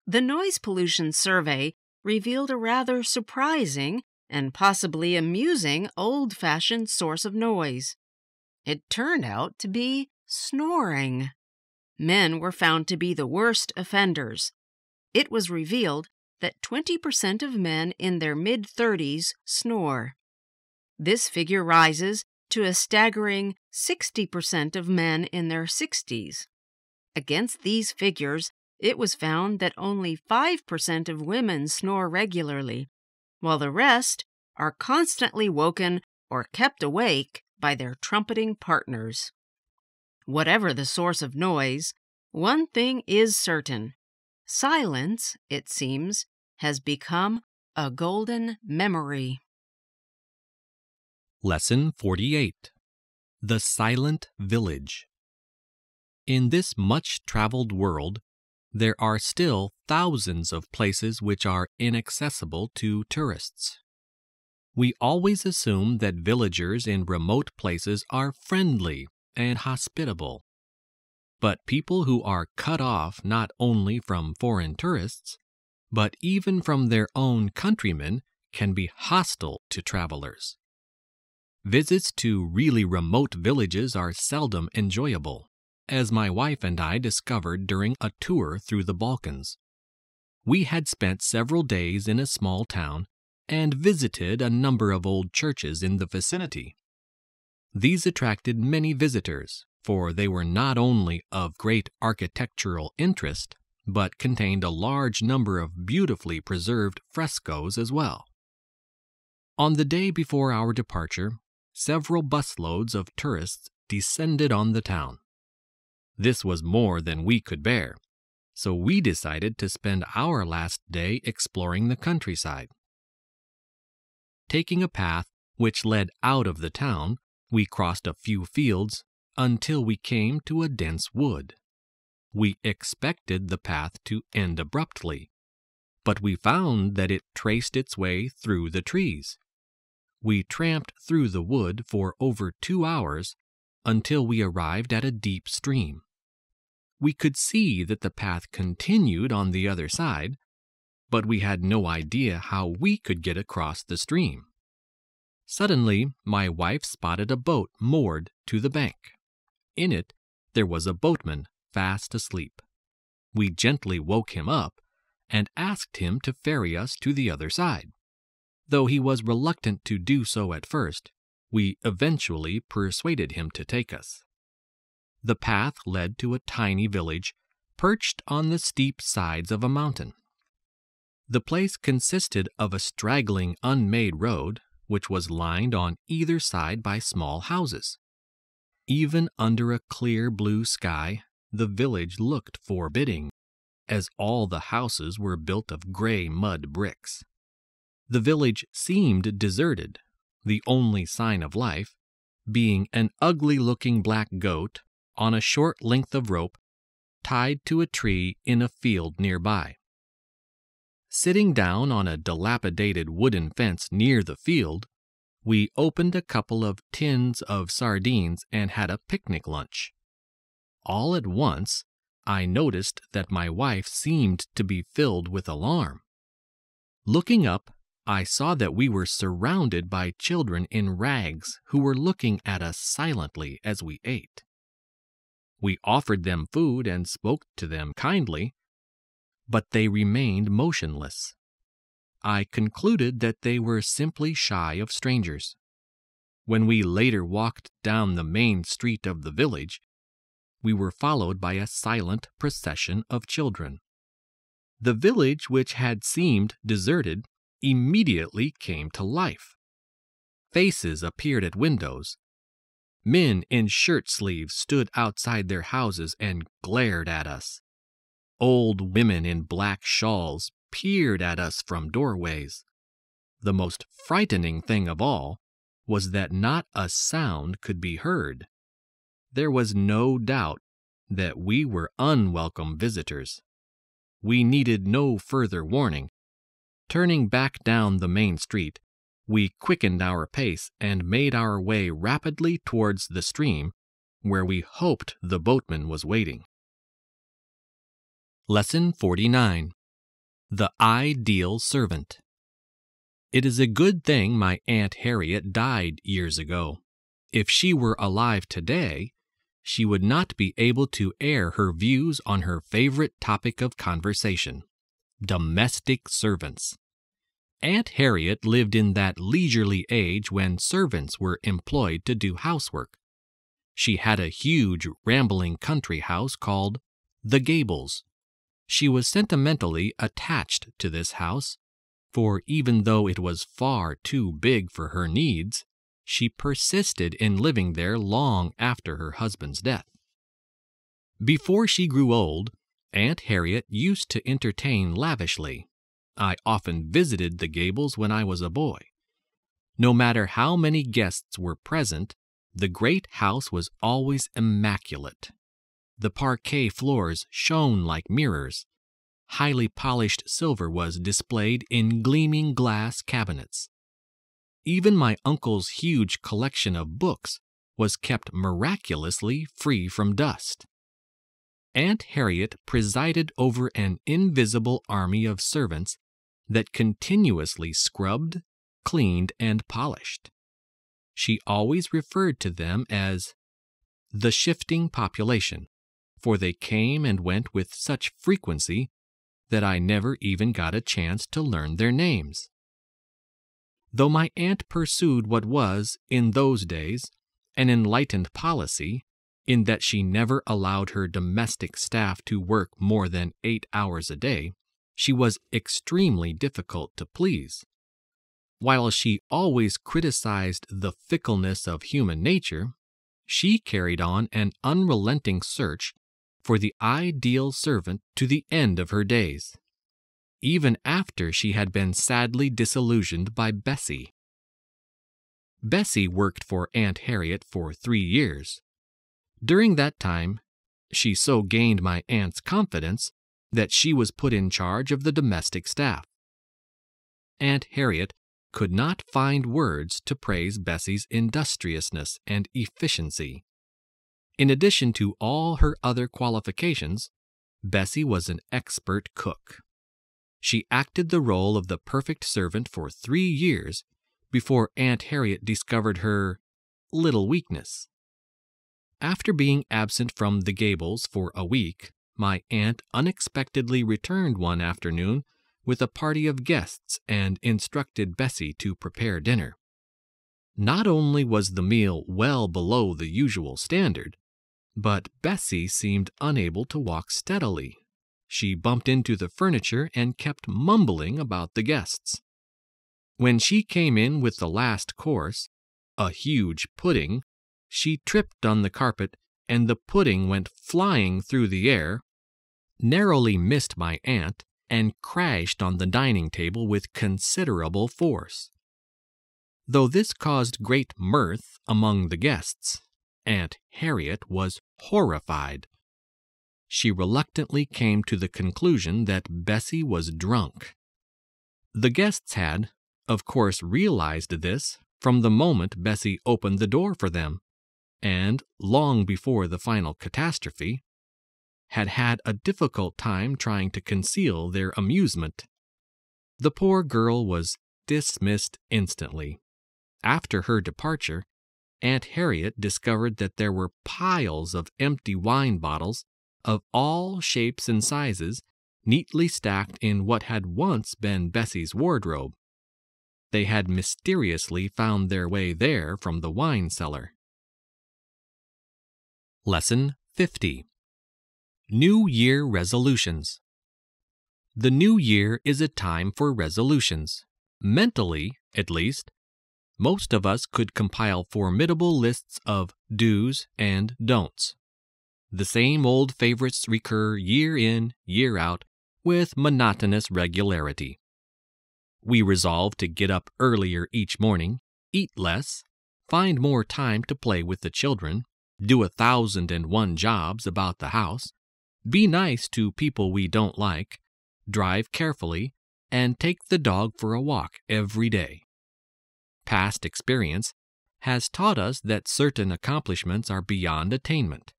The Noise Pollution Survey revealed a rather surprising and possibly amusing old-fashioned source of noise. It turned out to be snoring. Men were found to be the worst offenders. It was revealed that 20% of men in their mid-30s snore. This figure rises to a staggering 60% of men in their 60s. Against these figures, it was found that only 5% of women snore regularly, while the rest are constantly woken or kept awake by their trumpeting partners. Whatever the source of noise, one thing is certain. Silence, it seems, has become a golden memory. Lesson 48. The Silent Village. In this much-traveled world, there are still thousands of places which are inaccessible to tourists. We always assume that villagers in remote places are friendly and hospitable. but people who are cut off not only from foreign tourists, but even from their own countrymen can be hostile to travelers. Visits to really remote villages are seldom enjoyable, as my wife and I discovered during a tour through the Balkans. We had spent several days in a small town and visited a number of old churches in the vicinity. These attracted many visitors, for they were not only of great architectural interest, but contained a large number of beautifully preserved frescoes as well. On the day before our departure, several busloads of tourists descended on the town. This was more than we could bear, so we decided to spend our last day exploring the countryside. Taking a path which led out of the town, we crossed a few fields until we came to a dense wood. We expected the path to end abruptly, but we found that it traced its way through the trees. We tramped through the wood for over 2 hours until we arrived at a deep stream. We could see that the path continued on the other side, but we had no idea how we could get across the stream. Suddenly, my wife spotted a boat moored to the bank. In it, there was a boatman fast asleep. We gently woke him up and asked him to ferry us to the other side. Though he was reluctant to do so at first, we eventually persuaded him to take us. The path led to a tiny village perched on the steep sides of a mountain. The place consisted of a straggling, unmade road, which was lined on either side by small houses. Even under a clear blue sky, the village looked forbidding, as all the houses were built of gray mud bricks. The village seemed deserted, the only sign of life being an ugly-looking black goat on a short length of rope tied to a tree in a field nearby. Sitting down on a dilapidated wooden fence near the field, we opened a couple of tins of sardines and had a picnic lunch. All at once, I noticed that my wife seemed to be filled with alarm. Looking up, I saw that we were surrounded by children in rags who were looking at us silently as we ate. We offered them food and spoke to them kindly, but they remained motionless. I concluded that they were simply shy of strangers. When we later walked down the main street of the village, we were followed by a silent procession of children. The village, which had seemed deserted, immediately came to life. Faces appeared at windows. Men in shirt sleeves stood outside their houses and glared at us. Old women in black shawls peered at us from doorways. The most frightening thing of all was that not a sound could be heard. There was no doubt that we were unwelcome visitors. We needed no further warning. Turning back down the main street, we quickened our pace and made our way rapidly towards the stream, where we hoped the boatman was waiting. Lesson 49. The Ideal Servant. It is a good thing my Aunt Harriet died years ago. If she were alive today, she would not be able to air her views on her favorite topic of conversation, domestic servants. Aunt Harriet lived in that leisurely age when servants were employed to do housework. She had a huge, rambling country house called The Gables. She was sentimentally attached to this house, for even though it was far too big for her needs, she persisted in living there long after her husband's death. Before she grew old, Aunt Harriet used to entertain lavishly. I often visited the Gables when I was a boy. No matter how many guests were present, the great house was always immaculate. The parquet floors shone like mirrors. Highly polished silver was displayed in gleaming glass cabinets. Even my uncle's huge collection of books was kept miraculously free from dust. Aunt Harriet presided over an invisible army of servants that continuously scrubbed, cleaned, and polished. She always referred to them as the shifting population, for they came and went with such frequency that I never even got a chance to learn their names. Though my aunt pursued what was, in those days, an enlightened policy, in that she never allowed her domestic staff to work more than 8 hours a day, she was extremely difficult to please. While she always criticized the fickleness of human nature, she carried on an unrelenting search for the ideal servant to the end of her days, even after she had been sadly disillusioned by Bessie. Bessie worked for Aunt Harriet for 3 years. During that time, she so gained my aunt's confidence that she was put in charge of the domestic staff. Aunt Harriet could not find words to praise Bessie's industriousness and efficiency. In addition to all her other qualifications, Bessie was an expert cook. She acted the role of the perfect servant for 3 years before Aunt Harriet discovered her little weakness. After being absent from the Gables for a week, my aunt unexpectedly returned one afternoon with a party of guests and instructed Bessie to prepare dinner. Not only was the meal well below the usual standard, but Bessie seemed unable to walk steadily. She bumped into the furniture and kept mumbling about the guests. When she came in with the last course, a huge pudding, she tripped on the carpet and the pudding went flying through the air, narrowly missed my aunt, and crashed on the dining table with considerable force. Though this caused great mirth among the guests, Aunt Harriet was horrified. She reluctantly came to the conclusion that Bessie was drunk. The guests had, of course, realized this from the moment Bessie opened the door for them, and, long before the final catastrophe, had had a difficult time trying to conceal their amusement. The poor girl was dismissed instantly. After her departure, Aunt Harriet discovered that there were piles of empty wine bottles of all shapes and sizes neatly stacked in what had once been Bessie's wardrobe. They had mysteriously found their way there from the wine cellar. Lesson 50. New Year Resolutions. The new year is a time for resolutions. Mentally, at least, most of us could compile formidable lists of do's and don'ts. The same old favorites recur year in, year out, with monotonous regularity. We resolve to get up earlier each morning, eat less, find more time to play with the children, do 1,001 jobs about the house, be nice to people we don't like, drive carefully, and take the dog for a walk every day. Past experience has taught us that certain accomplishments are beyond attainment.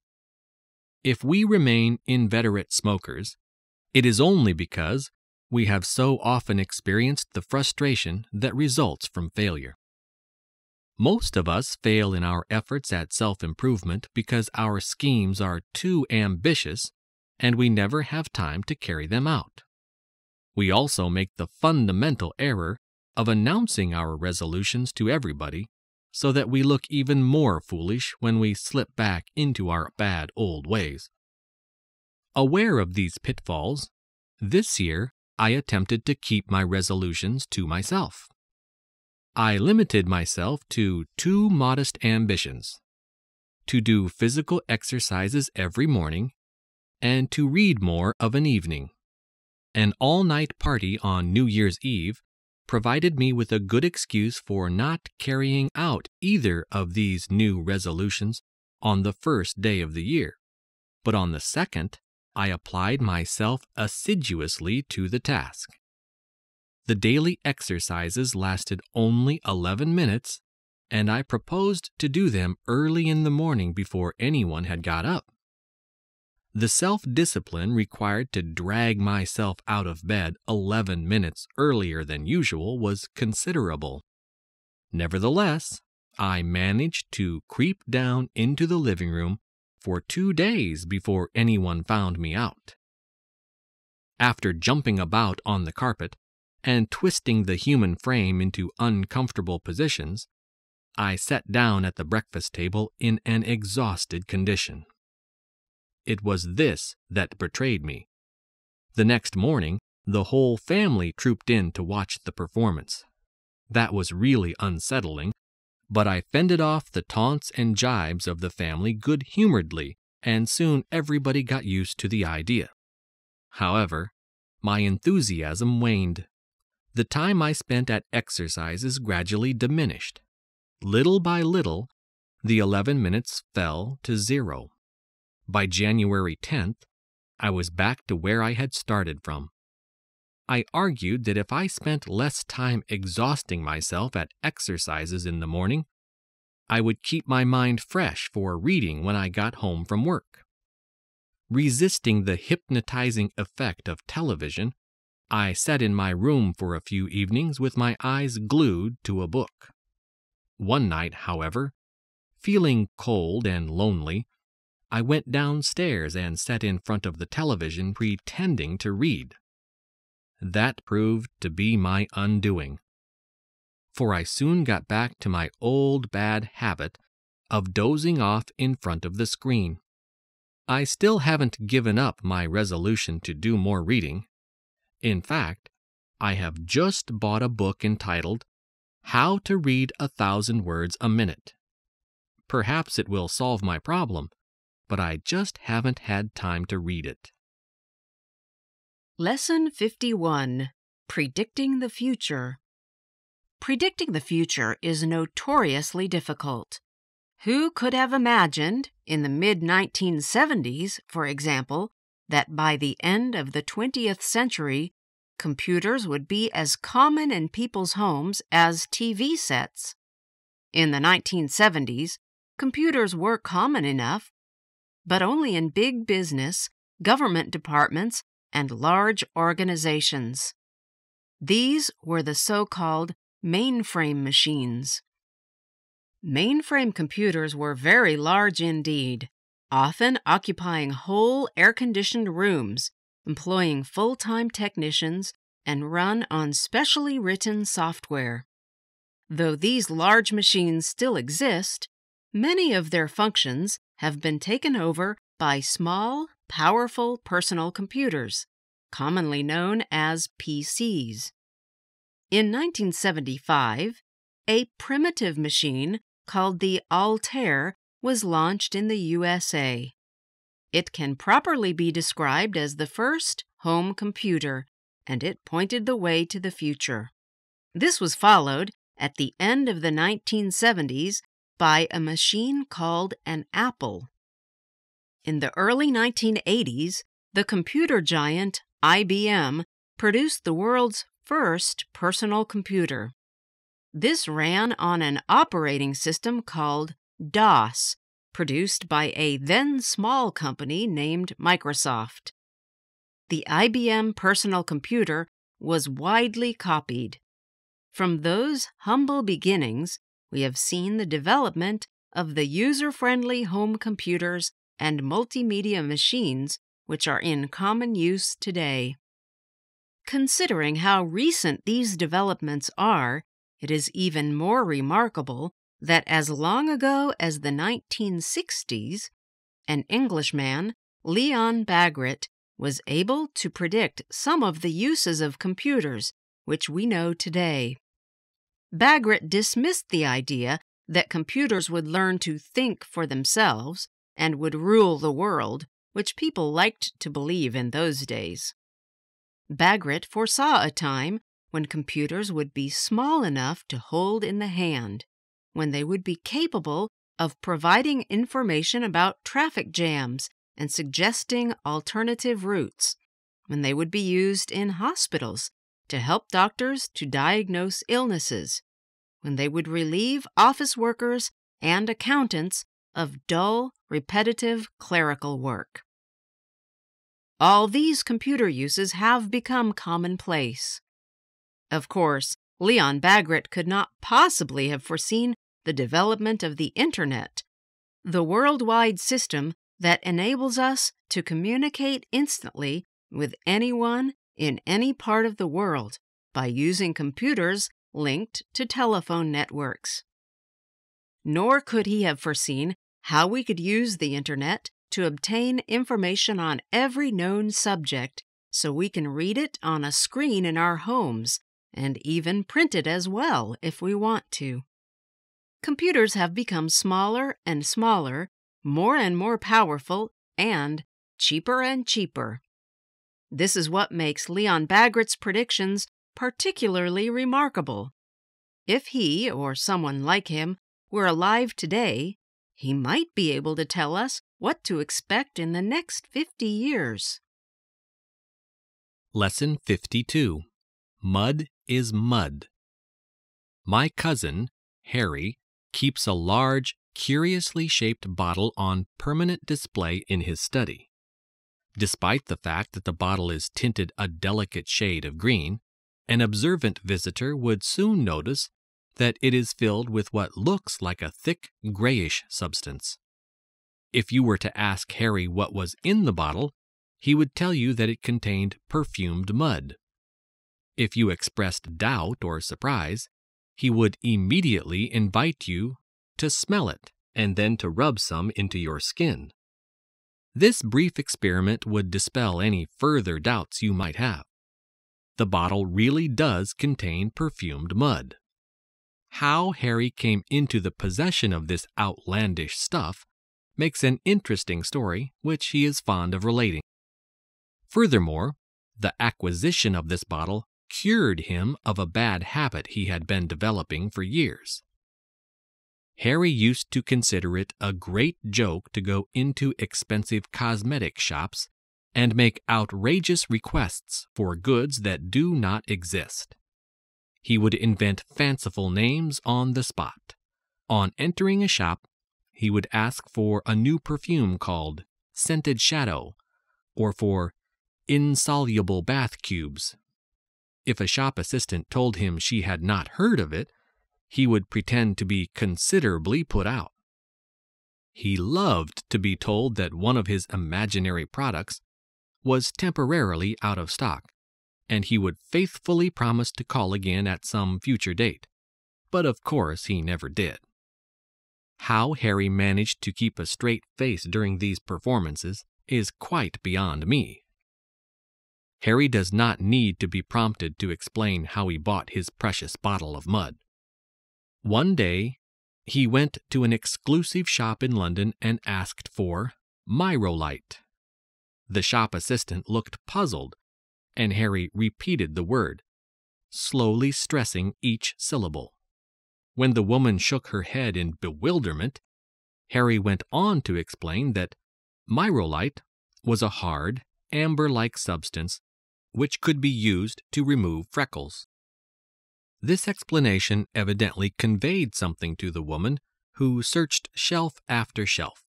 If we remain inveterate smokers, it is only because we have so often experienced the frustration that results from failure. Most of us fail in our efforts at self-improvement because our schemes are too ambitious and we never have time to carry them out. We also make the fundamental error of announcing our resolutions to everybody so that we look even more foolish when we slip back into our bad old ways. Aware of these pitfalls, this year I attempted to keep my resolutions to myself. I limited myself to 2 modest ambitions: to do physical exercises every morning and to read more of an evening. An all-night party on New Year's Eve provided me with a good excuse for not carrying out either of these new resolutions on the first day of the year, but on the second, I applied myself assiduously to the task. The daily exercises lasted only 11 minutes, and I proposed to do them early in the morning before anyone had got up. The self-discipline required to drag myself out of bed 11 minutes earlier than usual was considerable. Nevertheless, I managed to creep down into the living room for 2 days before anyone found me out. After jumping about on the carpet and twisting the human frame into uncomfortable positions, I sat down at the breakfast table in an exhausted condition. It was this that betrayed me. The next morning, the whole family trooped in to watch the performance. That was really unsettling, but I fended off the taunts and jibes of the family good-humoredly, and soon everybody got used to the idea. However, my enthusiasm waned. The time I spent at exercises gradually diminished. Little by little, the 11 minutes fell to 0. By January 10th, I was back to where I had started from. I argued that if I spent less time exhausting myself at exercises in the morning, I would keep my mind fresh for reading when I got home from work. Resisting the hypnotizing effect of television, I sat in my room for a few evenings with my eyes glued to a book. One night, however, feeling cold and lonely, I went downstairs and sat in front of the television pretending to read. That proved to be my undoing, for I soon got back to my old bad habit of dozing off in front of the screen. I still haven't given up my resolution to do more reading. In fact, I have just bought a book entitled How to Read 1,000 Words a Minute. Perhaps it will solve my problem, but I just haven't had time to read it. Lesson 51. Predicting the Future. Predicting the future is notoriously difficult. Who could have imagined, in the mid-1970s, for example, that by the end of the 20th century, computers would be as common in people's homes as TV sets? In the 1970s, computers were common enough, but only in big business, government departments, and large organizations. These were the so-called mainframe machines. Mainframe computers were very large indeed, often occupying whole air-conditioned rooms, employing full-time technicians, and run on specially written software. Though these large machines still exist, many of their functions have been taken over by small, powerful personal computers, commonly known as PCs. In 1975, a primitive machine called the Altair was launched in the USA. It can properly be described as the first home computer, and it pointed the way to the future. This was followed, at the end of the 1970s, by a machine called an Apple. In the early 1980s, the computer giant IBM produced the world's first personal computer. This ran on an operating system called DOS, produced by a then-small company named Microsoft. The IBM personal computer was widely copied. From those humble beginnings, we have seen the development of the user-friendly home computers and multimedia machines which are in common use today. Considering how recent these developments are, it is even more remarkable that as long ago as the 1960s, an Englishman, Leon Bagrit, was able to predict some of the uses of computers which we know today. Bagrit dismissed the idea that computers would learn to think for themselves and would rule the world, which people liked to believe in those days. Bagrit foresaw a time when computers would be small enough to hold in the hand, when they would be capable of providing information about traffic jams and suggesting alternative routes, when they would be used in hospitals to help doctors to diagnose illnesses, when they would relieve office workers and accountants of dull, repetitive clerical work. all these computer uses have become commonplace. Of course, Leon Bagrat could not possibly have foreseen the development of the Internet, the worldwide system that enables us to communicate instantly with anyone in any part of the world by using computers linked to telephone networks. Nor could he have foreseen how we could use the Internet to obtain information on every known subject so we can read it on a screen in our homes and even print it as well if we want to. Computers have become smaller and smaller, more and more powerful, and cheaper. This is what makes Leon Bagrat's predictions particularly remarkable. If he, or someone like him, were alive today, he might be able to tell us what to expect in the next 50 years. Lesson 52. Mud is mud. My cousin, Harry, keeps a large, curiously shaped bottle on permanent display in his study. Despite the fact that the bottle is tinted a delicate shade of green, an observant visitor would soon notice that it is filled with what looks like a thick, grayish substance. If you were to ask Harry what was in the bottle, he would tell you that it contained perfumed mud. If you expressed doubt or surprise, he would immediately invite you to smell it and then to rub some into your skin. This brief experiment would dispel any further doubts you might have. The bottle really does contain perfumed mud. How Harry came into the possession of this outlandish stuff makes an interesting story which he is fond of relating. Furthermore, the acquisition of this bottle cured him of a bad habit he had been developing for years. Harry used to consider it a great joke to go into expensive cosmetic shops and make outrageous requests for goods that do not exist. He would invent fanciful names on the spot. On entering a shop, he would ask for a new perfume called Scented Shadow, or for insoluble bath cubes. If a shop assistant told him she had not heard of it, he would pretend to be considerably put out. He loved to be told that one of his imaginary products was temporarily out of stock, and he would faithfully promise to call again at some future date. But of course he never did. How Harry managed to keep a straight face during these performances is quite beyond me. Harry does not need to be prompted to explain how he bought his precious bottle of mud. One day, he went to an exclusive shop in London and asked for myrolite. The shop assistant looked puzzled, and Harry repeated the word, slowly stressing each syllable. When the woman shook her head in bewilderment, Harry went on to explain that myrolite was a hard, amber-like substance which could be used to remove freckles. This explanation evidently conveyed something to the woman, who searched shelf after shelf.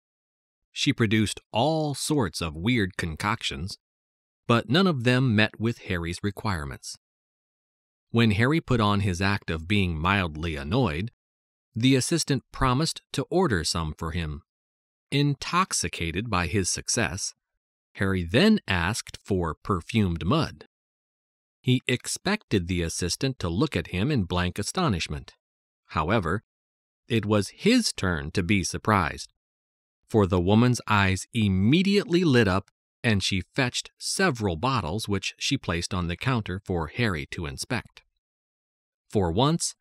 She produced all sorts of weird concoctions, but none of them met with Harry's requirements. When Harry put on his act of being mildly annoyed, the assistant promised to order some for him. Intoxicated by his success, Harry then asked for perfumed mud. He expected the assistant to look at him in blank astonishment. However, it was his turn to be surprised, for the woman's eyes immediately lit up and she fetched several bottles which she placed on the counter for Harry to inspect. For once,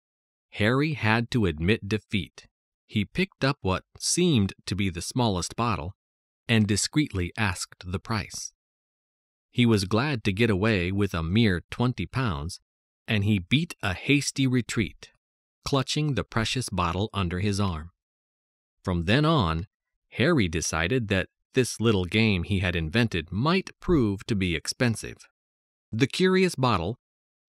Harry had to admit defeat. He picked up what seemed to be the smallest bottle and discreetly asked the price. He was glad to get away with a mere 20 pounds, and he beat a hasty retreat, clutching the precious bottle under his arm. From then on, Harry decided that this little game he had invented might prove to be expensive. The curious bottle,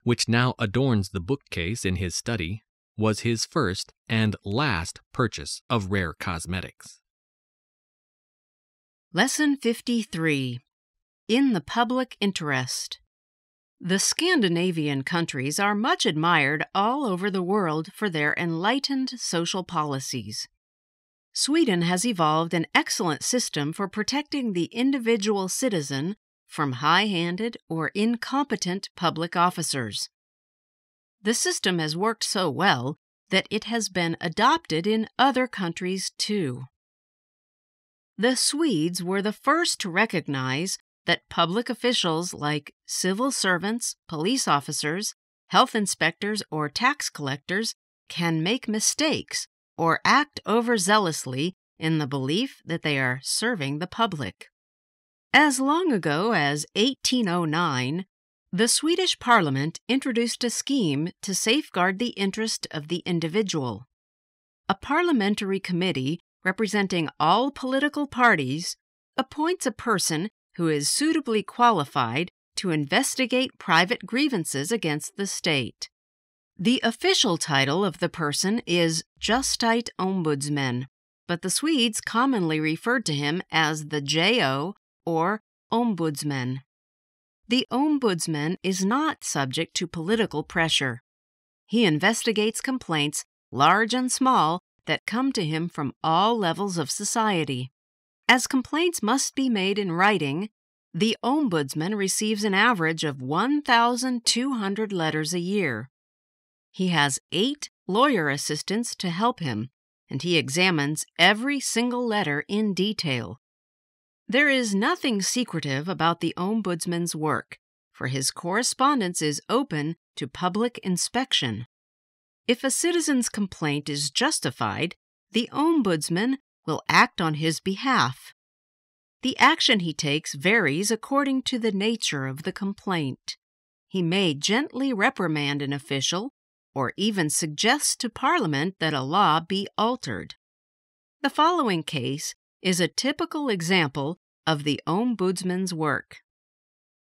which now adorns the bookcase in his study, was his first and last purchase of rare cosmetics. Lesson 53. in the public interest. The Scandinavian countries are much admired all over the world for their enlightened social policies. Sweden has evolved an excellent system for protecting the individual citizen from high-handed or incompetent public officers. The system has worked so well that it has been adopted in other countries too. The Swedes were the first to recognize that public officials like civil servants, police officers, health inspectors, or tax collectors can make mistakes or act overzealously in the belief that they are serving the public. As long ago as 1809, the Swedish Parliament introduced a scheme to safeguard the interest of the individual. A parliamentary committee representing all political parties appoints a person who is suitably qualified to investigate private grievances against the state. The official title of the person is Justite Ombudsman, but the Swedes commonly referred to him as the JO or Ombudsman. The Ombudsman is not subject to political pressure. He investigates complaints, large and small, that come to him from all levels of society. As complaints must be made in writing, the Ombudsman receives an average of 1,200 letters a year. He has 8 lawyer assistants to help him, and he examines every single letter in detail. There is nothing secretive about the Ombudsman's work, for his correspondence is open to public inspection. If a citizen's complaint is justified, the Ombudsman will act on his behalf. The action he takes varies according to the nature of the complaint. He may gently reprimand an official or even suggest to Parliament that a law be altered. The following case is a typical example of the Ombudsman's work.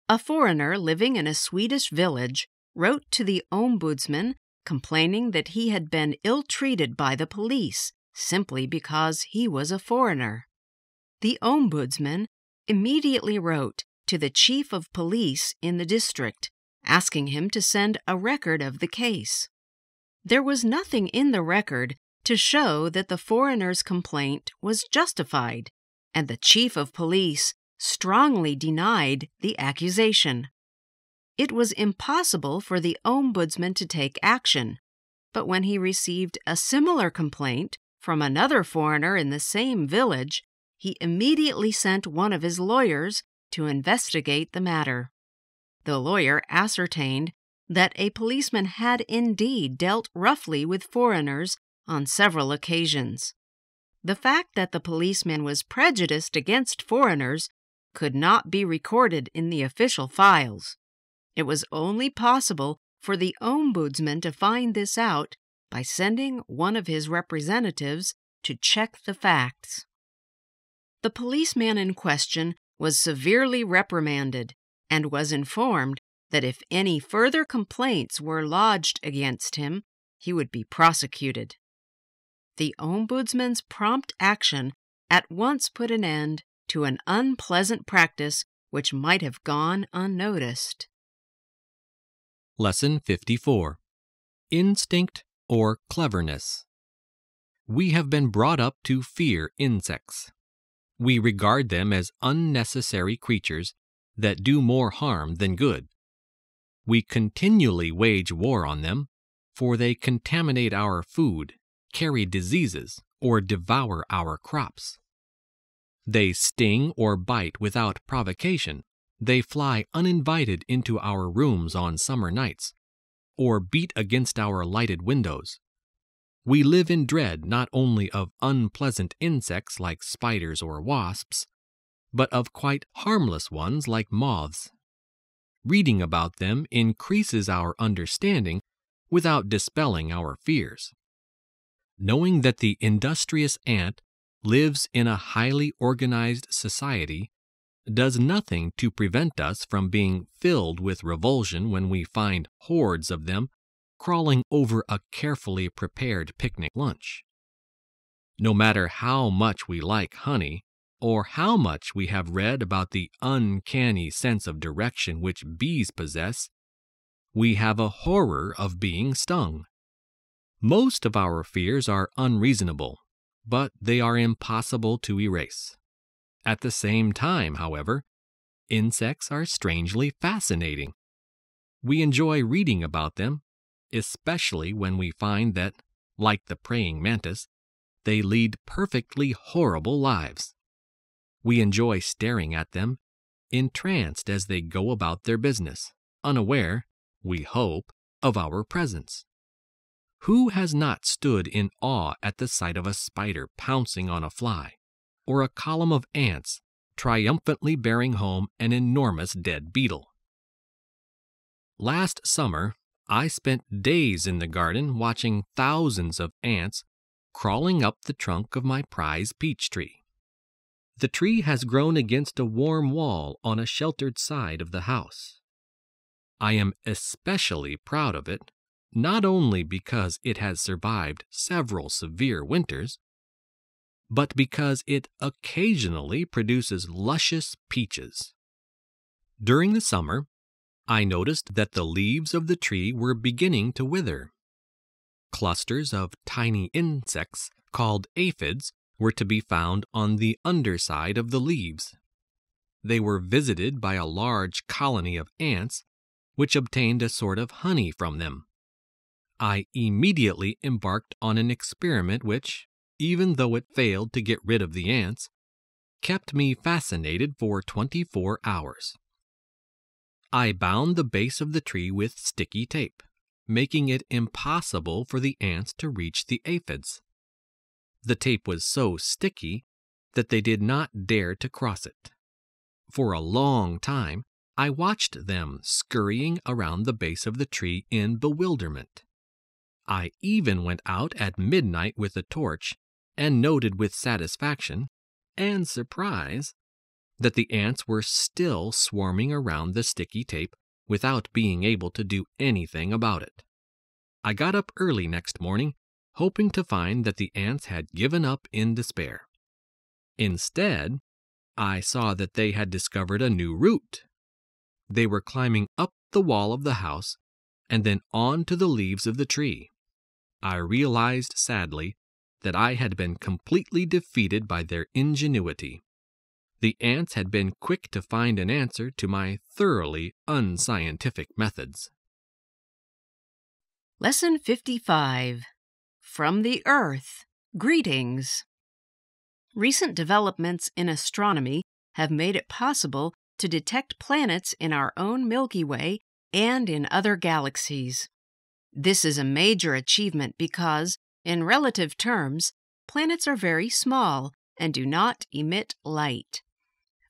A foreigner living in a Swedish village wrote to the Ombudsman complaining that he had been ill-treated by the police simply because he was a foreigner. The Ombudsman immediately wrote to the chief of police in the district, asking him to send a record of the case. There was nothing in the record to show that the foreigner's complaint was justified, and the chief of police strongly denied the accusation. It was impossible for the Ombudsman to take action, but when he received a similar complaint from another foreigner in the same village, he immediately sent one of his lawyers to investigate the matter. The lawyer ascertained that a policeman had indeed dealt roughly with foreigners on several occasions. The fact that the policeman was prejudiced against foreigners could not be recorded in the official files. It was only possible for the Ombudsman to find this out by sending one of his representatives to check the facts. The policeman in question was severely reprimanded and was informed that if any further complaints were lodged against him, he would be prosecuted. The Ombudsman's prompt action at once put an end to an unpleasant practice which might have gone unnoticed. Lesson 54. Instinct or Cleverness. We have been brought up to fear insects. We regard them as unnecessary creatures that do more harm than good. We continually wage war on them, for they contaminate our food, carry diseases, or devour our crops. They sting or bite without provocation. They fly uninvited into our rooms on summer nights, or beat against our lighted windows. We live in dread not only of unpleasant insects like spiders or wasps, but of quite harmless ones like moths. Reading about them increases our understanding without dispelling our fears. Knowing that the industrious ant lives in a highly organized society does nothing to prevent us from being filled with revulsion when we find hordes of them crawling over a carefully prepared picnic lunch. No matter how much we like honey, or how much we have read about the uncanny sense of direction which bees possess, we have a horror of being stung. Most of our fears are unreasonable, but they are impossible to erase. At the same time, however, insects are strangely fascinating. We enjoy reading about them, especially when we find that, like the praying mantis, they lead perfectly horrible lives. We enjoy staring at them, entranced as they go about their business, unaware, we hope, of our presence. Who has not stood in awe at the sight of a spider pouncing on a fly, or a column of ants triumphantly bearing home an enormous dead beetle? Last summer, I spent days in the garden watching thousands of ants crawling up the trunk of my prize peach tree. The tree has grown against a warm wall on a sheltered side of the house. I am especially proud of it, not only because it has survived several severe winters, but because it occasionally produces luscious peaches. During the summer, I noticed that the leaves of the tree were beginning to wither. Clusters of tiny insects called aphids were to be found on the underside of the leaves. They were visited by a large colony of ants, which obtained a sort of honey from them. I immediately embarked on an experiment which, even though it failed to get rid of the ants, kept me fascinated for 24 hours. I bound the base of the tree with sticky tape, making it impossible for the ants to reach the aphids. The tape was so sticky that they did not dare to cross it. For a long time, I watched them scurrying around the base of the tree in bewilderment. I even went out at midnight with a torch and noted with satisfaction and surprise that the ants were still swarming around the sticky tape without being able to do anything about it. I got up early next morning, hoping to find that the ants had given up in despair. Instead, I saw that they had discovered a new route. They were climbing up the wall of the house and then onto the leaves of the tree. I realized sadly that I had been completely defeated by their ingenuity. The ants had been quick to find an answer to my thoroughly unscientific methods. Lesson 55. From the Earth. Greetings. Recent developments in astronomy have made it possible to detect planets in our own Milky Way and in other galaxies. This is a major achievement because, in relative terms, planets are very small and do not emit light.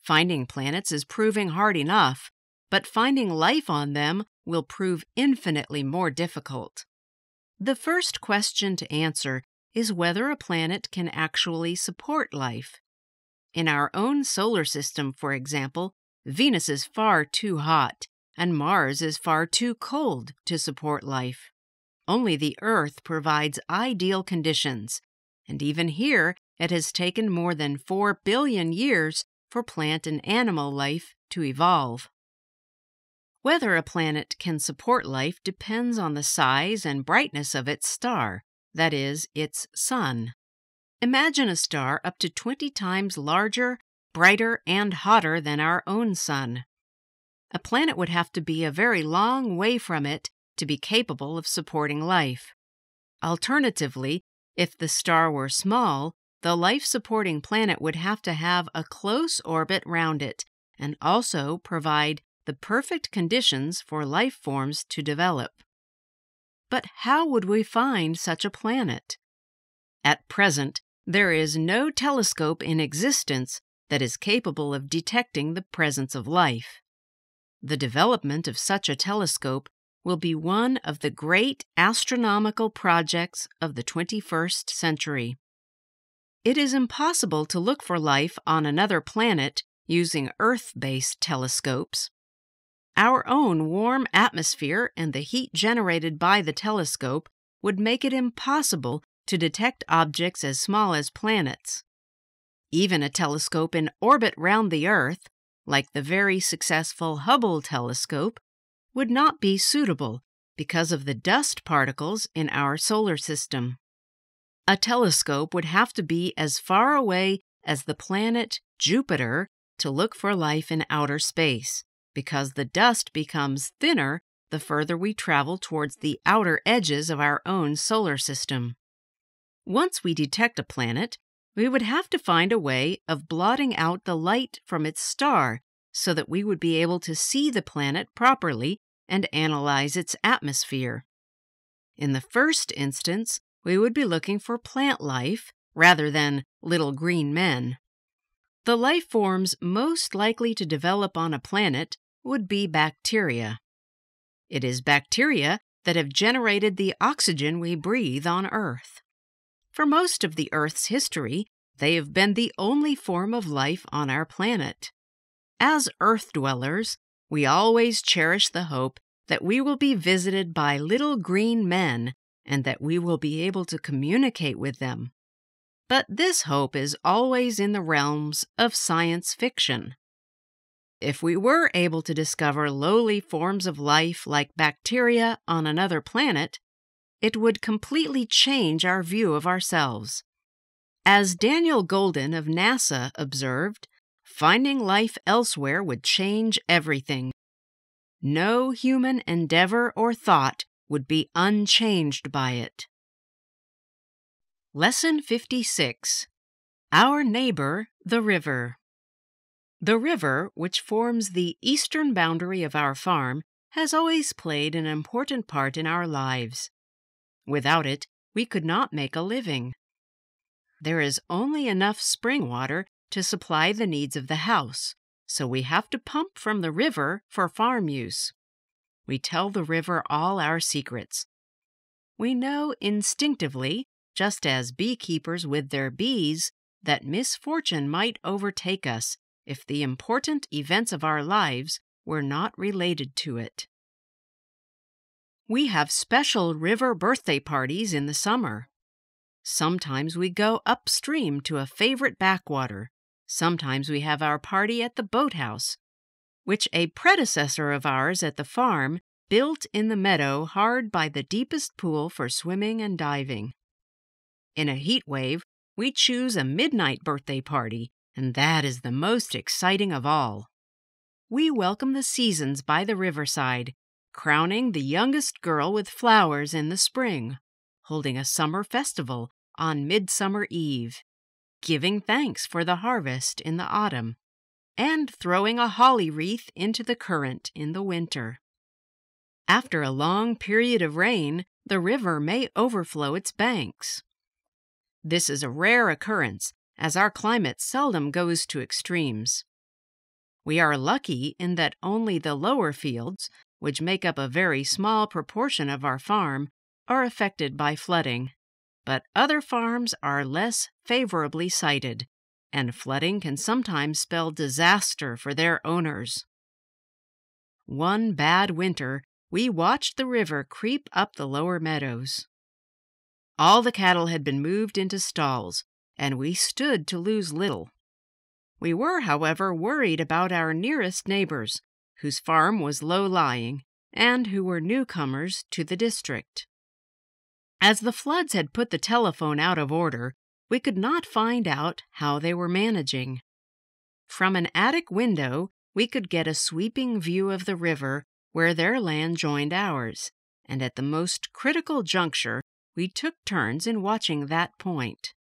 Finding planets is proving hard enough, but finding life on them will prove infinitely more difficult. The first question to answer is whether a planet can actually support life. In our own solar system, for example, Venus is far too hot and Mars is far too cold to support life. Only the Earth provides ideal conditions, and even here it has taken more than 4 billion years for plant and animal life to evolve. Whether a planet can support life depends on the size and brightness of its star, that is, its sun. Imagine a star up to 20 times larger, brighter, and hotter than our own sun. A planet would have to be a very long way from it to be capable of supporting life. Alternatively, if the star were small, the life-supporting planet would have to have a close orbit round it and also provide the perfect conditions for life forms to develop. But how would we find such a planet? At present, there is no telescope in existence that is capable of detecting the presence of life. The development of such a telescope will be one of the great astronomical projects of the 21st century. It is impossible to look for life on another planet using Earth-based telescopes. Our own warm atmosphere and the heat generated by the telescope would make it impossible to detect objects as small as planets. Even a telescope in orbit round the Earth, like the very successful Hubble telescope, would not be suitable because of the dust particles in our solar system. A telescope would have to be as far away as the planet Jupiter to look for life in outer space, because the dust becomes thinner the further we travel towards the outer edges of our own solar system. Once we detect a planet, we would have to find a way of blotting out the light from its star so that we would be able to see the planet properly and analyze its atmosphere. In the first instance, we would be looking for plant life rather than little green men. The life forms most likely to develop on a planet would be bacteria. It is bacteria that have generated the oxygen we breathe on Earth. For most of the Earth's history, they have been the only form of life on our planet. As Earth dwellers, we always cherish the hope that we will be visited by little green men and that we will be able to communicate with them. But this hope is always in the realms of science fiction. If we were able to discover lowly forms of life like bacteria on another planet, it would completely change our view of ourselves. As Daniel Golden of NASA observed, finding life elsewhere would change everything. No human endeavor or thought would be unchanged by it. Lesson 56. Our Neighbor, the River. The river, which forms the eastern boundary of our farm, has always played an important part in our lives. Without it, we could not make a living. There is only enough spring water to supply the needs of the house, so we have to pump from the river for farm use. We tell the river all our secrets. We know instinctively, just as beekeepers with their bees, that misfortune might overtake us if the important events of our lives were not related to it. We have special river birthday parties in the summer. Sometimes we go upstream to a favorite backwater. Sometimes we have our party at the boathouse, which a predecessor of ours at the farm built in the meadow hard by the deepest pool for swimming and diving. In a heat wave, we choose a midnight birthday party, and that is the most exciting of all. We welcome the seasons by the riverside, crowning the youngest girl with flowers in the spring, holding a summer festival on Midsummer Eve, giving thanks for the harvest in the autumn, and throwing a holly wreath into the current in the winter. After a long period of rain, the river may overflow its banks. This is a rare occurrence, as our climate seldom goes to extremes. We are lucky in that only the lower fields, which make up a very small proportion of our farm, are affected by flooding, but other farms are less favorably sited, and flooding can sometimes spell disaster for their owners. One bad winter, we watched the river creep up the lower meadows. All the cattle had been moved into stalls, and we stood to lose little. We were, however, worried about our nearest neighbors, whose farm was low-lying, and who were newcomers to the district. As the floods had put the telephone out of order, we could not find out how they were managing. From an attic window, we could get a sweeping view of the river where their land joined ours, and at the most critical juncture, we took turns in watching that point.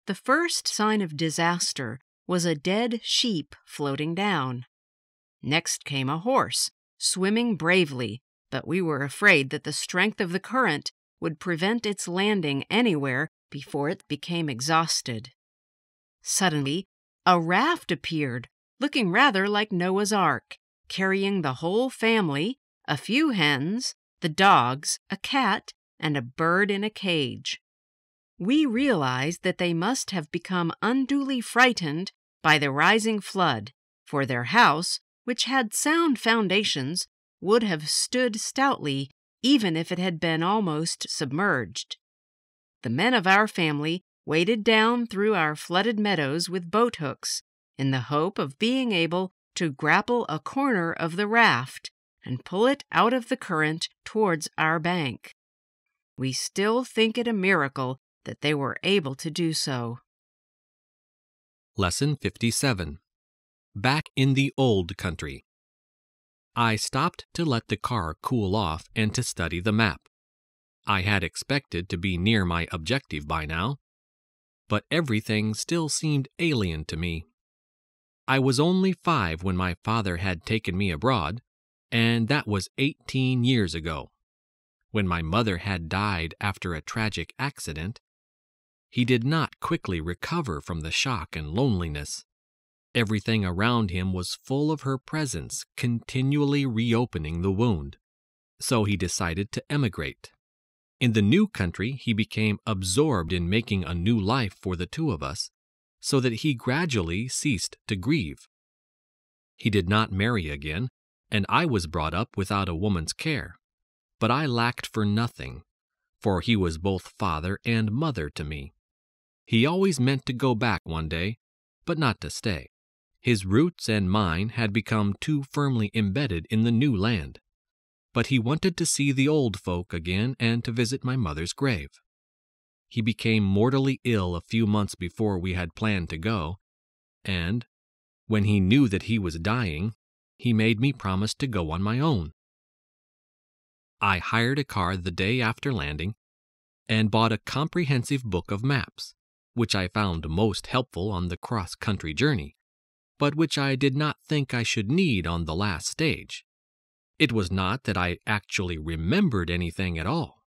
The first sign of disaster was a dead sheep floating down. Next came a horse, swimming bravely, but we were afraid that the strength of the current would prevent its landing anywhere before it became exhausted. Suddenly, a raft appeared, looking rather like Noah's Ark, carrying the whole family, a few hens, the dogs, a cat, and a bird in a cage. We realized that they must have become unduly frightened by the rising flood, for their house, which had sound foundations, would have stood stoutly even if it had been almost submerged. The men of our family waded down through our flooded meadows with boat hooks in the hope of being able to grapple a corner of the raft and pull it out of the current towards our bank. We still think it a miracle that they were able to do so. Lesson 57. Back in the old country. I stopped to let the car cool off and to study the map. I had expected to be near my objective by now, but everything still seemed alien to me. I was only 5 when my father had taken me abroad, and that was 18 years ago. When my mother had died after a tragic accident, he did not quickly recover from the shock and loneliness. Everything around him was full of her presence, continually reopening the wound. So he decided to emigrate. In the new country, he became absorbed in making a new life for the two of us, so that he gradually ceased to grieve. He did not marry again, and I was brought up without a woman's care. But I lacked for nothing, for he was both father and mother to me. He always meant to go back one day, but not to stay. His roots and mine had become too firmly embedded in the new land. But he wanted to see the old folk again and to visit my mother's grave. He became mortally ill a few months before we had planned to go, and, when he knew that he was dying, he made me promise to go on my own. I hired a car the day after landing and bought a comprehensive book of maps, which I found most helpful on the cross-country journey, but which I did not think I should need on the last stage. It was not that I actually remembered anything at all,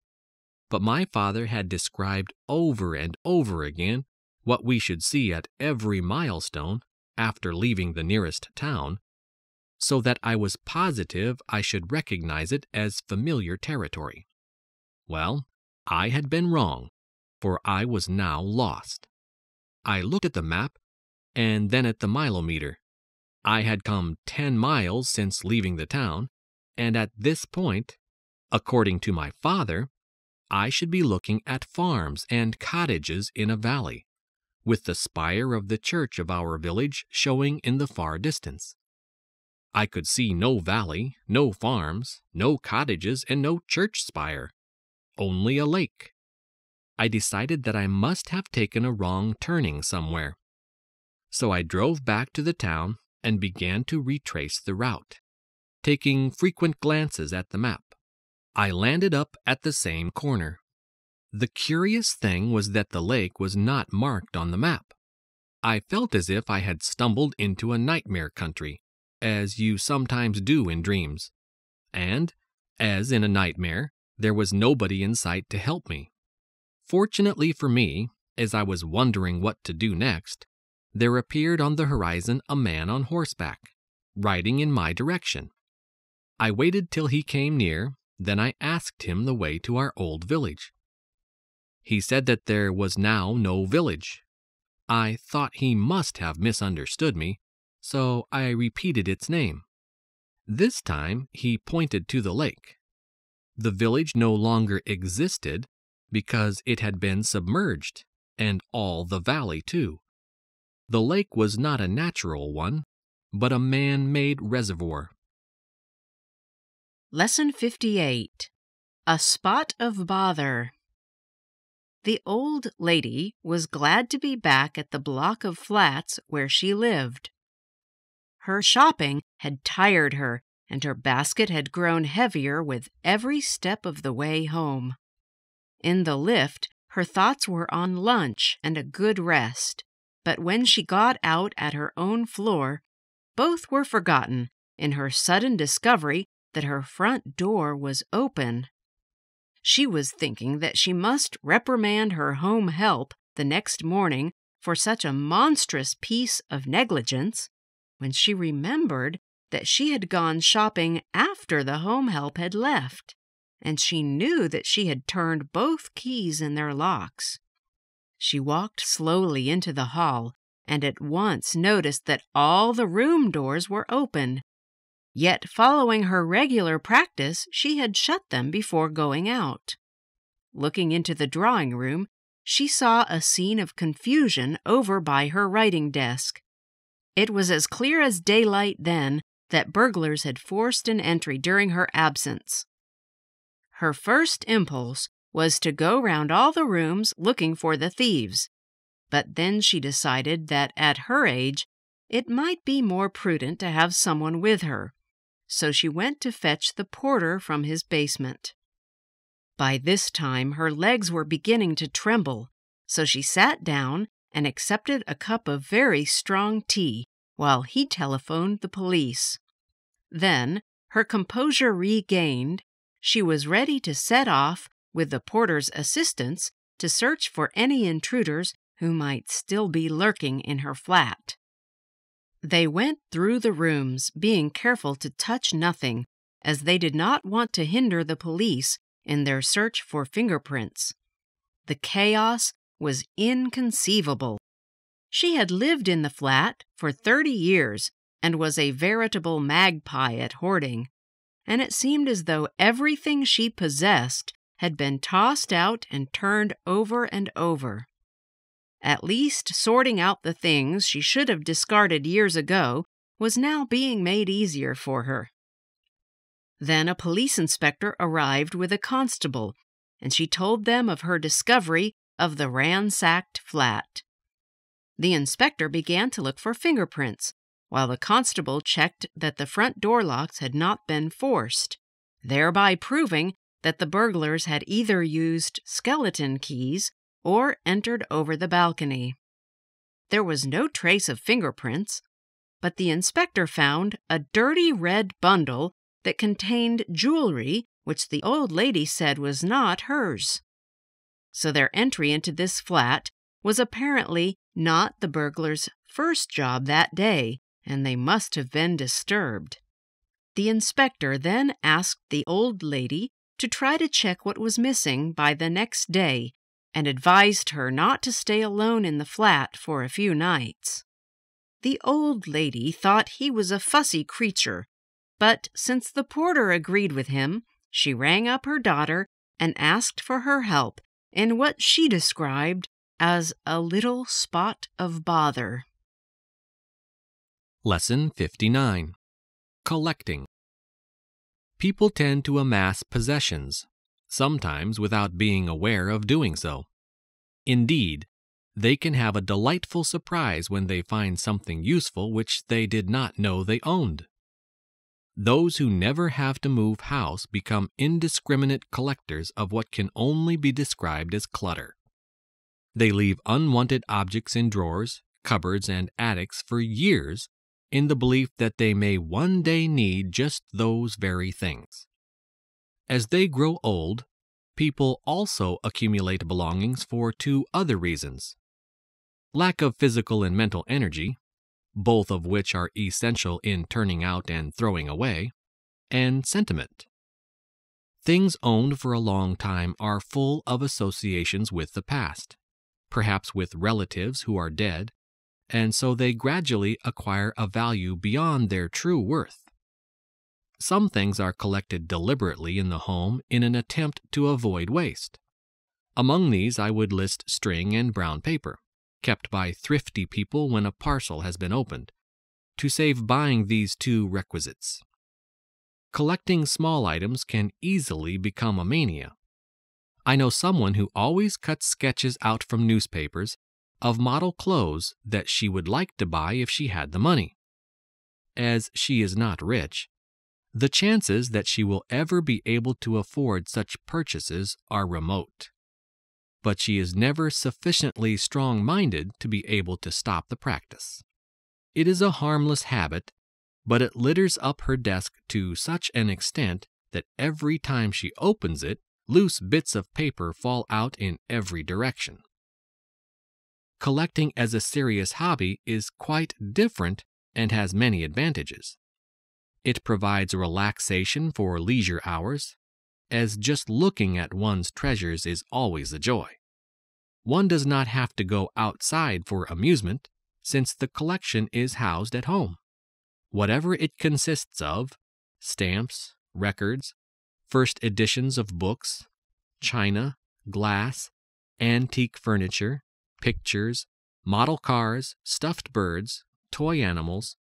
but my father had described over and over again what we should see at every milestone after leaving the nearest town, so that I was positive I should recognize it as familiar territory. Well, I had been wrong, for I was now lost. I looked at the map and then at the mileometer. I had come 10 miles since leaving the town, and at this point, according to my father, I should be looking at farms and cottages in a valley, with the spire of the church of our village showing in the far distance. I could see no valley, no farms, no cottages, and no church spire, only a lake. I decided that I must have taken a wrong turning somewhere. So I drove back to the town and began to retrace the route, taking frequent glances at the map. I landed up at the same corner. The curious thing was that the lake was not marked on the map. I felt as if I had stumbled into a nightmare country, as you sometimes do in dreams. And, as in a nightmare, there was nobody in sight to help me. Fortunately for me, as I was wondering what to do next, there appeared on the horizon a man on horseback, riding in my direction. I waited till he came near, then I asked him the way to our old village. He said that there was now no village. I thought he must have misunderstood me, so I repeated its name. This time he pointed to the lake. The village no longer existed because it had been submerged, and all the valley too. The lake was not a natural one, but a man-made reservoir. Lesson 58. A Spot of Bother. The old lady was glad to be back at the block of flats where she lived. Her shopping had tired her, and her basket had grown heavier with every step of the way home. In the lift, her thoughts were on lunch and a good rest, but when she got out at her own floor, both were forgotten in her sudden discovery that her front door was open. She was thinking that she must reprimand her home help the next morning for such a monstrous piece of negligence, when she remembered that she had gone shopping after the home help had left, and she knew that she had turned both keys in their locks. She walked slowly into the hall and at once noticed that all the room doors were open. Yet, following her regular practice, she had shut them before going out. Looking into the drawing room, she saw a scene of confusion over by her writing desk. It was as clear as daylight then that burglars had forced an entry during her absence. Her first impulse was to go round all the rooms looking for the thieves, but then she decided that at her age it might be more prudent to have someone with her, so she went to fetch the porter from his basement. By this time her legs were beginning to tremble, so she sat down and accepted a cup of very strong tea while he telephoned the police. Then, her composure regained, she was ready to set off with the porter's assistance to search for any intruders who might still be lurking in her flat. They went through the rooms, being careful to touch nothing, as they did not want to hinder the police in their search for fingerprints. The chaos was inconceivable. She had lived in the flat for 30 years and was a veritable magpie at hoarding, and it seemed as though everything she possessed had been tossed out and turned over and over. At least sorting out the things she should have discarded years ago was now being made easier for her. Then a police inspector arrived with a constable, and she told them of her discovery of the ransacked flat. The inspector began to look for fingerprints, while the constable checked that the front door locks had not been forced, thereby proving that the burglars had either used skeleton keys or entered over the balcony. There was no trace of fingerprints, but the inspector found a dirty red bundle that contained jewelry which the old lady said was not hers. So their entry into this flat was apparently not the burglars' first job that day, and they must have been disturbed. The inspector then asked the old lady to try to check what was missing by the next day, and advised her not to stay alone in the flat for a few nights. The old lady thought he was a fussy creature, but since the porter agreed with him, she rang up her daughter and asked for her help in what she described as a little spot of bother. Lesson 59. Collecting. People tend to amass possessions, sometimes without being aware of doing so. Indeed, they can have a delightful surprise when they find something useful which they did not know they owned. Those who never have to move house become indiscriminate collectors of what can only be described as clutter. They leave unwanted objects in drawers, cupboards, and attics for years in the belief that they may one day need just those very things. As they grow old, people also accumulate belongings for two other reasons: lack of physical and mental energy, both of which are essential in turning out and throwing away, and sentiment. Things owned for a long time are full of associations with the past, perhaps with relatives who are dead, and so they gradually acquire a value beyond their true worth. Some things are collected deliberately in the home in an attempt to avoid waste. Among these I would list string and brown paper, kept by thrifty people when a parcel has been opened, to save buying these two requisites. Collecting small items can easily become a mania. I know someone who always cuts sketches out from newspapers of model clothes that she would like to buy if she had the money. As she is not rich, the chances that she will ever be able to afford such purchases are remote. But she is never sufficiently strong-minded to be able to stop the practice. It is a harmless habit, but it litters up her desk to such an extent that every time she opens it, loose bits of paper fall out in every direction. Collecting as a serious hobby is quite different and has many advantages. It provides relaxation for leisure hours, as just looking at one's treasures is always a joy. One does not have to go outside for amusement, since the collection is housed at home. Whatever it consists of, stamps, records, first editions of books, china, glass, antique furniture, pictures, model cars, stuffed birds, toy animals.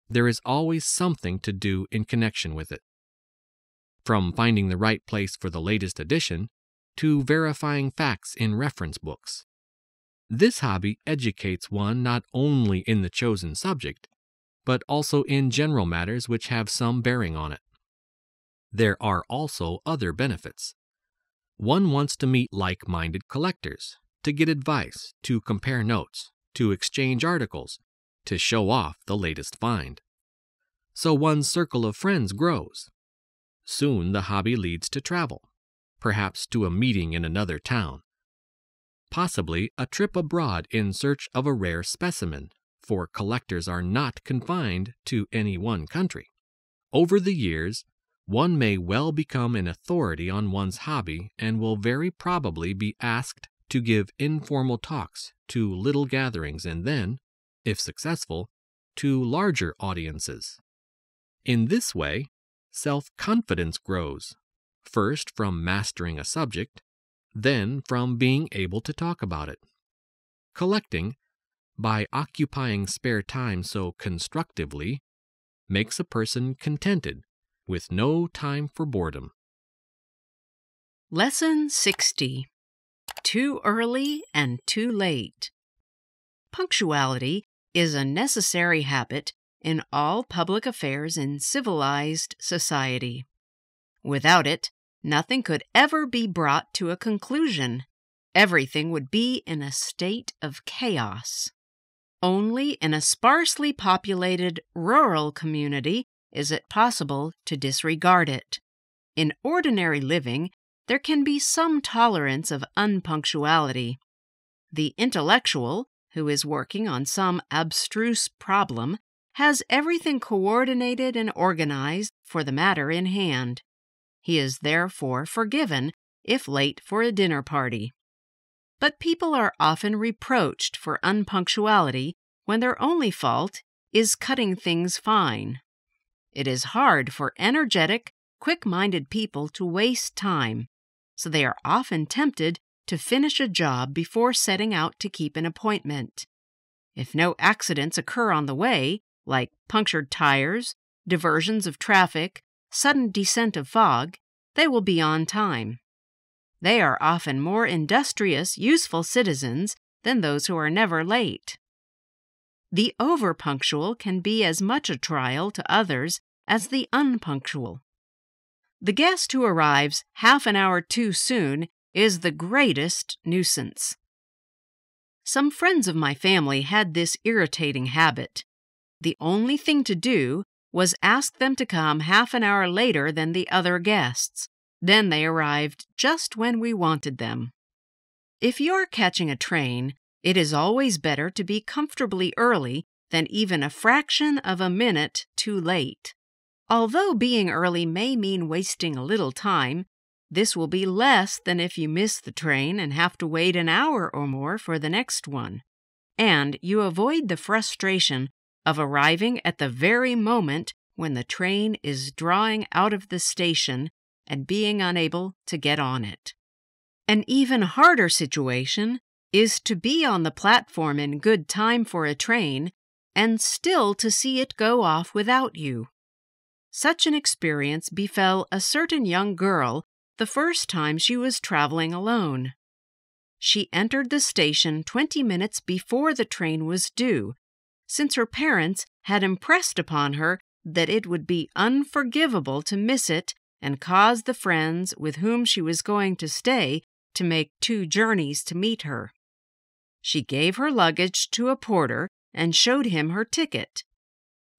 There is always something to do in connection with it. From finding the right place for the latest edition to verifying facts in reference books. This hobby educates one not only in the chosen subject, but also in general matters which have some bearing on it. There are also other benefits. One wants to meet like-minded collectors, to get advice, to compare notes, to exchange articles, to show off the latest find. So one's circle of friends grows. Soon the hobby leads to travel, perhaps to a meeting in another town. Possibly a trip abroad in search of a rare specimen, for collectors are not confined to any one country. Over the years, one may well become an authority on one's hobby and will very probably be asked to give informal talks to little gatherings and then, if successful, to larger audiences. In this way, self-confidence grows, first from mastering a subject, then from being able to talk about it. Collecting, by occupying spare time so constructively, makes a person contented, with no time for boredom. Lesson 60. Too early and too late. Punctuality is a necessary habit in all public affairs in civilized society. Without it, nothing could ever be brought to a conclusion. Everything would be in a state of chaos. Only in a sparsely populated rural community is it possible to disregard it. In ordinary living, there can be some tolerance of unpunctuality. The intellectual, who is working on some abstruse problem, has everything coordinated and organized for the matter in hand. He is therefore forgiven if late for a dinner party. But people are often reproached for unpunctuality when their only fault is cutting things fine. It is hard for energetic, quick-minded people to waste time, so they are often tempted to finish a job before setting out to keep an appointment. If no accidents occur on the way, like punctured tires, diversions of traffic, sudden descent of fog, they will be on time. They are often more industrious, useful citizens than those who are never late. The over-punctual can be as much a trial to others as the unpunctual. The guest who arrives half an hour too soon is the greatest nuisance. Some friends of my family had this irritating habit. The only thing to do was ask them to come half an hour later than the other guests. Then they arrived just when we wanted them. If you're catching a train, it is always better to be comfortably early than even a fraction of a minute too late. Although being early may mean wasting a little time, this will be less than if you miss the train and have to wait an hour or more for the next one. And you avoid the frustration of arriving at the very moment when the train is drawing out of the station and being unable to get on it. An even harder situation is to be on the platform in good time for a train and still to see it go off without you. Such an experience befell a certain young girl the first time she was traveling alone. She entered the station 20 minutes before the train was due, since her parents had impressed upon her that it would be unforgivable to miss it and cause the friends with whom she was going to stay to make 2 journeys to meet her. She gave her luggage to a porter and showed him her ticket.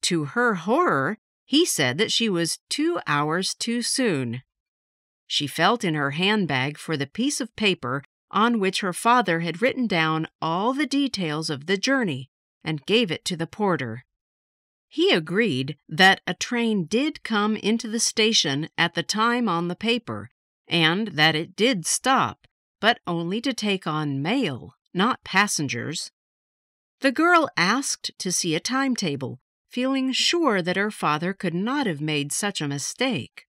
To her horror, he said that she was 2 hours too soon. She felt in her handbag for the piece of paper on which her father had written down all the details of the journey and gave it to the porter. He agreed that a train did come into the station at the time on the paper, and that it did stop, but only to take on mail, not passengers. The girl asked to see a timetable, feeling sure that her father could not have made such a mistake.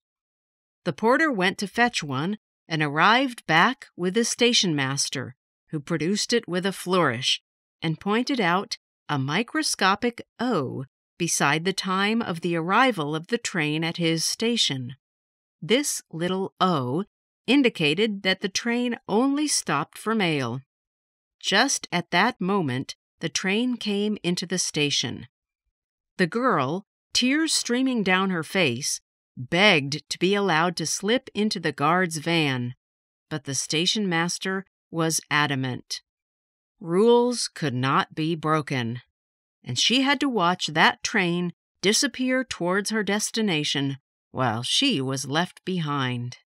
The porter went to fetch one and arrived back with the station master, who produced it with a flourish and pointed out a microscopic O beside the time of the arrival of the train at his station. This little O indicated that the train only stopped for mail. Just at that moment, the train came into the station. The girl, tears streaming down her face, begged to be allowed to slip into the guard's van, but the station master was adamant. Rules could not be broken, and she had to watch that train disappear towards her destination while she was left behind.